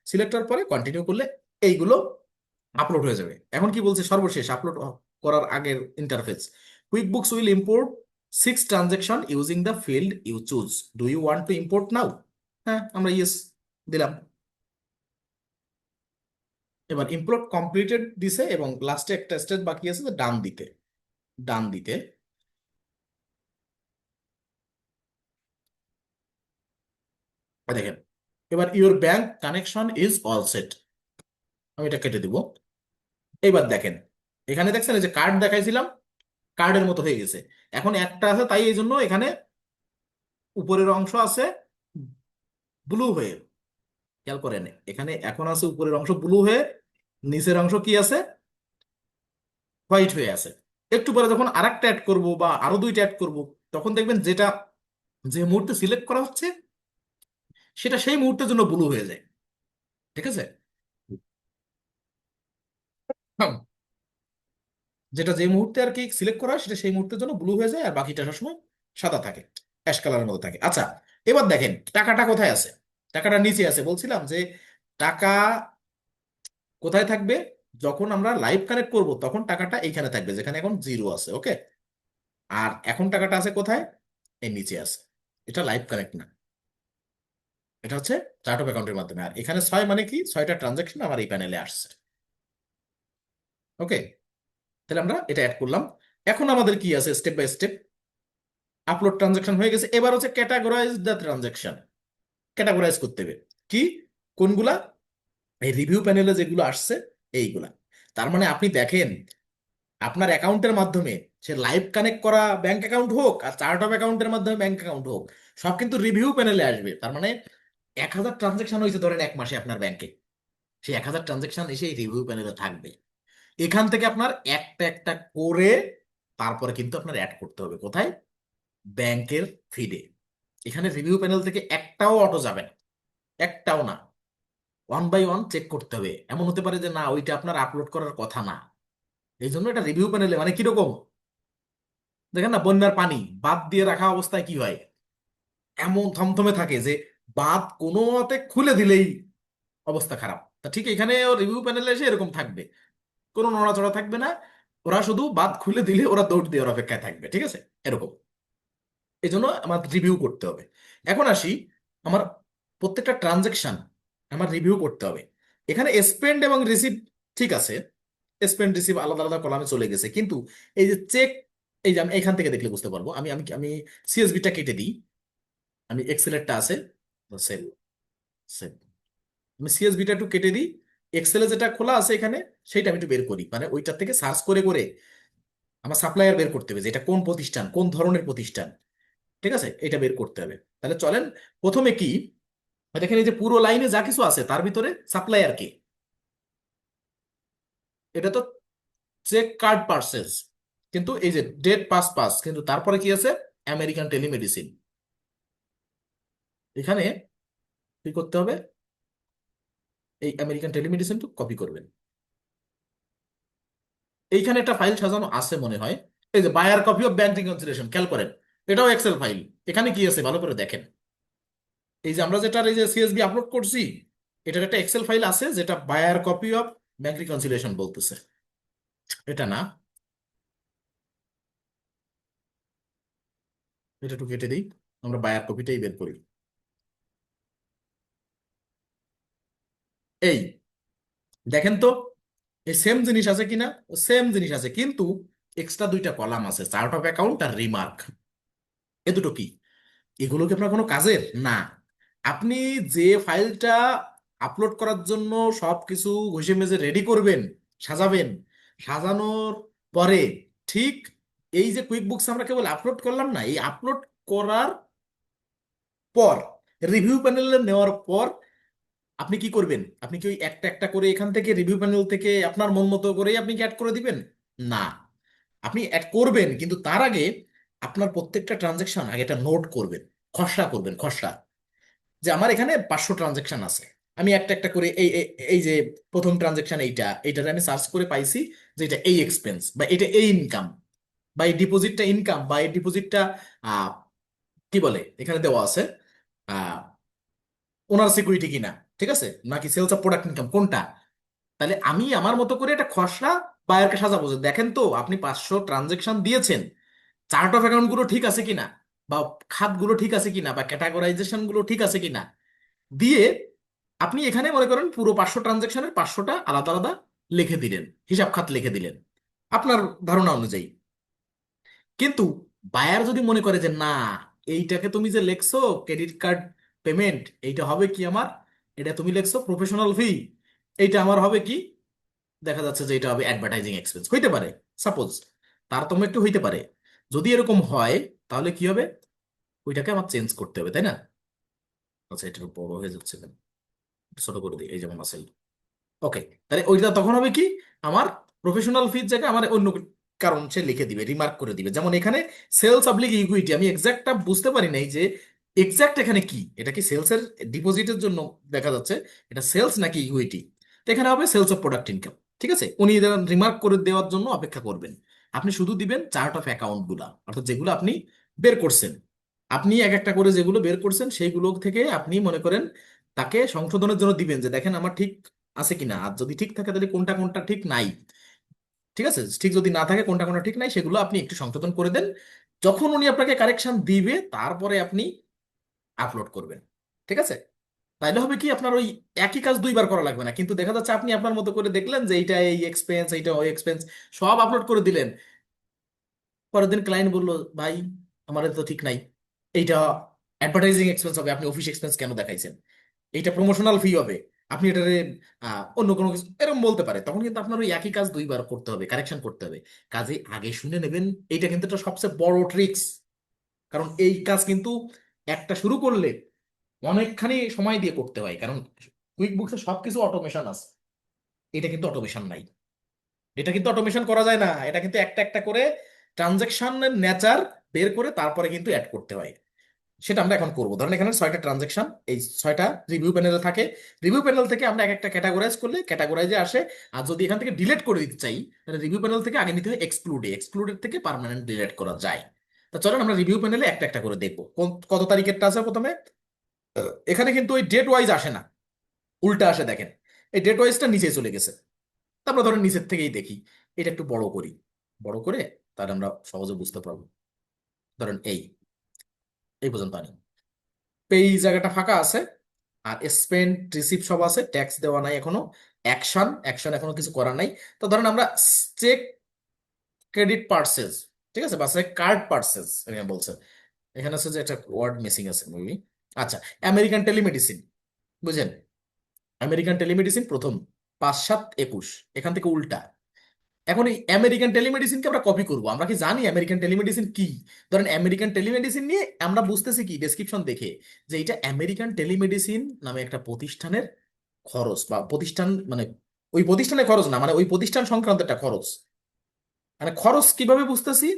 সিলেক্ট হওয়ার পরে কন্টিনিউ করলে এইগুলো আপলোড হয়ে যাবে। এখন কি বলছে সর্বশেষ আপলোড করার আগের interface, QuickBooks will import 6 transaction using the field you choose, do you want to import now. হ্যাঁ, আমরা ইয়েস দিলাম। এবার ইম্পোর্ট কমপ্লিটেড দিছে এবং লাস্টে একটা স্টেজ বাকি আছে যে ডান দিতে, ডান দিতে। দেখেন, এবার your bank connection is all set, আমি এটা কেটে দিব। এবার দেখেন, এখানে দেখছেন এই যে কার্ড দেখাইছিলাম, কার্ডের মতো হয়ে গেছে। এখন একটা আছে, তাই এই জন্য এখানে উপরের অংশ আছে ব্লু হয়ে, খেয়াল করেন এখানে এখন আছে উপরের অংশ ব্লু হয়ে, নিচের অংশ কি আছে, হোয়াইট হয়ে আছে। একটু পরে যখন আরেকটা অ্যাড করব বা আরো দুইটা অ্যাড করব, তখন দেখবেন যেটা যে মুহূর্তে সিলেক্ট করা হচ্ছে সেটা সেই মুহূর্তের জন্য ব্লু হয়ে যায়, ঠিক আছে। হুম, যেটা যে মুহূর্তে আর কি সিলেক্ট করা হয় সেটা সেই মুহূর্তের জন্য ব্লু হয়ে যায়, আর বাকিটা সবসময় সাদা থাকে, অ্যাশ কালারের মধ্যে থাকে। আচ্ছা, এবার দেখেন টাকাটা কোথায় আছে, টাকাটা নিচে আছে। বলছিলাম যে টাকা কোথায় থাকবে, যখন আমরা লাইভ কানেক্ট করব তখন টাকাটা এইখানে থাকবে যেখানে এখন জিরো আছে, ওকে। আর এখন টাকাটা আছে কোথায়, এই নিচে আছে। এটা লাইভ কানেক্ট না, এটা হচ্ছে চার্ট অফ অ্যাকাউন্টের মাধ্যমে। আর এখানে 6 মানে কি, 6টা ট্রানজাকশন আমার এই প্যানেলে আসছে, ওকে। তাহলে আমরা এটা অ্যাড করলাম। এখন আমাদের কি আছে, step by step upload transaction হয়ে গেছে। এবার হচ্ছে ক্যাটাগরাইজ দ্য ট্রানজাকশন, ক্যাটাগরাইজ করতে হবে কি, কোনগুলা, এই রিভিউ প্যানেলে যেগুলো আসছে এইগুলা। তার মানে আপনি দেখেন আপনার অ্যাকাউন্টের মাধ্যমে, সে লাইভ কানেক্ট করা ব্যাংক অ্যাকাউন্ট হোক আর চার্ট অফ অ্যাকাউন্টের মাধ্যমে ব্যাংক অ্যাকাউন্ট হোক, সব কিন্তু রিভিউ প্যানেলে আসবে। তার মানে 1000 ট্রানজাকশন হয়েছে ধরেন এক মাসে আপনার ব্যাংকে, সেই 1000 ট্রানজাকশন এসে রিভিউ প্যানেলে থাকবে। এখান থেকে আপনার একটা একটা করে তারপরে কিন্তু আপনার অ্যাড করতে হবে কোথায়, ব্যাংকের ফিডে। এখানে রিভিউ প্যানেল থেকে একটাও অটো যাবে না, একটাও না, ওয়ান বাই ওয়ান চেক করতে হবে। এমন হতে পারে যে না ওইটা আপনার আপলোড করার কথা না, এই জন্য এটা রিভিউ প্যানেলে, মানে কিরকম, দেখেন না বন্যার পানি বাঁধ দিয়ে রাখা অবস্থায় কি হয়, এমন থমথমে থাকে যে বাঁধ কোনো মতে খুলে দিলেই অবস্থা খারাপ। তা ঠিক এখানে রিভিউ প্যানেলে এসে এরকম থাকবে, কোনো নড়াচড়া থাকবে না, ওরা শুধু বাঁধ খুলে দিলে ওরা দৌড় দিয়ে ওর অপেক্ষায় থাকবে, ঠিক আছে, এরকম। এই জন্য আমার রিভিউ করতে হবে। এখন আসি, আমার প্রত্যেকটা ট্রানজেকশন আমার রিভিউ করতে হবে। এখানে স্পেন্ড এবং রিসিভ ঠিক আছে, স্পেন্ড রিসিভ আলাদা আলাদা কলামে চলে গেছে, কিন্তু এই যে চেক, এই যে আমি এখান থেকে দেখলে বুঝতে পারবো। আমি আমি আমি সিএসবিটা কেটে দিই, আমি এক্সেলেরটা আছে, সেভ, সেভ, আমি সিএসবিটা একটু কেটে দিই। এক্সেলে যেটা খোলা আছে এখানে সেইটা আমি একটু বের করি, মানে ওইটার থেকে সার্চ করে করে আমার সাপ্লায়ার বের করতে হবে যে এটা কোন প্রতিষ্ঠান, কোন ধরনের প্রতিষ্ঠান, ঠিক আছে, এটা বের করতে হবে। তাহলে চলেন প্রথমে কি, দেখেন এই যে পুরো লাইনে যা কিছু আছে তার ভিতরে সাপ্লায়ার কে, এটা তো চেক কার্ড পার্সেস, কিন্তু এই যে ডেট পাস পাস, কিন্তু তারপরে কি আছে, আমেরিকান টেলিমেডিসিন। এখানে কি করতে হবে, এই আমেরিকান টেলিমেডিসিন তো কপি করবেন। এইখানে একটা ফাইল সাজানো আছে মনে হয়, এই যে buyer copy of bank reconciliation, খেয়াল করেন এটাও এক্সেল ফাইল। এখানে কি আছে ভালো করে দেখেন, এই যে আমরা যেটা এই যে সিএসবি আপলোড করছি, এটার একটা এক্সেল ফাইল আছে যেটা buyer copy of bank reconciliation বলতেছে। এটা না, এটা একটু কেটে দিই, আমরা বায়ার কপিটাই বের করি। এই দেখেন তো, এই সেম জিনিস আছে কিনা? সেম জিনিস আছে, কিন্তু এক্সট্রা দুইটা কলাম আছে, চার্ট অফ অ্যাকাউন্ট আর রিমার্ক। এ দুটো কি? এগুলো কি আপনার কোনো কাজের না? আপনি যে ফাইলটা আপলোড করার জন্য সব কিছু ঘষে মেজে রেডি করবেন, সাজাবেন, সাজানোর পরে ঠিক এই যে কুইক বুকস আমরা কেবল আপলোড করলাম না, এই আপলোড করার পর রিভিউ প্যানেলে নেওয়ার পর আপনি কি করবেন? আপনি কি ওই একটা একটা করে এখান থেকে রিভিউ প্যানেল থেকে আপনার মন মতো করেই আপনি কি অ্যাড করে দিবেন? না, আপনি অ্যাড করবেন, কিন্তু তার আগে আপনার প্রত্যেকটা ট্রানজেকশন আগে একটা নোট করবেন, খসড়া করবেন, খসড়া। যে আমার এখানে 500 ট্রানজেকশন আছে, আমি একটা একটা করে এই এই এই যে প্রথম ট্রানজেকশন এইটারে আমি সার্চ করে পাইছি যে এটা এই এক্সপেন্স বা এটা এই ইনকাম বা এই ডিপোজিটটা ইনকাম বা এই ডিপোজিটটা কি বলে এখানে দেওয়া আছে ওনার সিকিউরিটি কিনা, ঠিক আছে, নাকি সেলস অফ প্রোডাক্ট ইনকাম কোনটা। তাহলে আমি আমার মতো করে একটা খসড়া বায়ারকে সাজাবো যে দেখেন তো আপনি 500 ট্রানজেকশন দিয়েছেন, চার্ট অফ অ্যাকাউন্ট গুলো ঠিক আছে কিনা, বা খাতগুলো ঠিক আছে কিনা, বা ক্যাটাগরাইজেশন গুলো ঠিক আছে কিনা, দিয়ে আপনি এখানে মনে করেন পুরো 500 ট্রানজেকশনের 500টা আলাদা আলাদা লিখে দিলেন, হিসাব খাত লিখে দিলেন আপনার ধারণা অনুযায়ী। কিন্তু বায়ার যদি মনে করে যে না, এইটাকে তুমি যে লেখছো ক্রেডিট কার্ড পেমেন্ট, এইটা হবে কি আমার, এটা তুমি লেখছো প্রফেশনাল ফি, এইটা আমার হবে কি, দেখা যাচ্ছে যে এটা হবে অ্যাডভার্টাইজিং এক্সপেন্স হইতে পারে, সাপোজ, তারতম্য একটু হইতে পারে। যদি এরকম হয় তাহলে কি হবে? ওইটাকে আমার চেঞ্জ করতে হবে, তাই না? আচ্ছা, এটা একটু বড় হয়ে যাচ্ছে কেন? একটু ছোট করে দিই, এই যেমন আছে। ওকে, তাহলে ওইটা তখন হবে কি, আমার প্রফেশনাল ফিজ জায়গায় আমার অন্য কারণ সে লিখে দিবে, রিমার্ক করে দিবে। যেমন এখানে সেলস অবলিক ইকুইটি, আমি এক্সাক্টটা বুঝতে পারি নাই যে এক্সাক্ট এখানে কি, এটা কি সেলসের ডিপোজিটের জন্য দেখা যাচ্ছে এটা সেলস নাকি ইকুইটি। তো এখানে হবে সেলস অফ প্রোডাক্ট ইনকাম, ঠিক আছে। উনি রিমার্ক করে দেওয়ার জন্য অপেক্ষা করবেন। আপনি শুধু দিবেন চার্ট অফ অ্যাকাউন্ট গুলা, অর্থাৎ যেগুলো আপনি বের করছেন, আপনি এক একটা করে যেগুলো বের করছেন সেইগুলো থেকে আপনি মনে করেন তাকে সংশোধনের জন্য দিবেন যে দেখেন আমার ঠিক আছে কিনা, আর যদি ঠিক থাকে তাহলে কোনটা কোনটা ঠিক নাই, ঠিক আছে, ঠিক যদি না থাকে কোনটা কোনটা ঠিক নাই সেগুলো আপনি একটু সংশোধন করে দেন। যখন উনি আপনাকে কারেকশন দিবে তারপরে আপনি আপলোড করবেন, ঠিক আছে। তাইলে হবে কি, আপনার ওই একই কাজ দুইবার করা লাগবে না। কিন্তু দেখা যাচ্ছে আপনি আপনার মতো করে দেখলেন যে এইটা এই এক্সপেন্স, এইটা ওই এক্সপেন্স, সব আপলোড করে দিলেন। পরের দিন ক্লায়েন্ট বললো ভাই আমার তো ঠিক নাই, এইটা অ্যাডভার্টাইজিং এক্সপেন্স হবে, আপনি অফিস এক্সপেন্স কেন দেখাইছেন, এইটা প্রমোশনাল ফি হবে, আপনি এটারে অন্য কোনো কিছু এরকম বলতে পারে। তখন কিন্তু আপনার ওই একই কাজ দুইবার করতে হবে, কারেকশন করতে হবে। কাজে আগে শুনে নেবেন, এইটা কিন্তু একটা সবচেয়ে বড় ট্রিক্স। কারণ এই কাজ কিন্তু একটা শুরু করলে অনেকখানি সময় দিয়ে করতে হয়, কারণ কুইক বুকসে সবকিছু অটোমেশন আছে, এটা কিন্তু অটোমেশন নাই। এটা কিন্তু অটোমেশন করা যায় না, এটা কিন্তু একটা একটা করে ট্রানজেকশনের নেচার বের করে তারপরে কিন্তু অ্যাড করতে হয়। সেটা আমরা এখন করবো। ধরেন এখানে 6টা ট্রানজেকশন, এই 6টা রিভিউ প্যানেলে থাকে। রিভিউ প্যানেল থেকে আমরা এক একটা ক্যাটাগরাইজ করলে ক্যাটাগরাইজে আসে। আর যদি এখান থেকে ডিলিট করে দিতে চাই তাহলে রিভিউ প্যানেল থেকে আগে নিতে হয় এক্সক্লুডে, এক্সক্লুডের থেকে পার্মানেন্ট ডিলিট করা যায়। তা চলেন আমরা রিভিউ প্যানেলে একটা একটা করে দেখবো। কত তারিখেরটা আছে প্রথমে? এখানে কিন্তু ওই ডেট ওয়াইজ আসে না, উল্টা আসে, দেখেন এই ডেট ওয়াইজটা নিচে চলে গেছে। তারপর ধরেন নিচের থেকেই দেখি, এটা একটু বড় করি, বড় করে তাহলে আমরা সহজে বুঝতে পারবো। ধরেন এই এই পর্যন্ত আনি, এই জায়গাটা ফাঁকা আছে, আর স্পেন্ড রিসিভ সব আছে, ট্যাক্স দেওয়া নাই এখনো, অ্যাকশন অ্যাকশন এখনো কিছু করা নাই। তো ধরেন আমরা চেক ক্রেডিট পার্সেস, ঠিক আছে, বা কার্ড পার্সেস এখানে বলছে, এখানে আছে যে একটা ওয়ার্ড মিসিং আছে মেবি। আচ্ছা, আমেরিকান টেলিমেডিসিন, বুঝেন, আমেরিকান টেলিমেডিসিন প্রথম 5-7-21, এখান থেকে উল্টা। এখন এই আমেরিকান টেলিমেডিসিনকে আমরা কপি করব, আমরা কি জানি আমেরিকান টেলিমেডিসিন কি? ধরেন আমেরিকান টেলিমেডিসিন নিয়ে আমরা বুঝতেছি কি ডেসক্রিপশন দেখে, যে এটা আমেরিকান টেলিমেডিসিন নামে একটা প্রতিষ্ঠানের খরচ, বা প্রতিষ্ঠান মানে ওই প্রতিষ্ঠানের খরচ না, মানে ওই প্রতিষ্ঠান সংক্রান্ত একটা খরচ। মানে খরচ কিভাবে বুঝতেছি?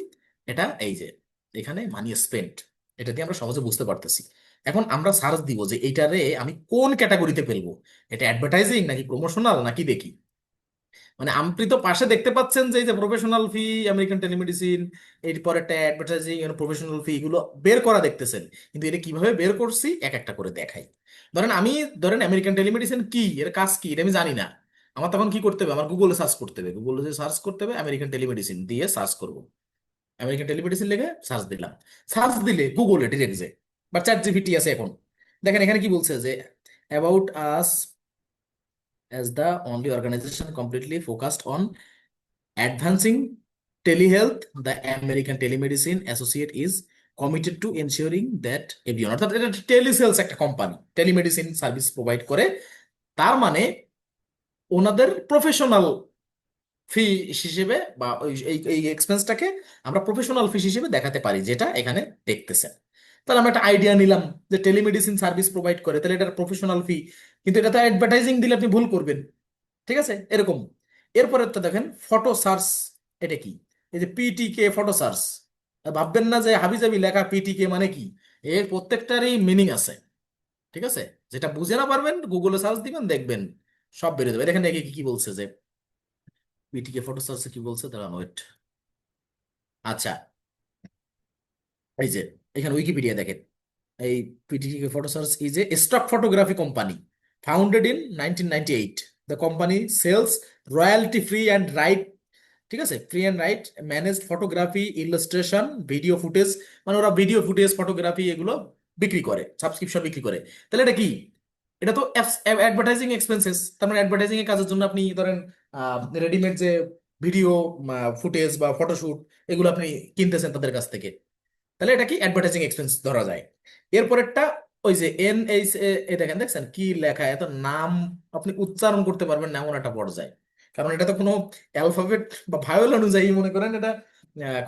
এটা এই যে এখানে মানি স্পেন্ট, এটা দিয়ে আমরা সহজে বুঝতে পারতেছি। এখন আমরা সার্চ দিব যে এইটারে আমি কোন ক্যাটাগরিতে ফেলবো, এটা অ্যাডভার্টাইজিং নাকি প্রমোশনাল নাকি দেখি। মানে আপনি তো পাশে দেখতে পাচ্ছেন যে এই যে প্রফেশনাল ফি, আমেরিকান টেলিমেডিসিন, এরপর একটা অ্যাডভার্টাইজিং, প্রফেশনাল ফি, এগুলো বের করা দেখতেছেন। কিন্তু এটা কিভাবে বের করছি এক একটা করে দেখাই। ধরেন আমি, ধরেন আমেরিকান টেলিমেডিসিন কি, এর কাজ কি, এটা আমি জানি না। আমার তখন কি করতে হবে, আমার গুগলে সার্চ করতে হবে, গুগলে যে সার্চ করতে হবে আমেরিকান টেলিমেডিসিন দিয়ে সার্চ করব। আমেরিকান টেলিমেডিসিন লিখে সার্চ দিলাম। সার্চ দিলে গুগলে ডিরেক্ট যে, বা চ্যাট জিপিটি আছে এখন, দেখেন এখানে কি বলছে যে about us as the only organization completely focused on advancing telehealth, the American Telemedicine Associate is committed to ensuring that everyone, অর্থাৎ এটা টেলিসেলস একটা কোম্পানি, টেলিমেডিসিন সার্ভিস প্রোভাইড করে। তার মানে ওনাদের প্রফেশনাল ফি হিসেবে বা এই এই এক্সপেন্সটাকে আমরা প্রফেশনাল ফি হিসেবে দেখাতে পারি, যেটা এখানে দেখতেছেন। তাহলে আমরা একটা আইডিয়া নিলাম যে টেলিমেডিসিন সার্ভিস প্রোভাইড করে, তাহলে এটা প্রফেশনাল ফি। কিন্তু এটা তো অ্যাডভার্টাইজিং দিলে আপনি ভুল করবেন, ঠিক আছে, এরকম। এরপরে তো দেখেন ফটো সার্চ, এটা কি, এই যে পিটিকে ফটো সার্চ, ভাববেন না যে হাবিজাবি লেখা পিটিকে মানে কি, এর প্রত্যেকটারই মিনিং আছে, ঠিক আছে। যেটা বুঝে না পারবেন গুগলে সার্চ দিবেন, দেখবেন সব বেরিয়ে যাবে। দেখেন দেখি কি কি বলছে যে পিটিকে ফটো সার্চে কি বলছে, দাঁড়ান ওয়েট। আচ্ছা, এই যে এখানে উইকিপিডিয়া দেখেন, এই পিটিকে photo search is a stock photography company founded in 1998। The company sells royalty free and right, ঠিক আছে, free and right managed photography, illustration, video footage, মানে ওরা ভিডিও ফুটেজ, ফটোগ্রাফি এগুলো বিক্রি করে, সাবস্ক্রিপশন বিক্রি করে। তাহলে এটা কি, এটা তো অ্যাডভার্টাইজিং এক্সপেন্সেস। তার মানে অ্যাডভার্টাইজিং এর কাজের জন্য আপনি ধরেন রেডিমেড যে ভিডিও ফুটেজ বা ফটোশুট, এগুলো আপনি কিনতেছেন তাদের কাছ থেকে, তাহলে এটা কি অ্যাডভার্টাইজিং এক্সপেন্স ধরা যায়। এরপরেরটা ওই যে NH, এ দেখেন, দেখছেন কি লেখা, এত নাম আপনি উচ্চারণ করতে পারবেন না এমন একটা পর্যায়ে। কারণ এটা তো কোনো অ্যালফাবেট বা ভায়োল অনুযায়ী মনে করেন এটা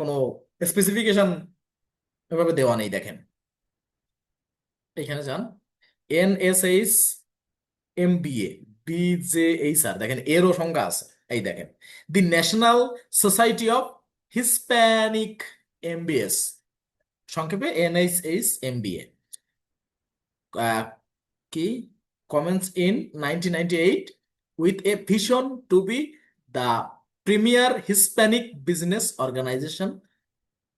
কোনো স্পেসিফিকেশন এভাবে দেওয়া নেই। দেখেন এখানে যান, NSH MBA BJHR, দেখেন এরও সংজ্ঞা আছে। এই দেখেন, the national society of Hispanic MBS, সংক্ষেপে NSH MBA, কি comments in 1998 with a vision to be the premier Hispanic business organization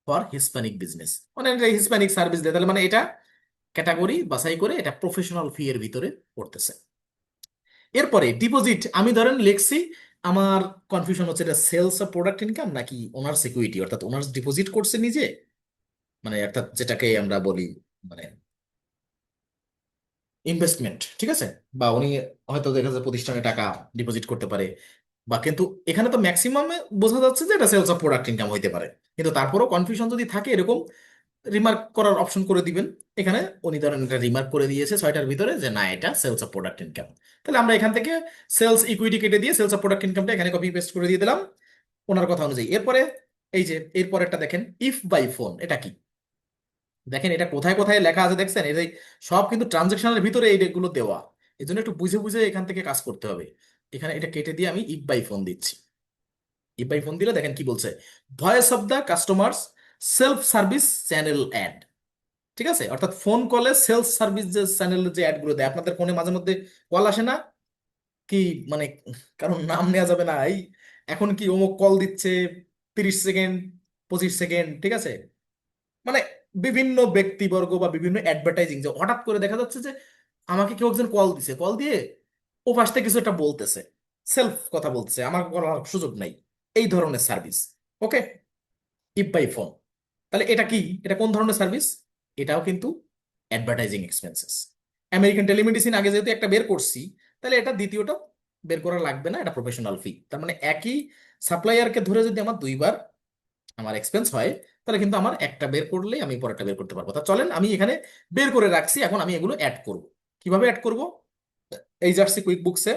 for Hispanic business। মানে এটা হিসপ্যানিক সার্ভিস দেয়, তাহলে মানে এটা ক্যাটাগরি বাছাই করে এটা প্রফেশনাল ফি এর ভিতরে পড়তেছে। এরপরে ডিপোজিট, আমি ধরেন লিখছি, আমার কনফিউশন হচ্ছে এটা সেলস অফ প্রোডাক্ট ইনকাম নাকি ওনার সিকিউরিটি, অর্থাৎ ওনার ডিপোজিট করছে নিজে, মানে অর্থাৎ যেটাকে আমরা বলি মানে ইনভেস্টমেন্ট, ঠিক আছে, বা উনি হয়তো দেখা যাচ্ছে প্রতিষ্ঠানে টাকা ডিপোজিট করতে পারে, বা কিন্তু এখানে তো ম্যাক্সিমামে বোঝা যাচ্ছে যে এটা সেলস অফ প্রোডাক্ট ইনকাম হইতে পারে। কিন্তু তারপরেও কনফিউশন যদি থাকে এরকম রিমার্ক করার অপশন করে দিবেন। এখানে উনি ধরেন এটা রিমার্ক করে দিয়েছে ছয়টার ভিতরে যে না, এটা সেলস অফ প্রোডাক্ট ইনকাম। তাহলে আমরা এখান থেকে সেলস ইকুইটি কেটে দিয়ে সেলস অফ প্রোডাক্ট ইনকামটা এখানে কপি পেস্ট করে দিয়ে দিলাম ওনার কথা অনুযায়ী। এরপরে এই যে এরপরেরটা দেখেন, ইফ বাই ফোন, এটা কি, দেখেন এটা কোথায় কোথায় লেখা আছে দেখছেন, এই যে সব কিন্তু ট্রানজেকশনের ভিতরে এইগুলো দেওয়া। এই জন্য একটু বুঝে বুঝে এখান থেকে কাজ করতে হবে। এখানে এটা কেটে দিয়ে আমি ইফ বাই ফোন দিচ্ছি। ইফ বাই ফোন দিলে দেখেন কি বলছে, voice of the customers self service channel add, ঠিক আছে, অর্থাৎ ফোন কলে সেলফ সার্ভিস যে চ্যানেলের যে অ্যাডগুলো দেয়, আপনাদের ফোনে মাঝে মধ্যে কল আসে না কি, মানে কারণ নাম নেওয়া যাবে না, এই এখন কি অমুক কল দিচ্ছে 30 সেকেন্ড, 25 সেকেন্ড, ঠিক আছে, মানে বিভিন্ন ব্যক্তিবর্গ বা বিভিন্ন অ্যাডভার্টাইজিং, যে হঠাৎ করে দেখা যাচ্ছে যে আমাকে কেউ একজন কল দিছে, কল দিয়ে ও পাশ থেকে কিছু একটা বলতেছে, সেলফ কথা বলতেছে, আমার বলার সুযোগ নাই, এই ধরনের সার্ভিস। ওকে, ইপ বাই ফোন, তাহলে এটা কি, এটা কোন ধরনের সার্ভিস, এটাও কিন্তু অ্যাডভার্টাইজিং এক্সপেন্সেস। আমেরিকান টেলিমেডিসিন আগে যেহেতু একটা বের করছি, তাহলে এটা দ্বিতীয়টা বের করা লাগবে না, এটা প্রফেশনাল ফি। তার মানে একই সাপ্লায়ারকে ধরে যদি আমার দুইবার আমার এক্সপেন্স হয়, তাহলে কিন্তু আমার একটা বের করলে আমি পরেরটা বের করতে পারবো। তা চলেন আমি এখানে বের করে রাখছি, এখন আমি এগুলো অ্যাড করব। কিভাবে অ্যাড করব, এই জার্সি কুইক বুকসে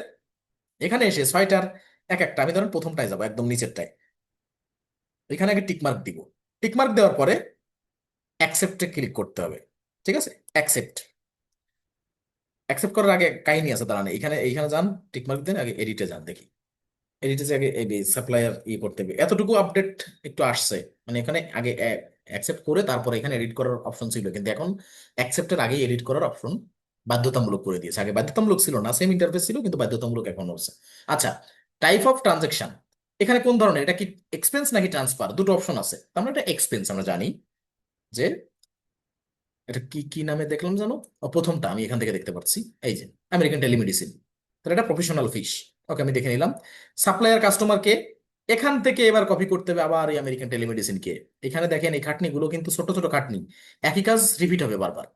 এখানে এসে ছয়টার এক একটা, আমি ধরেন প্রথমটায় যাবো একদম নিচেরটায়, এখানে আগে টিকমার্ক দিব। টিকমার্ক দেওয়ার পরে অ্যাকসেপ্টে ক্লিক করতে হবে, ঠিক আছে, অ্যাকসেপ্ট। অ্যাকসেপ্ট করার আগে কাহিনী আছে, দাঁড়ান এখানে এইখানে যান, টিকমার্ক দেন, আগে এডিটে যান দেখি। এডিটে যে আগে সাপ্লায়ার করতে হবে, এতটুকু আপডেট একটু আসছে, মানে এখানে আগে অ্যাকসেপ্ট করে তারপরে এখানে এডিট করার অপশন ছিল, কিন্তু এখন অ্যাকসেপ্টের আগেই এডিট করার অপশন বাধ্যতামূলক করে দিয়েছে। আগে বাধ্যতামূলক ছিল না, সেম ইন্টারফেস ছিল কিন্তু বাধ্যতামূলক এখন হচ্ছে। আচ্ছা, টাইপ অফ ট্রানজেকশন, এখানে কোন ধরনের, এটা কি এক্সপেন্স নাকি ট্রান্সফার, দুটো অপশন আছে, তার মানে এটা এক্সপেন্স আমরা জানি যে, এটা কি কি নামে দেখলাম জানো, প্রথমটা আমি এখান থেকে দেখতে পাচ্ছি, এই যে আমেরিকান টেলিমেডিসিন, তাহলে এটা প্রফেশনাল ফিশ। ওকে, আমি দেখে নিলাম। সাপ্লায়ার কাস্টমারকে, এখান থেকে এবার কপি করতে হবে আবার এই আমেরিকান টেলিমেডিসিনকে। এখানে দেখেন এই খাটনিগুলো কিন্তু ছোট ছোট খাটনি, একই কাজ রিপিট হবে বারবার।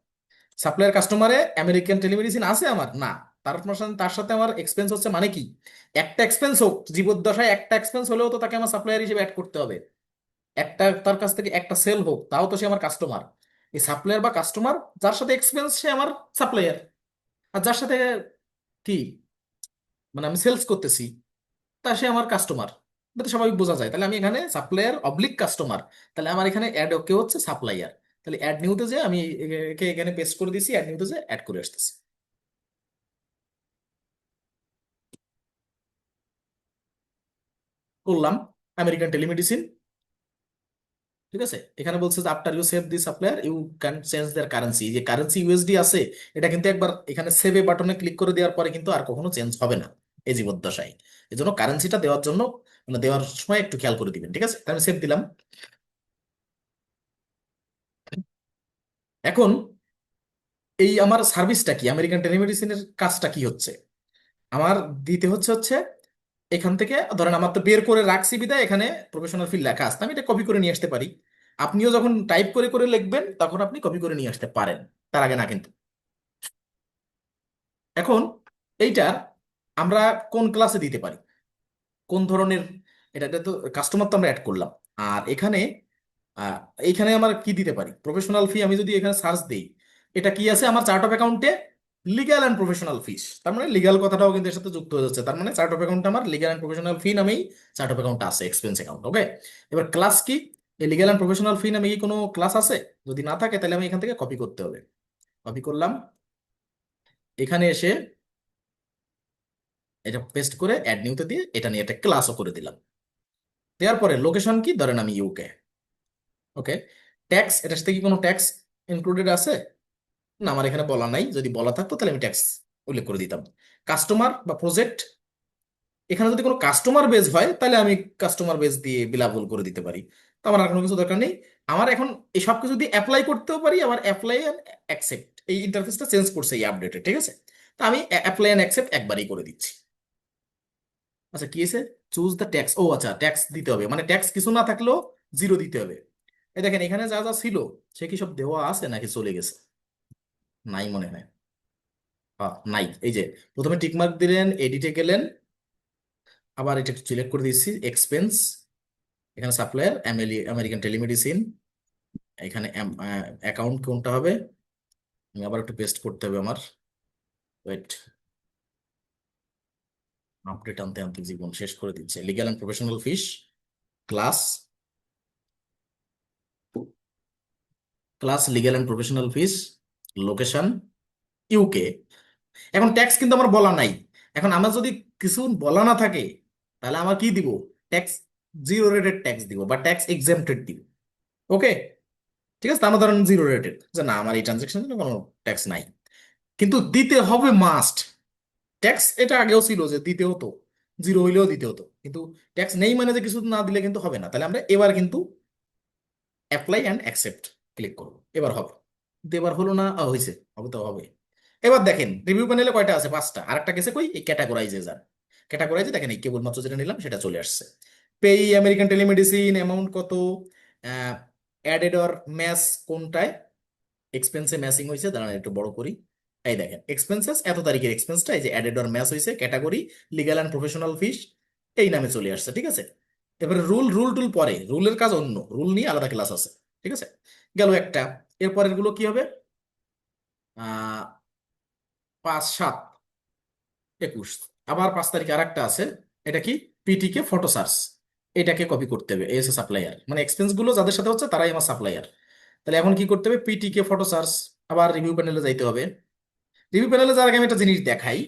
সাপ্লায়ার কাস্টমারে আমেরিকান টেলিমেডিসিন আছে আমার না, তার সাথে আমার এক্সপেন্স হচ্ছে, মানে কি, একটা এক্সপেন্স হোক জীবদ্দশায়, একটা এক্সপেন্স হলেও তো তাকে আমার সাপ্লায়ার হিসেবে অ্যাড করতে হবে। একটা তার কাছ থেকে একটা সেল হোক, তাও তো সে আমার কাস্টমার। এই সাপ্লায়ার বা কাস্টমার, যার সাথে এক্সপেন্স সে আমার সাপ্লায়ার, আর যার সাথে কি, মানে আমি সেলস করতেছি, তা সে আমার কাস্টমার। এটা তো স্বাভাবিক বোঝা যায়। তাহলে আমি এখানে সাপ্লায়ার অবলিক কাস্টমার, তাহলে আমার এখানে অ্যাড ওকে হচ্ছে সাপ্লায়ার। তাহলে অ্যাড নিউতে যে আমি একে এখানে পেস্ট করে দিছি, অ্যাড নিউতে যে অ্যাড করে আসতেছি, করলাম আমেরিকান টেলিমেডিসিন। ঠিক আছে, এখানে বলছে যে after you save the supplier you can change their currency, যে কারেন্সি ইউএসডি আছে, এটা কিন্তু একবার এখানে সেভে বাটনে ক্লিক করে দেওয়ার পরে কিন্তু আর কখনো চেঞ্জ হবে না এই জীবদ্দশায়। এই জন্য কারেন্সিটা দেওয়ার জন্য, মানে দেওয়ার সময় একটু খেয়াল করে দিবেন। ঠিক আছে, তাহলে সেভ দিলাম। এখন এই আমার সার্ভিসটা কি, আমেরিকান টেলিমেডিসিনের কাজটা কি হচ্ছে আমার, দিতে হচ্ছে হচ্ছে এখান থেকে, ধরেন আমার তো বের করে রাখছি বিদায় এখানে প্রফেশনাল ফিল্ড লেখা আছে, আমি এটা কপি করে নিয়ে আসতে পারি। আপনিও যখন টাইপ করে করে লিখবেন তখন আপনি কপি করে নিয়ে আসতে পারেন, তার আগে না কিন্তু। এখন এইটা আমরা কোন ক্লাসে দিতে পারি, কোন ধরনের, এটা তো কাস্টমার তো আমরা অ্যাড করলাম। আর এখানে আহ, এইখানে আমার কি দিতে পারি, প্রফেশনাল ফি, আমি যদি এখানে সার্চ দিই, এটা কি আছে আমার চার্ট অফ অ্যাকাউন্টে, লিগ্যাল অ্যান্ড প্রফেশনাল ফিস, তার মানে লিগ্যাল কথাটাও কিন্তু এর সাথে যুক্ত হয়ে যাচ্ছে, তার মানে চার্ট অফ অ্যাকাউন্ট আমার লিগ্যাল অ্যান্ড প্রফেশনাল ফি নামেই চার্ট অফ অ্যাকাউন্ট আছে, এক্সপেন্স অ্যাকাউন্ট। ওকে, এবার ক্লাস কি, এই লিগ্যাল অ্যান্ড প্রফেশনাল ফি নামে কি কোনো ক্লাস আছে? যদি না থাকে তাহলে আমি এখান থেকে কপি করতে হবে। কপি করলাম, এখানে এসে এটা পেস্ট করে অ্যাড নিউতে দিয়ে এটা নিয়ে একটা ক্লাসও করে দিলাম। দেওয়ার পরে লোকেশন কি, ধরেন আমি ইউকে। ওকে, ট্যাক্স, এটার সাথে কি কোনো ট্যাক্স ইনক্লুডেড আছে? না, আমার এখানে বলা নাই, যদি বলা থাকতো তাহলে আমি ট্যাক্স উল্লেখ করে দিতাম। কাস্টমার বা প্রজেক্ট, এখানে যদি কোনো কাস্টমার বেজ হয় তাহলে আমি কাস্টমার বেজ দিয়ে বিলাবল করে দিতে পারি, তো আমার আর কোনো কিছু দরকার নেই। আমার এখন এই সব কিছু দিয়ে অ্যাপ্লাই করতেও পারি, আবার অ্যাপ্লাই অ্যান্ড অ্যাকসেপ্ট, এই ইন্টারফেসটা চেঞ্জ করছে এই আপডেটে। ঠিক আছে, তো আমি অ্যাপ্লাই অ্যান্ড অ্যাকসেপ্ট একবারই করে দিচ্ছি। আচ্ছা, কি আছে, চুজ দ্য ট্যাক্স, ও আচ্ছা ট্যাক্স দিতে হবে, মানে ট্যাক্স কিছু না থাকলেও জিরো দিতে হবে। এই দেখেন এখানে যা যা ছিল সে কি সব দেওয়া আছে নাকি চলে গেছে? নাই মনে হয়। নাই, এই যে প্রথমে টিকমার্ক দিলেন, এডিটে গেলেন, আবার এটা সিলেক্ট করে দিচ্ছি এক্সপেন্স, এখানে সাপ্লায়ার আমেরিকান টেলিমেডিসিন, এখানে অ্যাকাউন্ট কোনটা হবে, আমি আবার একটু পেস্ট করতে হবে আমার, ওয়েট, আপডেট আনতে আনতে জীবন শেষ করে দিচ্ছে। Legal and professional fish, class, legal and professional fish, location UK. এখন ট্যাক্স কিন্তু আমার বলা নাই। এখন আমার যদি কিছু বলা না থাকে তাহলে আমার কি দিব, ট্যাক্স জিরো রেটেড ট্যাক্স দিব বা ট্যাক্স এক্সেম্পটেড দিব। ওকে, ঠিক আছে, তার ধরেন জিরো রেটেড, যে না আমার এই ট্রানজেকশনে কোনো ট্যাক্স নাই, কিন্তু দিতে হবে মাস্ট। ট্যাক্স এটা আগেও ছিল যে দিতে হতো, জিরো হইলেও দিতে হতো, কিন্তু ট্যাক্স নেই মানে যে কিছু না দিলে কিন্তু হবে না। তাহলে আমরা এবার কিন্তু অ্যাপ্লাই অ্যান্ড অ্যাকসেপ্ট ক্লিক করবো, এবার হবে। কিন্তু এবার হলো না, হয়েছে, হবে তো হবে। এবার দেখেন রিভিউ প্যানেলে কয়টা আছে, পাঁচটা। আরেকটা গেছে কই, এই ক্যাটাগরাইজে যান, ক্যাটাগরাইজে দেখেন এই কেবলমাত্র যেটা নিলাম সেটা চলে আসছে। পেই আমেরিকান টেলিমেডিসিন, অ্যামাউন্ট কত, অ্যাডেড অর ম্যাচ কোনটায়, এক্সপেন্সে ম্যাচিং হয়েছে, দাঁড়ান একটু বড় করি। এই দেখেন এক্সপেন্সেস, এত তারিখের এক্সপেন্সটা এই যে অ্যাডেড অর ম্যাচ হয়েছে, ক্যাটাগরি লিগ্যাল অ্যান্ড প্রফেশনাল ফিস, এই নামে চলে আসছে। ঠিক আছে, এবারে রুল টুল পরে, রুলের কাজ অন্য, রুল নিয়ে আলাদা ক্লাস আছে। ঠিক আছে, গেল একটা। এরপরের গুলো কি হবে, 5, 7, 21, আবার 5 তারিখে আর একটা আছে। এটা কি, পিটিকে ফটো সার্চ, এটাকে কপি করতে হবে, এস সাপ্লায়ার, মানে এক্সপেন্স গুলো যাদের সাথে হচ্ছে তারাই আমার সাপ্লায়ার। তাহলে এখন কি করতে হবে, পিটিকে ফটো সার্চ, আবার রিভিউ প্যানেলে যাইতে হবে। রিভিউ প্যানেলে যাওয়ার আগে আমি একটা জিনিস দেখাই,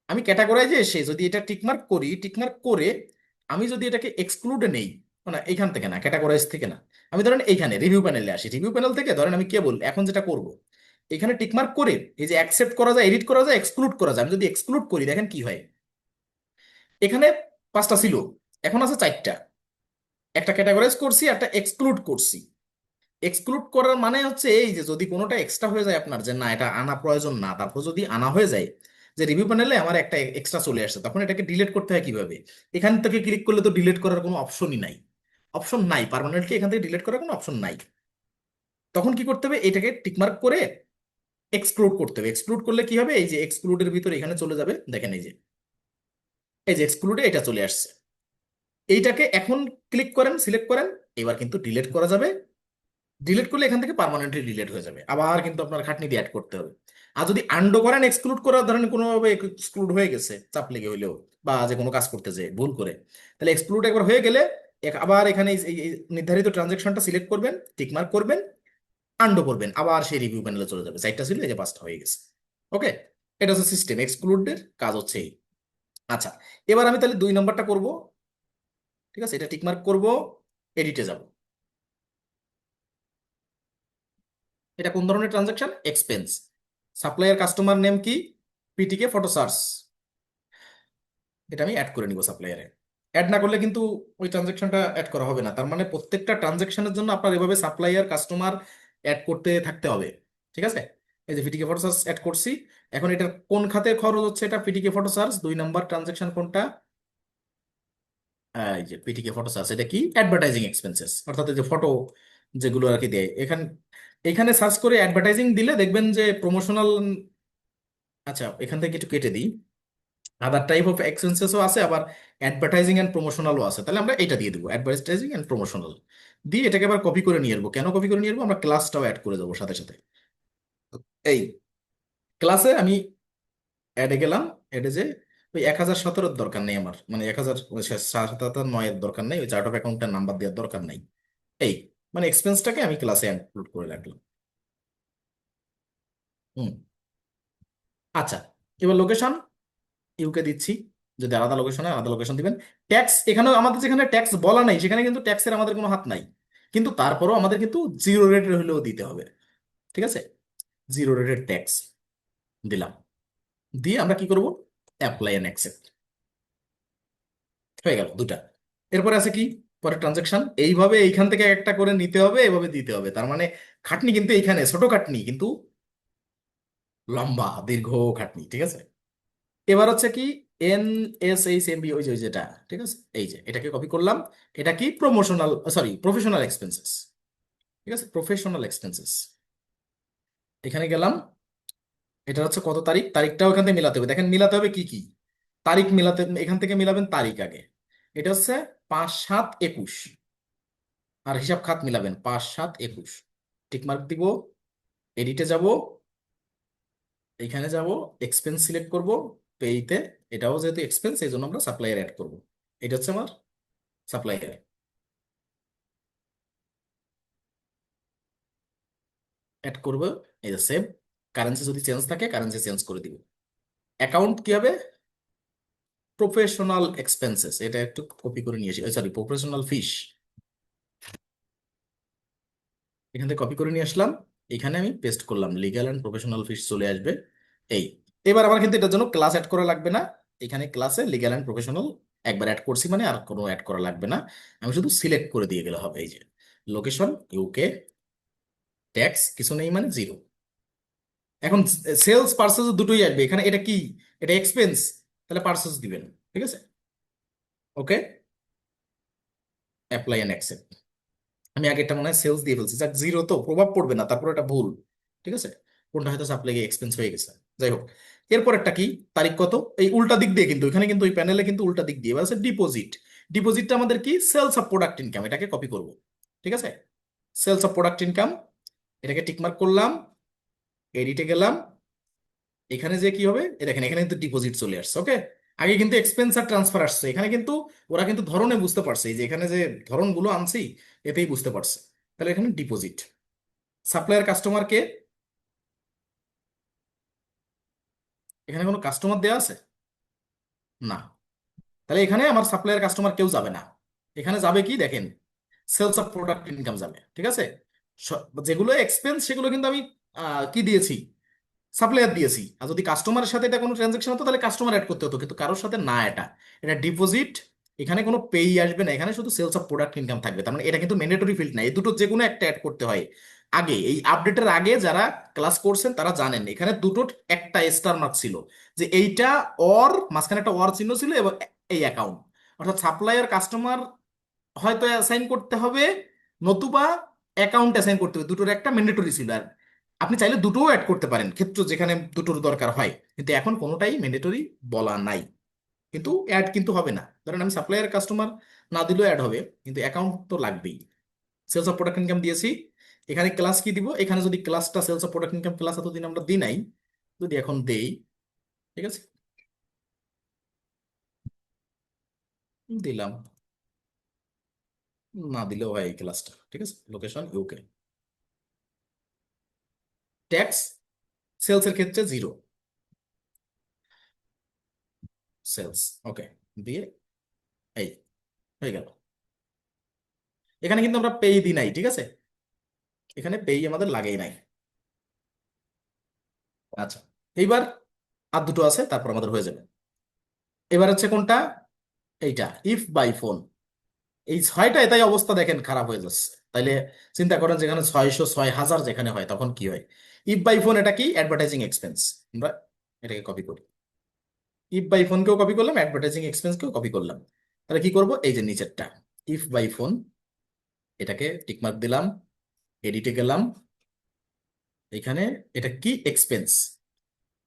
আমি ক্যাটাগরাইজে এসে যদি এটা টিকমার্ক করি, টিকমার্ক করে আমি যদি এটাকে এক্সক্লুডে নেই, মানে এইখান থেকে না, ক্যাটাগরাইজ থেকে না, আমি ধরেন এইখানে রিভিউ প্যানেলে আসি, রিভিউ প্যানেল থেকে ধরেন আমি কেবল এখন যেটা করব, এখানে টিকমার্ক করে এই যে অ্যাকসেপ্ট করা যায়, এডিট করা যায়, এক্সক্লুড করা যায়, আমি যদি এক্সক্লুড করি দেখেন কি হয়, এখানে 5টা ছিল, এখন আছে 4টা। একটা ক্যাটাগরাইজ করছি, একটা এক্সক্লুড করছি। এক্সক্লুড করার মানে হচ্ছে এই যে যদি কোনোটা এক্সট্রা হয়ে যায় আপনার, যে না এটা আনা প্রয়োজন না, তারপর যদি আনা হয়ে যায় যে রিভিউ প্যানেলে আমার একটা এক্সট্রা চলে আসছে, তখন এটাকে ডিলিট করতে হয় কিভাবে? এখান থেকে ক্লিক করলে তো ডিলিট করার কোনো অপশনই নাই। অপশন নাই, পার্মানেন্টলি এখান থেকে ডিলিট করার কোনো অপশন নাই। তখন কি করতে হবে? এটাকে টিকমার্ক করে এক্সক্লুড করতে হবে। এক্সক্লুড করলে কি হবে? এই যে এক্সক্লুডের ভিতরে এখানে চলে যাবে, দেখেন এই যে, এই যে এক্সক্লুডে এটা চলে আসছে। এইটাকে এখন ক্লিক করেন, সিলেক্ট করেন, এবার কিন্তু ডিলিট করা যাবে। ডিলিট করলে এখান থেকে পার্মানেন্টলি ডিলিট হয়ে যাবে, আবার কিন্তু আপনার খাটনি দিয়ে অ্যাড করতে হবে। আর যদি আন্ডো করেন, এক্সক্লুড করার ধরেন কোনোভাবে এক্সক্লুড হয়ে গেছে চাপ লেগে হইলেও, বা যে কোনো কাজ করতে যে ভুল করে, তাহলে এক্সক্লুড একবার হয়ে গেলে আবার এখানে এই নির্ধারিত ট্রানজেকশনটা সিলেক্ট করবেন, টিকমার্ক করবেন, আন্ডো করবেন, আবার সেই রিভিউ প্যানেলে চলে যাবে। 4টা ছিল, এই যে 5টা হয়ে গেছে। ওকে, এটা হচ্ছে সিস্টেম। এক্সক্লুডের কাজ হচ্ছে এই। আচ্ছা, এবার আমি তাহলে 2 নম্বরটা করব। ঠিক আছে, এটা টিকমার্ক করব, এডিটে যাব। এটা কোন ধরনের transaction? Expense. Supplier customer name কি? পিটিকে ফটো সার্চ। এটা আমি অ্যাড করে নিব সাপ্লায়ারে। অ্যাড না করলে কিন্তু ওই ট্রানজাকশনটা অ্যাড করা হবে না। তার মানে প্রত্যেকটা ট্রানজাকশনের জন্য আপনার এভাবে সাপ্লায়ার কাস্টমার অ্যাড করতে থাকতে হবে। ঠিক আছে, এই যে পিটিকে ফটো সার্চ অ্যাড করছি। এখন এটা কোন খাতে খরচ হচ্ছে? এটা পিটিকে ফটো সার্চ। 2 নম্বর ট্রানজাকশন কোনটা? এই যে পিটিকে ফটো সার্চ। এটা কি? অ্যাডভার্টাইজিং এক্সপেন্সেস, অর্থাৎ এই যে ফটো যেগুলো আর কি দেয় এখানে। এখানে সার্চ করে অ্যাডভার্টাইজিং দিলে দেখবেন যে প্রমোশনাল। আচ্ছা, এখান থেকে একটু কেটে দিই। আদার টাইপ অফ এক্সপেন্সেসও আছে, আবার অ্যাডভার্টাইজিং অ্যান্ড প্রমোশনালও আছে। তাহলে আমরা এটা দিয়ে দেবো, অ্যাডভার্টাইজিং অ্যান্ড প্রমোশনাল। দিয়ে এটাকে আবার কপি করে নিয়ে আসবো। কেন কপি করে নিয়ে আসবো? আমরা ক্লাসটাও অ্যাড করে দেবো সাথে সাথে। এই ক্লাসে আমি অ্যাডে গেলাম। অ্যাডে যে ওই 1017-এর দরকার নেই আমার, মানে 1077-9-এর দরকার নেই, ওই চার্ট অফ অ্যাকাউন্টের নাম্বার দেওয়ার দরকার নেই। এই মানে এক্সপেন্সটাকে আমি ক্লাসে ইনক্লুড করে রাখলাম। হুম। আচ্ছা, এবার লোকেশন ইউকে দিচ্ছি। যদি আলাদা লোকেশনে আলাদা লোকেশন দিবেন। ট্যাক্স, এখানেও আমাদের যেখানে ট্যাক্স বলা নাই সেখানে কিন্তু ট্যাক্সের আমাদের কোনো হাত নাই। কিন্তু তারপরেও আমাদের কিন্তু জিরো রেটের হলেও দিতে হবে। ঠিক আছে, জিরো রেটের ট্যাক্স দিলাম। দিয়ে আমরা কি করব? Apply and accept. হয়ে গেল 2টা। এরপরে আছে কি? পরে ট্রানজাকশন। এইভাবে এইখান থেকে একটা করে নিতে হবে, এভাবে দিতে হবে। তার মানে খাটনি কিন্তু এইখানে ছোট খাটনি, কিন্তু লম্বা দীর্ঘ খাটনি। ঠিক আছে, এবার হচ্ছে কি? NSHMB, ওই যে ওই যেটা। ঠিক আছে, এই যে এটাকে কপি করলাম। এটা কি? Promotional, sorry professional expenses. ঠিক আছে, প্রফেশনাল এক্সপেন্সেস। এখানে গেলাম। এটা হচ্ছে কত তারিখ, তারিখটাও এখান থেকে মিলাতে হবে। দেখেন মিলাতে হবে কি কি তারিখ মিলাতে, এখান থেকে মিলাবেন তারিখ আগে। এটা হচ্ছে 5/7/21। আর হিসাব খাত মিলাবেন 5/7/21। টিকমার্ক দিব, এডিটে যাব, এখানে যাব, এক্সপেন্স সিলেক্ট করব, পেইতে। এটাও যেহেতু এক্সপেন্স, এই জন্য আমরা সাপ্লায়ার অ্যাড করব। এটা হচ্ছে আমার সাপ্লায়ার। অ্যাড করবো, এই যে সেভ। কারেন্সি যদি চেঞ্জ থাকে কারেন্সি চেঞ্জ করে দিব। অ্যাকাউন্ট কি হবে? Professional expenses. এটা একটু কপি করে নিয়ে আসি, সরি প্রফেশনাল ফিশ। এখান থেকে কপি করে নিয়ে আসলাম, এখানে আমি পেস্ট করলাম, লিগ্যাল অ্যান্ড প্রফেশনাল ফিশ চলে আসবে। এই এবার আমার কিন্তু এটার জন্য ক্লাস অ্যাড করা লাগবে না। এখানে ক্লাসে লিগ্যাল অ্যান্ড প্রফেশনাল একবার অ্যাড করছি, মানে আর কোনো অ্যাড করা লাগবে না। আমি শুধু সিলেক্ট করে দিয়ে গেলে হবে। এই যে লোকেশন ইউকে, ট্যাক্স কিছু নেই মানে জিরো। এখন সেলস পার্সেস দুটোই আসবে এখানে। এটা কি? এটা এক্সপেন্স, তাহলে পার্সেস দিবেন। ঠিক আছে, ওকে, অ্যাপ্লাই এন্ড অ্যাকসেপ্ট। আমি আগেরটা মনে হয় সেলস দিয়ে ফেলছি, যাক জিরো তো প্রভাব পড়বে না, তারপর এটা ভুল। ঠিক আছে, কোনটা হয়তো সাপ্লাই এক্সপেন্স হয়ে গেছে। যাই হোক, এরপর একটা কি? তারিখ কত? এই উল্টা দিক দিয়ে কিন্তু এখানে, কিন্তু ওই প্যানেলে কিন্তু উল্টা দিক দিয়ে এবার আছে ডিপোজিট। ডিপোজিটটা আমাদের কি? Sales of product income. এটাকে কপি করব। ঠিক আছে, সেলস অফ প্রোডাক্ট ইনকাম। এটাকে টিকমার্ক করলাম, এডিটে গেলাম। এখানে যে কি হবে? এ দেখেন এখানে কিন্তু ডিপোজিট চলে আসছে। ওকে, আগে কিন্তু এক্সপেন্স আর ট্রান্সফার আসছে। এখানে কিন্তু ওরা কিন্তু ধরনে বুঝতে পারছে, এই যে এখানে যে ধরনগুলো আনছি এতেই বুঝতে পারছে। তাহলে এখানে ডিপোজিট। সাপ্লায়ার কাস্টমারকে, এখানে কোনো কাস্টমার দেওয়া আছে? না। তাহলে এখানে আমার সাপ্লায়ার কাস্টমার কেউ যাবে না। এখানে যাবে কি? দেখেন, সেলস অফ প্রোডাক্ট ইনকাম যাবে। ঠিক আছে, যেগুলো এক্সপেন্স সেগুলো কিন্তু আমি কি দিয়েছি? সাপ্লায়ার দিয়েছি। আর যদি কাস্টমারের সাথে এটা কোনো ট্রানজাকশন হতো তাহলে কাস্টমার অ্যাড করতে হতো, কিন্তু কারোর সাথে না। এটা এটা ডিপোজিট এখানে কোনো পেই আসবে না, এখানে শুধু সেলস অফ প্রোডাক্ট ইনকাম থাকবে। তার মানে এটা কিন্তু ম্যান্ডেটরি ফিল্ড না, এই দুটো যে কোনো একটা অ্যাড করতে হয়। আগে এই আপডেটের আগে যারা ক্লাস করছেন তারা জানেন এখানে দুটোর একটা স্টার মার্ক ছিল, যে এইটা অর মাঝখানে একটা অর চিহ্ন ছিল, এবং এই অ্যাকাউন্ট, অর্থাৎ সাপ্লায়ার কাস্টমার হয়তো অ্যাসাইন করতে হবে, নতুবা অ্যাকাউন্ট অ্যাসাইন করতে হবে, দুটোর একটা ম্যান্ডেটরি ছিল। আর আপনি চাইলে দুটোও অ্যাড করতে পারেন ক্ষেত্র যেখানে দুটোর দরকার হয়, কিন্তু এখন কোনোটাই ম্যান্ডেটরি বলা নাই। কিন্তু অ্যাড কিন্তু হবে না, ধরেন আমি সাপ্লায়ার কাস্টমার না দিলেও অ্যাড হবে, কিন্তু অ্যাকাউন্ট তো লাগবেই। সেলস অফ প্রোডাক্ট ইনকাম দিয়েছি, এখানে ক্লাস কি দিব, এখানে যদি ক্লাসটা sales of product income class এতদিন আমরা দিই নাই, যদি এখন দেই, ঠিক আছে, দিলাম, না দিলেও হয় এই ক্লাসটা, ঠিক আছে, লোকেশন ইউকে, ট্যাক্স সেলসের ক্ষেত্রে জিরো, সেলস, ওকে, দিয়ে এই হয়ে গেল। এখানে কিন্তু আমরা পেই দিই নাই, ঠিক আছে, এখানে পেই আমাদের লাগেই নাই। আচ্ছা, এইবার আর দুটো আছে, তারপর আমাদের হয়ে যাবে। এবার হচ্ছে কোনটা, এইটা ইফ বাই ফোন। এই ছয়টা এটাই অবস্থা, দেখেন খারাপ হয়ে যাচ্ছে। তাইলে চিন্তা করেন যেখানে 600 6000 যেখানে হয় তখন কি হয়। ইফ বাই ফোন এটা কি, অ্যাডভার্টাইজিং এক্সপেন্স, আমরা এটাকে কপি করি। ইফ বাই ফোনকেও কপি করলাম, অ্যাডভার্টাইজিং এক্সপেন্সকেও কপি করলাম। তাহলে কি করব, এই যে নিচেরটা ইফ বাই ফোন, এটাকে টিকমার্ক দিলাম, এডিটে গেলাম, এখানে এটা কি এক্সপেন্স,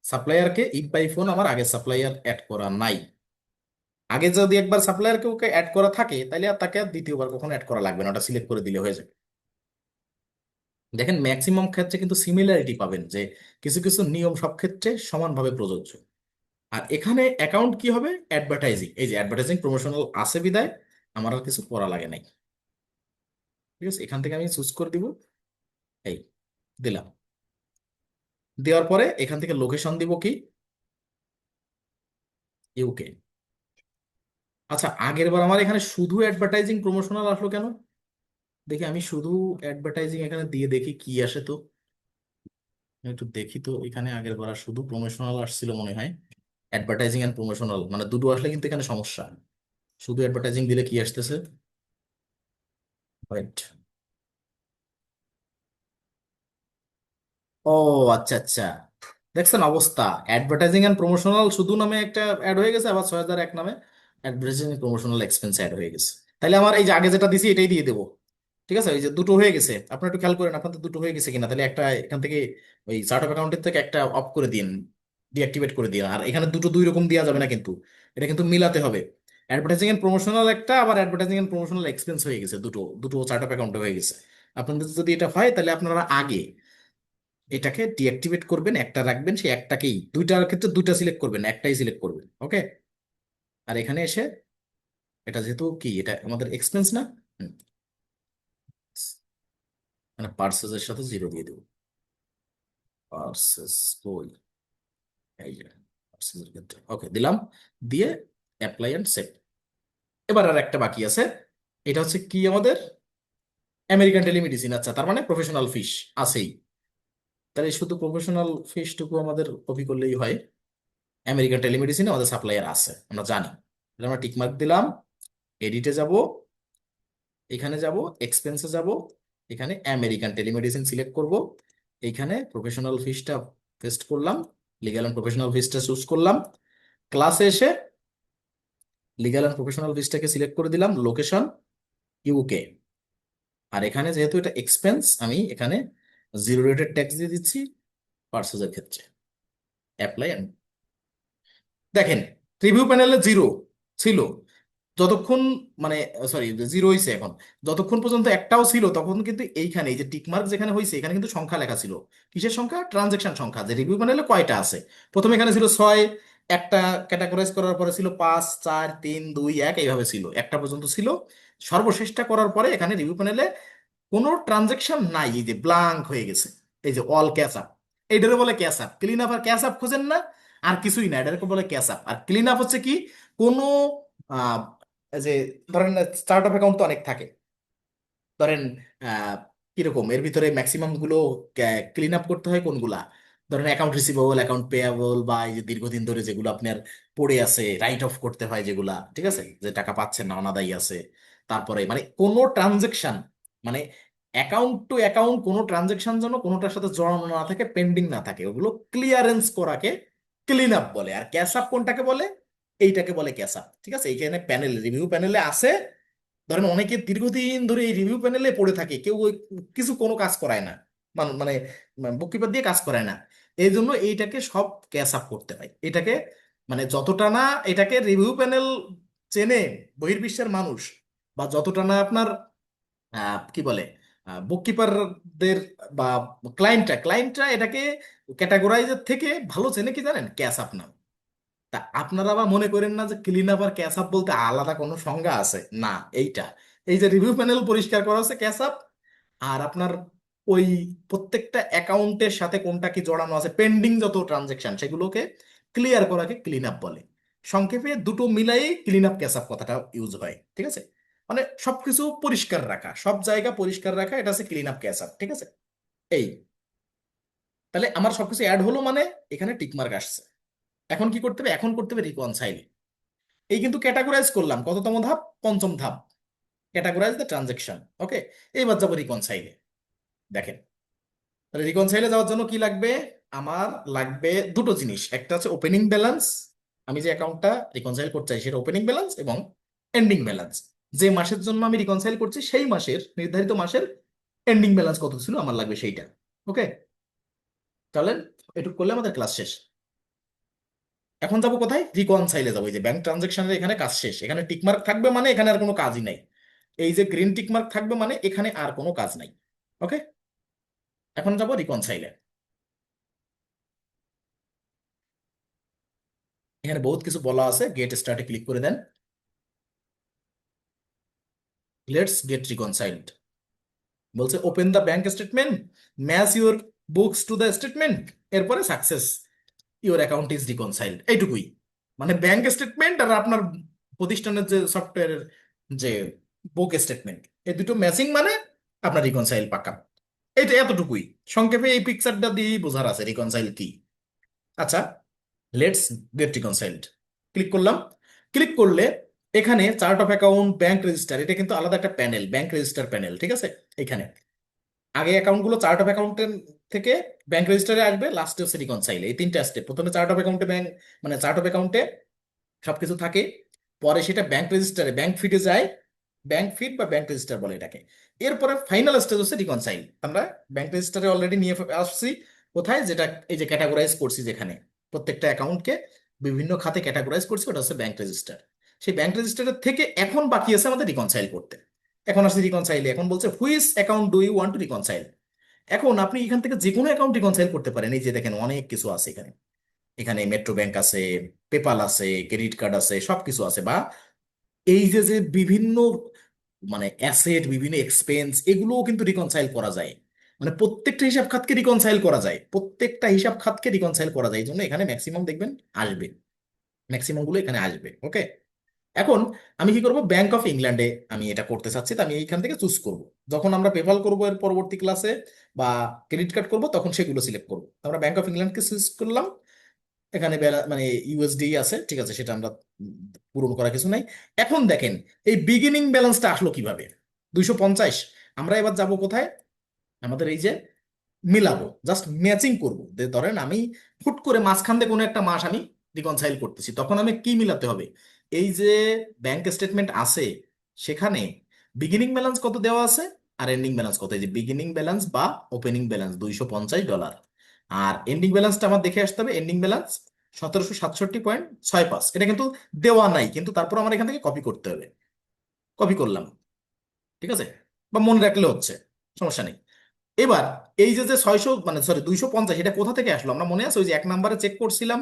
সাপ্লায়ারকে ইফ বাই ফোন আমার আগে সাপ্লায়ার অ্যাড করা নাই। আগে যদি একবার সাপ্লায়ারকে ওকে অ্যাড করা থাকে তাহলে আর তাকে আর দ্বিতীয়বার কখনো অ্যাড করা লাগবে না, ওটা সিলেক্ট করে দিলে হয়ে যাবে। দেখেন ম্যাক্সিমাম ক্ষেত্রে কিন্তু সিমিলারিটি পাবেন, যে কিছু কিছু নিয়ম সব ক্ষেত্রে সমানভাবে প্রযোজ্য। আর এখানে অ্যাকাউন্ট কি হবে, অ্যাডভার্টাইজিং, এই যে অ্যাডভার্টাইজিং প্রমোশনাল আছে বিদায় আমার আর কিছু করা লাগে নাই। ঠিক আছে, এখান থেকে আমি চুজ করে দিব, এই দিলাম, দেওয়ার পরে এখান থেকে লোকেশন দিব কি, ইউকে। আচ্ছা, আগের বার আমার এখানে শুধু অ্যাডভার্টাইজিং প্রমোশনাল আসলো কেন, দেখি আমি শুধু অ্যাডভার্টাইজিং এখানে দিয়ে দেখি কি আসে তো। আমি একটু দেখি তো, এখানে আগের বার শুধু প্রমোশনাল আসছিল মনে হয়। অ্যাডভার্টাইজিং এন্ড প্রমোশনাল মানে দুটো আসলে কিন্তু এখানে সমস্যা। শুধু অ্যাডভার্টাইজিং দিলে কি আসতেছে, ওয়েট, ও আচ্ছা আচ্ছা, দেখছেন অবস্থা, অ্যাডভার্টাইজিং এন্ড প্রমোশনাল শুধু নামে একটা অ্যাড হয়ে গেছে, আবার 6001 নামে অ্যাডভার্টাইজিং প্রমোশনাল এক্সপেন্স অ্যাড হয়ে গেছে। তাহলে আমার এই যে আগে যেটা দিছি এটাই দিয়ে দেবো। ঠিক আছে, এই যে দুটো হয়ে গেছে, আপনারা একটু খেয়াল করেন আপনাদের দুটো হয়ে গেছে কিনা, তাহলে একটা এখান থেকে ওই চার্ট অফ অ্যাকাউন্টের থেকে একটা অফ করে দিন, ডিঅ্যাক্টিভেট করে দিন। আর এখানে দুটো দুই রকম দেওয়া যাবে না কিন্তু, এটা কিন্তু মিলাতে হবে। অ্যাডভার্টাইজিং এন্ড প্রমোশনাল একটা, আবার অ্যাডভার্টাইজিং এন্ড প্রমোশনাল এক্সপেন্স হয়ে গেছে, দুটো দুটো চার্ট অফ অ্যাকাউন্টে হয়ে গেছে। আপনাদের যদি এটা হয় তাহলে আপনারা আগে এটাকে ডিঅ্যাক্টিভেট করবেন, একটা রাখবেন, সেই একটাকেই, দুইটার ক্ষেত্রে দুইটা সিলেক্ট করবেন, একটাই সিলেক্ট করবেন, ওকে। আর এখানে এসে এটা যেহেতু কি এটা আমাদের এক্সপেন্স না, হুম, মানে পার্সেসের সাথে জিরো দিয়ে দেবো, পার্সেস বই, এই যে পার্সেসের ক্ষেত্রে ওকে দিলাম, দিয়ে অ্যাপ্লাই অ্যান্ড সেভ। এবার আর একটা বাকি আছে, এটা হচ্ছে কি আমাদের আমেরিকান টেলিমেডিসিন। আচ্ছা, তার মানে প্রফেশনাল ফিস আছেই, তাহলে শুধু প্রফেশনাল ফিসটুকু আমাদের কপি করলেই হয়। আমেরিকান টেলিমেডিসিনে আমাদের সাপ্লায়ার আছে আমরা জানি, তাহলে আমরা টিকমার্ক দিলাম, এডিটে যাব, এখানে যাব, এক্সপেন্সে যাব, এখানে আমেরিকান টেলিমেডিসিন সিলেক্ট করব, এইখানে প্রফেশনাল ফিসটা পেস্ট করলাম, লিগ্যাল অ্যান্ড প্রফেশনাল ফিসটা চুজ করলাম, ক্লাসে এসে লিগ্যাল অ্যান্ড প্রফেশনাল ফিসটাকে সিলেক্ট করে দিলাম, লোকেশন ইউকে। আর এখানে যেহেতু এটা এক্সপেন্স, আমি এখানে জিরো রেটেড ট্যাক্স দিয়ে দিচ্ছি পার্সেসের ক্ষেত্রে, অ্যাপ্লাই। দেখেন রিভিউ প্যানেলে জিরো ছিল যতক্ষণ, মানে সরি জিরো হয়েছে এখন, যতক্ষণ পর্যন্ত একটাও ছিল তখন কিন্তু এইখানে এই যে টিকমার্ক যেখানে হয়েছে এখানে কিন্তু সংখ্যা লেখা ছিল, কিসের সংখ্যা, ট্রানজেকশন সংখ্যা, যে রিভিউ প্যানেলে কয়টা আছে। প্রথমে এখানে ছিল 6, একটা ক্যাটাগরাইজ করার পরে ছিল 5 4 3 2 1, এইভাবে ছিল একটা পর্যন্ত ছিল। সর্বশেষটা করার পরে এখানে রিভিউ প্যানেলে কোনো ট্রানজেকশন নাই, এই যে ব্লাঙ্ক হয়ে গেছে, এই যে অল ক্যাচ আপ, এইটারে বলে ক্যাচ আপ। ক্লিন আপ আর ক্যাচ আপ খোঁজেন না, আর কিছুই না, এটাকে বলে ক্যাচ আপ। আর ক্লিন আপ হচ্ছে কি, কোনো আহ, এই যে ধরেন স্টার্ট আপ অ্যাকাউন্ট তো অনেক থাকে, ধরেন আহ, কিরকম এর ভিতরে ম্যাক্সিমাম গুলো ক্লিন আপ করতে হয় কোনগুলা, ধরেন অ্যাকাউন্ট রিসিভেবল, অ্যাকাউন্ট পেয়াবল, বা এই যে দীর্ঘদিন ধরে যেগুলো আপনার পড়ে আছে, রাইট অফ করতে হয় যেগুলা, ঠিক আছে, যে টাকা পাচ্ছেন না, অনাদায়ী আছে। তারপরে মানে কোনো ট্রানজেকশন, মানে অ্যাকাউন্ট টু অ্যাকাউন্ট কোনো ট্রানজেকশন যেন কোনোটার সাথে জড়ানো না থাকে, পেন্ডিং না থাকে, ওগুলো ক্লিয়ারেন্স করাকে ক্লিন আপ বলে। আর ক্যাশ আপ কোনটাকে বলে? এইটাকে বলে ক্যাশ আপ। ঠিক আছে, এইখানে প্যানেল, রিভিউ প্যানেলে আছে। ধরেন অনেকে দীর্ঘদিন ধরে এই রিভিউ প্যানেলে পড়ে থাকে, কেউ কিছু কোনো কাজ করায় না, মানে বুককিপার দিয়ে কাজ করায় না। এই জন্য এইটাকে সব ক্যাচ আপ করতে হয় এটাকে। মানে যতটা না এটাকে রিভিউ প্যানেল চেনে বহির্বিশ্বের মানুষ, বা যতটা না আপনার কি বলে বুককিপারদের বা ক্লায়েন্টরা এটাকে ক্যাটাগরাইজার থেকে ভালো চেনে, কি জানেন? ক্যাচ আপ নাম। তা আপনারা আবার মনে করেন না যে ক্লিন আপ আর ক্যাচ আপ বলতে আলাদা কোনো সংজ্ঞা আছে? না। এইটা, এই যে রিভিউ প্যানেল পরিষ্কার করা হচ্ছে ক্যাচ আপ, আর আপনার ওই প্রত্যেকটা অ্যাকাউন্টের সাথে কোনটা কি জড়ানো আছে, পেন্ডিং যত ট্রানজেকশন, সেগুলোকে ক্লিয়ার করাকে ক্লিন আপ বলে। সংক্ষেপে দুটো মিলাই ক্লিন আপ ক্যাচ আপ কথাটা ইউজ হয়। ঠিক আছে, মানে সবকিছু পরিষ্কার রাখা, সব জায়গা পরিষ্কার রাখা, এটা হচ্ছে ক্লিন আপ ক্যাচ আপ। ঠিক আছে, এই, তাহলে আমার সবকিছু অ্যাড হলো, মানে এখানে টিকমার্ক আসছে। এখন কি করতে হবে? এখন করতে হবে রিকনসাইল। এই কিন্তু ক্যাটাগরাইজ করলাম, কততম ধাপ? পঞ্চম ধাপ, ক্যাটাগরাইজ দ্য ট্রানজেকশন। ওকে, এইবার যাবো রিকনসাইলে। দেখেন, রিকনসাইলে যাওয়ার জন্য কি লাগবে? আমার লাগবে দুটো জিনিস। একটা হচ্ছে ওপেনিং ব্যালেন্স, আমি যে অ্যাকাউন্টটা রিকনসাইল করতে চাই সেটা ওপেনিং ব্যালেন্স, এবং এন্ডিং ব্যালেন্স, যে মাসের জন্য আমি রিকনসাইল করছি সেই মাসের নির্ধারিত মাসের এন্ডিং ব্যালেন্স কত ছিল আমার লাগবে সেইটা। ওকে, তাহলে এটুকু করলে আমাদের ক্লাস শেষ। এখন যাবো কোথায়? রিকনসাইলে যাবো। এই যে ব্যাংক ট্রানজেকশনের এখানে কাজ শেষ, এখানে টিকমার্ক থাকবে মানে এখানে আর কোনো কাজই নাই। এই যে গ্রিন টিকমার্ক থাকবে মানে এখানে আর কোনো কাজ নাই। ওকে, এখন যাবো রিকনসাইলে। এখানে বহুত কিছু বলা আছে, গেট স্টার্টে ক্লিক করে দেন। লেটস গেট রিকনসাইলড বলছে, open the bank statement, match your books to the statement, এরপরে সাকসেস, ইউর অ্যাকাউন্ট ইজ রিকনসাইলড, এইটুকুই। মানে ব্যাংক স্টেটমেন্ট আর আপনার প্রতিষ্ঠানের যে সফটওয়্যারের যে বুক স্টেটমেন্ট, এই দুটো ম্যাচিং মানে আপনার রিকনসাইল পাকা। এটা এতটুকুই, সংক্ষেপে এই পিকচারটা দিয়েই বোঝার আছে রিকনসাইল কি। আচ্ছা, লেটস গেট রিকনসাইলড ক্লিক করলাম। ক্লিক করলে এখানে chart of account, bank register, এটা কিন্তু আলাদা একটা প্যানেল, ব্যাংক রেজিস্টার প্যানেল। ঠিক আছে, এখানে আগে অ্যাকাউন্টগুলো চার্ট অফ অ্যাকাউন্টের থেকে ব্যাংক রেজিস্টারে আসবে, লাস্টে হচ্ছে রিকনসাইল। এই তিনটা স্টেপ, প্রথমে চার্ট অফ অ্যাকাউন্টে ব্যাংক, মানে চার্ট অফ অ্যাকাউন্টে সবকিছু থাকে, পরে সেটা ব্যাংক রেজিস্টারে ব্যাংক ফিটে যায়, ব্যাংক ফিট বা ব্যাংক রেজিস্টার বলে এটাকে। এরপরে ফাইনাল স্টেজ হচ্ছে রিকনসাইল। আমরা ব্যাংক রেজিস্টারে অলরেডি নিয়ে আসছি, কোথায়? যেটা এই যে ক্যাটাগরাইজ করছি, যেখানে প্রত্যেকটা অ্যাকাউন্টকে বিভিন্ন খাতে ক্যাটাগরাইজ করছি, ওটা হচ্ছে ব্যাংক রেজিস্টার। সেই ব্যাংক রেজিস্টারের থেকে এখন বাকি আছে আমাদের রিকনসাইল করতে। এখন আসছে রিকনসাইলে। এখন বলছে which account do you want to reconcile. এখন আপনি এখান থেকে যে কোনো অ্যাকাউন্ট রিকনসাইল করতে পারেন। এই যে দেখেন অনেক কিছু আছে এখানে, এখানে মেট্রো ব্যাংক আছে, পেপাল আছে, ক্রেডিট কার্ড আছে, সবকিছু আছে। বা এই যে যে বিভিন্ন মানে অ্যাসেট, বিভিন্ন এক্সপেন্স, এগুলোও কিন্তু রিকনসাইল করা যায়। মানে প্রত্যেকটা হিসাব খাতকে রিকনসাইল করা যায়, প্রত্যেকটা হিসাব খাতকে রিকনসাইল করা যায়। এই জন্য এখানে ম্যাক্সিমাম দেখবেন আসবে, ম্যাক্সিমাম গুলো এখানে আসবে। ওকে, এখন আমি কি করব? ব্যাংক অফ ইংল্যান্ডে আমি এটা করতে চাচ্ছি, তো আমি এইখান থেকে চুজ করব। যখন আমরা পেপাল করব এর পরবর্তী ক্লাসে, বা ক্রেডিট কার্ড করব, তখন সেগুলো সিলেক্ট করব। আমরা ব্যাংক অফ ইংল্যান্ডকে চুজ করলাম। এখানে মানে ইউএসডি আছে, ঠিক আছে, সেটা আমরা পূরণ করা কিছু নাই। এখন দেখেন এই বিগিনিং ব্যালেন্সটা আসলো কিভাবে? 250। আমরা এবার যাব কোথায়? আমাদের এই যে মিলাবো, জাস্ট ম্যাচিং করব। ধরেন আমি হুট করে মাঝখান দিয়ে কোনো একটা মাস আমি রিকনসাইল করতেছি, তখন আমি কি মিলাতে হবে? এই যে ব্যাংক স্টেটমেন্ট আছে, সেখানে বিগিনিং ব্যালেন্স কত দেওয়া আছে আর এন্ডিং ব্যালেন্স কত। এই যে বিগিনিং ব্যালেন্স বা ওপেনিং ব্যালেন্স $250, আর এন্ডিং ব্যালেন্সটা আমার দেখে আসতে হবে, এন্ডিং ব্যালেন্স 1767.65। এটা কিন্তু দেওয়া নাই, কিন্তু তারপর আমার এখান থেকে কপি করতে হবে। কপি করলাম, ঠিক আছে, বা মনে রাখলে হচ্ছে, সমস্যা নেই। এবার এই যে যে 600, মানে সরি 250, এটা কোথা থেকে আসলো? আমরা মনে আছে ওই যে 1 নম্বরে চেক করছিলাম,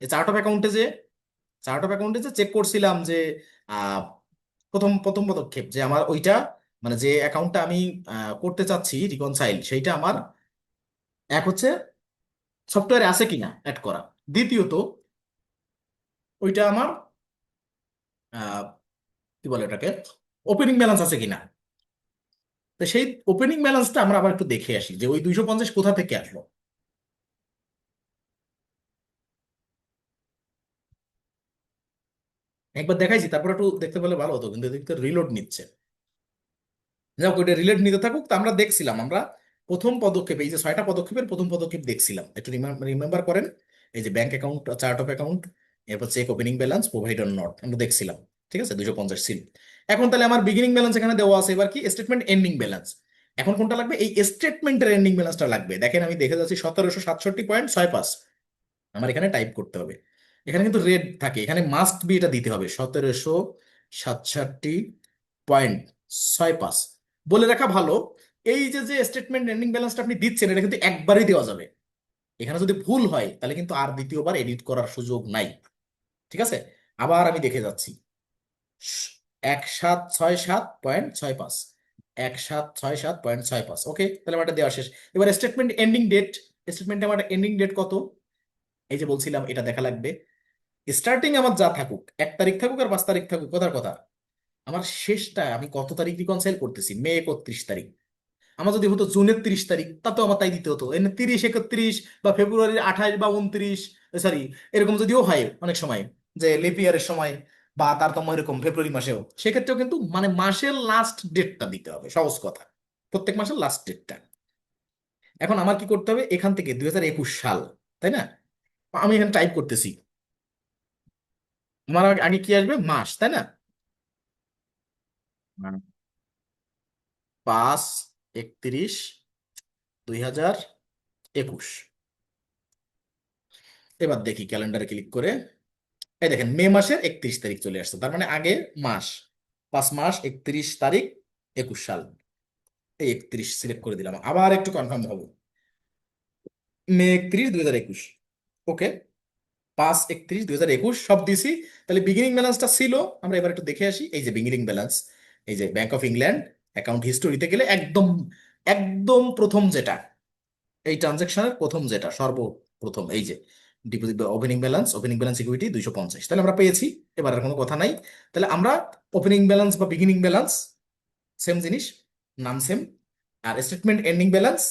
চার্ট অফ অ্যাকাউন্টে যে, চার্ট অফ অ্যাকাউন্টে যে চেক করছিলাম যে আহ, প্রথম প্রথম পদক্ষেপ যে আমার ওইটা, মানে যে অ্যাকাউন্টটা আমি করতে চাচ্ছি রিকনসাইল, সেইটা আমার এক হচ্ছে সফটওয়্যারে আছে কিনা অ্যাড করা, দ্বিতীয়ত ওইটা আমার আহ, কি বলে ওটাকে, ওপেনিং ব্যালেন্স আছে কিনা। তো সেই ওপেনিং ব্যালেন্সটা আমরা আবার একটু দেখে আসি যে ওই 250 কোথা থেকে আসলো। একবার দেখাইছি, তারপর একটু দেখতে পেলে ভালো হতো, কিন্তু দেখতে রিলোড নিচ্ছে। যাক, ওইটা রিলেট নিতে থাকুক। তো আমরা দেখছিলাম, আমরা প্রথম পদক্ষেপে এই যে 6টা পদক্ষেপের প্রথম পদক্ষেপ দেখছিলাম, একটু রিমেম্বার করেন। এই যে bank account, chart of account, এরপর check opening balance, provide or not, আমরা দেখছিলাম। ঠিক আছে, 250 ছিল। এখন তাহলে আমার বিগিনিং ব্যালেন্স এখানে দেওয়া আছে, এবার কি স্টেটমেন্ট এন্ডিং ব্যালেন্স। এখন কোনটা লাগবে? এই স্টেটমেন্টের এন্ডিং ব্যালেন্সটা লাগবে। দেখেন আমি দেখে যাচ্ছি 1767.65। আমার এখানে টাইপ করতে হবে। এখানে কিন্তু রেড থাকে, এখানে মাস্ট বি এটা দিতে হবে, 1767.65। বলে রাখা ভালো, এই যে যে স্টেটমেন্ট এন্ডিং ব্যালেন্সটা আপনি দিচ্ছেন, এটা কিন্তু একবারই দেওয়া যাবে। এখানে যদি ভুল হয় তাহলে কিন্তু আর দ্বিতীয়বার এডিট করার সুযোগ নাই। ঠিক আছে, আবার আমি দেখে যাচ্ছি, 1767.65, 1767.65। ওকে, তাহলে আমার এটা দেওয়া শেষ। এবার স্টেটমেন্ট এন্ডিং ডেট, স্টেটমেন্টে আমার এন্ডিং ডেট কত? এই যে বলছিলাম এটা দেখা লাগবে। স্টার্টিং আমার যা থাকুক, 1 তারিখ থাকুক আর 5 তারিখ থাকুক, কথার কথা, আমার শেষটা আমি কত তারিখ রিকনসাইল করতেছি? মে 31 তারিখ। আমার যদি হতো জুনের 30 তারিখ, তাতেও আমার তাই দিতে হতো। এনে 30, 31 বা ফেব্রুয়ারির 28 বা 29, সরি, এরকম যদিও হয় অনেক সময়, যে লিপ ইয়ারের সময় বা তারতম্য এরকম ফেব্রুয়ারি মাসেও, সেক্ষেত্রেও কিন্তু মানে মাসের লাস্ট ডেটটা দিতে হবে, সহজ কথা, প্রত্যেক মাসের লাস্ট ডেটটা। এখন আমার কি করতে হবে? এখান থেকে 2021 সাল, তাই না? আমি এখানে টাইপ করতেছি, আমার আগে আগে কি আসবে? মাস, তাই না? 5/31/2021। এবার দেখি ক্যালেন্ডারে ক্লিক করে, এই দেখেন মে মাসের 31 তারিখ চলে আসছে, তার মানে আগে মাস, 5 মাস 31 তারিখ, 21 সাল। এই 31 সিলেক্ট করে দিলাম, আবার একটু কনফার্ম হবো। মে 31, 2021। ওকে, 5/31/2021 সব দিছি। তাহলে বিগিনিং ব্যালেন্সটা ছিল, আমরা এবার একটু দেখে আসি। এই যে বিগিনিং ব্যালেন্স, এই যে ব্যাংক অফ ইংল্যান্ড অ্যাকাউন্ট হিস্টোরিতে গেলে একদম একদম প্রথম যেটা, এই ট্রানজেকশনের প্রথম যেটা সর্বপ্রথম, এই যে deposit opening balance, opening balance equity 250, তাহলে আমরা পেয়েছি। এবার আর কোনো কথা নাই। তাহলে আমরা ওপেনিং ব্যালেন্স বা বিগিনিং ব্যালেন্স সেম জিনিস, নাম সেম, আর স্টেটমেন্ট এন্ডিং ব্যালেন্স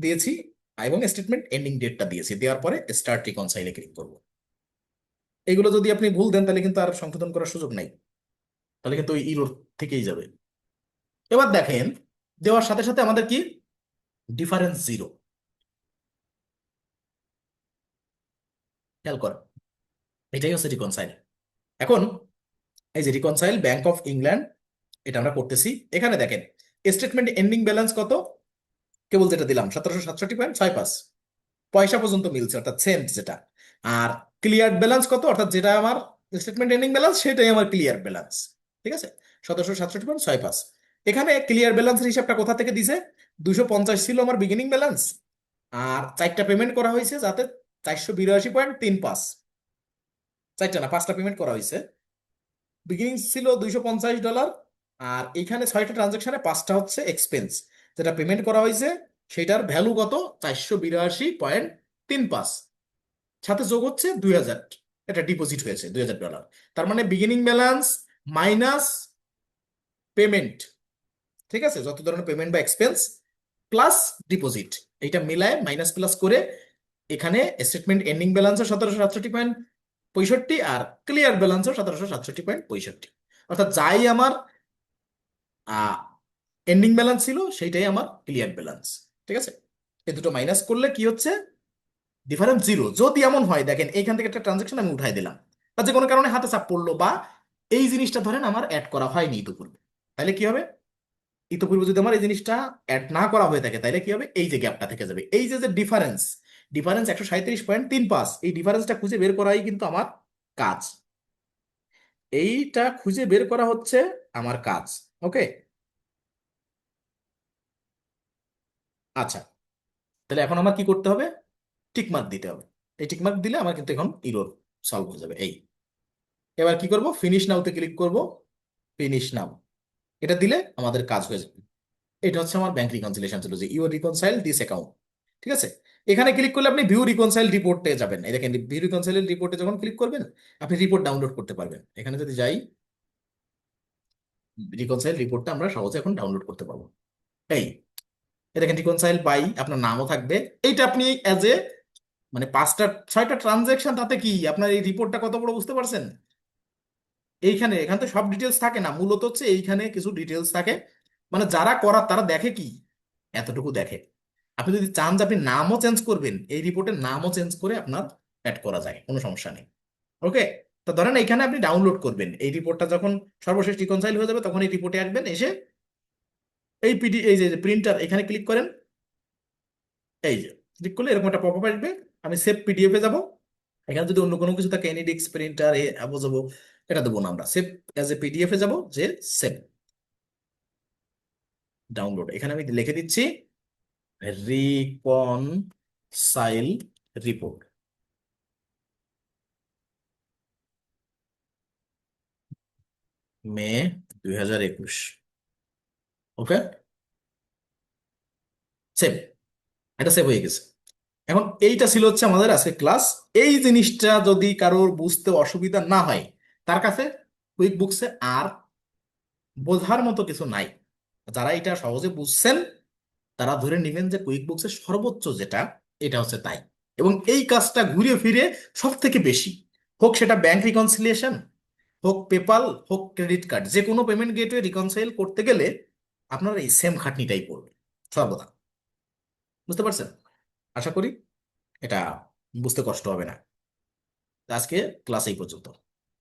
দিয়েছি, এবং স্টেটমেন্ট এন্ডিং ডেটটা দিয়েছি। দেওয়ার পরে স্টার্ট রিকনসাইলে ক্লিক করবো। এগুলো যদি আপনি ভুল দেন তাহলে কিন্তু আর সংশোধন করার সুযোগ নাই, তাহলে কিন্তু ওই ইরোর থেকেই যাবে। এবার দেখেন, দেওয়ার সাথে সাথে আমাদের কি ডিফারেন্স জিরো, খেয়াল করেন, এটাই হচ্ছে রিকনসাইল। এখন এই যে রিকনসাইল ব্যাংক অফ ইংল্যান্ড, এটা আমরা করতেছি। এখানে দেখেন স্টেটমেন্ট এন্ডিং ব্যালেন্স কত, কেবল যেটা দিলাম 1767.65, পয়সা পর্যন্ত মিলছে, অর্থাৎ সেন্ট যেটা। আর ক্লিয়ার ব্যালেন্স কত, অর্থাৎ যেটা আমার স্টেটমেন্ট এন্ডিং ব্যালেন্স, সেটাই আমার ক্লিয়ার ব্যালেন্স। ঠিক আছে, 1767.65। এখানে ক্লিয়ার ব্যালেন্সের হিসাবটা কোথা থেকে দিছে? 250 ছিল আমার বিগিনিং ব্যালেন্স, আর 4টা পেমেন্ট করা হয়েছে, যাতে 482.35, 4টা না 5টা পেমেন্ট করা হয়েছে। বিগিনিং ছিল $250, আর এখানে 6টা ট্রানজাকশনে 5টা হচ্ছে এক্সপেন্স, যেটা পেমেন্ট করা হয়েছে, সেটার ভ্যালু কত? 482.35, সাথে যোগ হচ্ছে 2000, এটা ডিপোজিট হয়েছে $2000। তার মানে বিগিনিং ব্যালেন্স মাইনাস পেমেন্ট, ঠিক আছে, যত ধরনের পেমেন্ট বা এক্সপেন্স, প্লাস ডিপোজিট, এইটা মিলায় মাইনাস প্লাস করে এখানে স্টেটমেন্ট এন্ডিং ব্যালেন্সও 1767.65, আর ক্লিয়ার ব্যালেন্সও 1767.65। অর্থাৎ যাই আমার এন্ডিং ব্যালেন্স ছিল, সেইটাই আমার ক্লিয়ার ব্যালেন্স। ঠিক আছে, এই দুটো মাইনাস করলে কি হচ্ছে? Difference zero. যদি এমন হয়, দেখেন এইখান থেকে একটা ট্রানজেকশন আমি উঠাই দিলাম, বা যে কোনো কারণে হাতে চাপ পড়লো, বা এই জিনিসটা ধরেন আমার অ্যাড করা হয়নি ইতিপূর্বে, তাহলে কি হবে? ইতিপূর্বে যদি আমার এই জিনিসটা অ্যাড না করা হয়ে থাকে, তাহলে কি হবে? এই যে গ্যাপটা থেকে যাবে, এই যে যে ডিফারেন্স, ডিফারেন্স 137.35, এই ডিফারেন্সটা খুঁজে বের করাই কিন্তু আমার কাজ। এইটা খুঁজে বের করা হচ্ছে আমার কাজ। ওকে, আচ্ছা, তাহলে এখন আমার কি করতে হবে? টিকমার্ক দিতে হবে। এই টিকমার্ক দিলে আমার কিন্তু এখন ইরর সলভ হয়ে যাবে। এই এবার কি করব? ফিনিশ নাওতে ক্লিক করব, ফিনিশ নাও, এটা দিলে আমাদের কাজ হয়ে যাবে। এটা হচ্ছে আমার ব্যাংক রিকনসিলিয়েশন ছিল, যে ইউ রিকনসাইল দিস অ্যাকাউন্ট। ঠিক আছে, এখানে ক্লিক করলে আপনি ভিউ রিকনসাইল রিপোর্টে যাবেন। এই দেখেন ভিউ রিকনসাইল রিপোর্টে যখন ক্লিক করবেন, আপনি রিপোর্ট ডাউনলোড করতে পারবেন। এখানে যদি যাই, রিকনসাইল রিপোর্টটা আমরা সহজে এখন ডাউনলোড করতে পারবো। এই এই দেখেন রিকনসাইল বাই, আপনার নামও থাকবে। এইটা আপনি অ্যাজ এ, মানে 5টা 6টা ট্রানজেকশন, তাতে কি আপনার এই রিপোর্টটা কত বড় বুঝতে পারছেন? এখানে তো সব ডিটেলস থাকে না, মূলত হচ্ছে এইখানে কিছু ডিটেলস থাকে। মানে যারা করার তারা দেখে কি, এতটুকু দেখে। আপনি যদি চান যে আপনি নামও চেঞ্জ করবেন, এই রিপোর্টের নামও চেঞ্জ করে আপনার অ্যাড করা যায়, কোনো সমস্যা নেই। ওকে। তো ধরেন এখানে আপনি ডাউনলোড করবেন এই রিপোর্টটা, যখন সর্বশেষ রিকনসাইল হয়ে যাবে তখন এই রিপোর্টে আসবেন, এসে এই যে প্রিন্টার এখানে ক্লিক করেন। এই যে ক্লিক করলে এরকম একটা পপআপ আসবে। আমি সেভ পিডিএফ এ যাব। এখানে যদি অন্য কোনো কিছু থাকে, এনিডিক্স প্রিন্টার এ যাবো, এটা দেবো না, আমরা সেভ অ্যাজ এ পিডিএফ এ যাবো, যে সেভ ডাউনলোড। এখানে আমি লিখে দিচ্ছি রিকনসাইল রিপোর্ট, মে 2021। ওকে, সেভ। এটা সেভ হয়ে গেছে। এখন এইটা ছিল হচ্ছে আমাদের আজকে ক্লাস। এই জিনিসটা যদি কারোর বুঝতে অসুবিধা না হয়, তার কাছে কুইক বুকসে আর বোঝার মতো কিছু নাই। যারা এটা সহজে বুঝছেন তারা ধরে নেবেন যে কুইক বুকসের সর্বোচ্চ যেটা, এটা হচ্ছে তাই। এবং এই কাজটা ঘুরে ফিরে সব থেকে বেশি, হোক সেটা ব্যাংক রিকনসিলিয়েশন, হোক পেপাল, হোক ক্রেডিট কার্ড, যে কোনো পেমেন্ট গেটওয়ে রিকনসাইল করতে গেলে আপনার এই সেম খাটনিটাই পড়বে সর্বদা। বুঝতে পারছেন? আশা করি এটা বুঝতে কষ্ট হবে না। আজকে ক্লাস এই পর্যন্ত।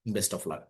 Best of luck.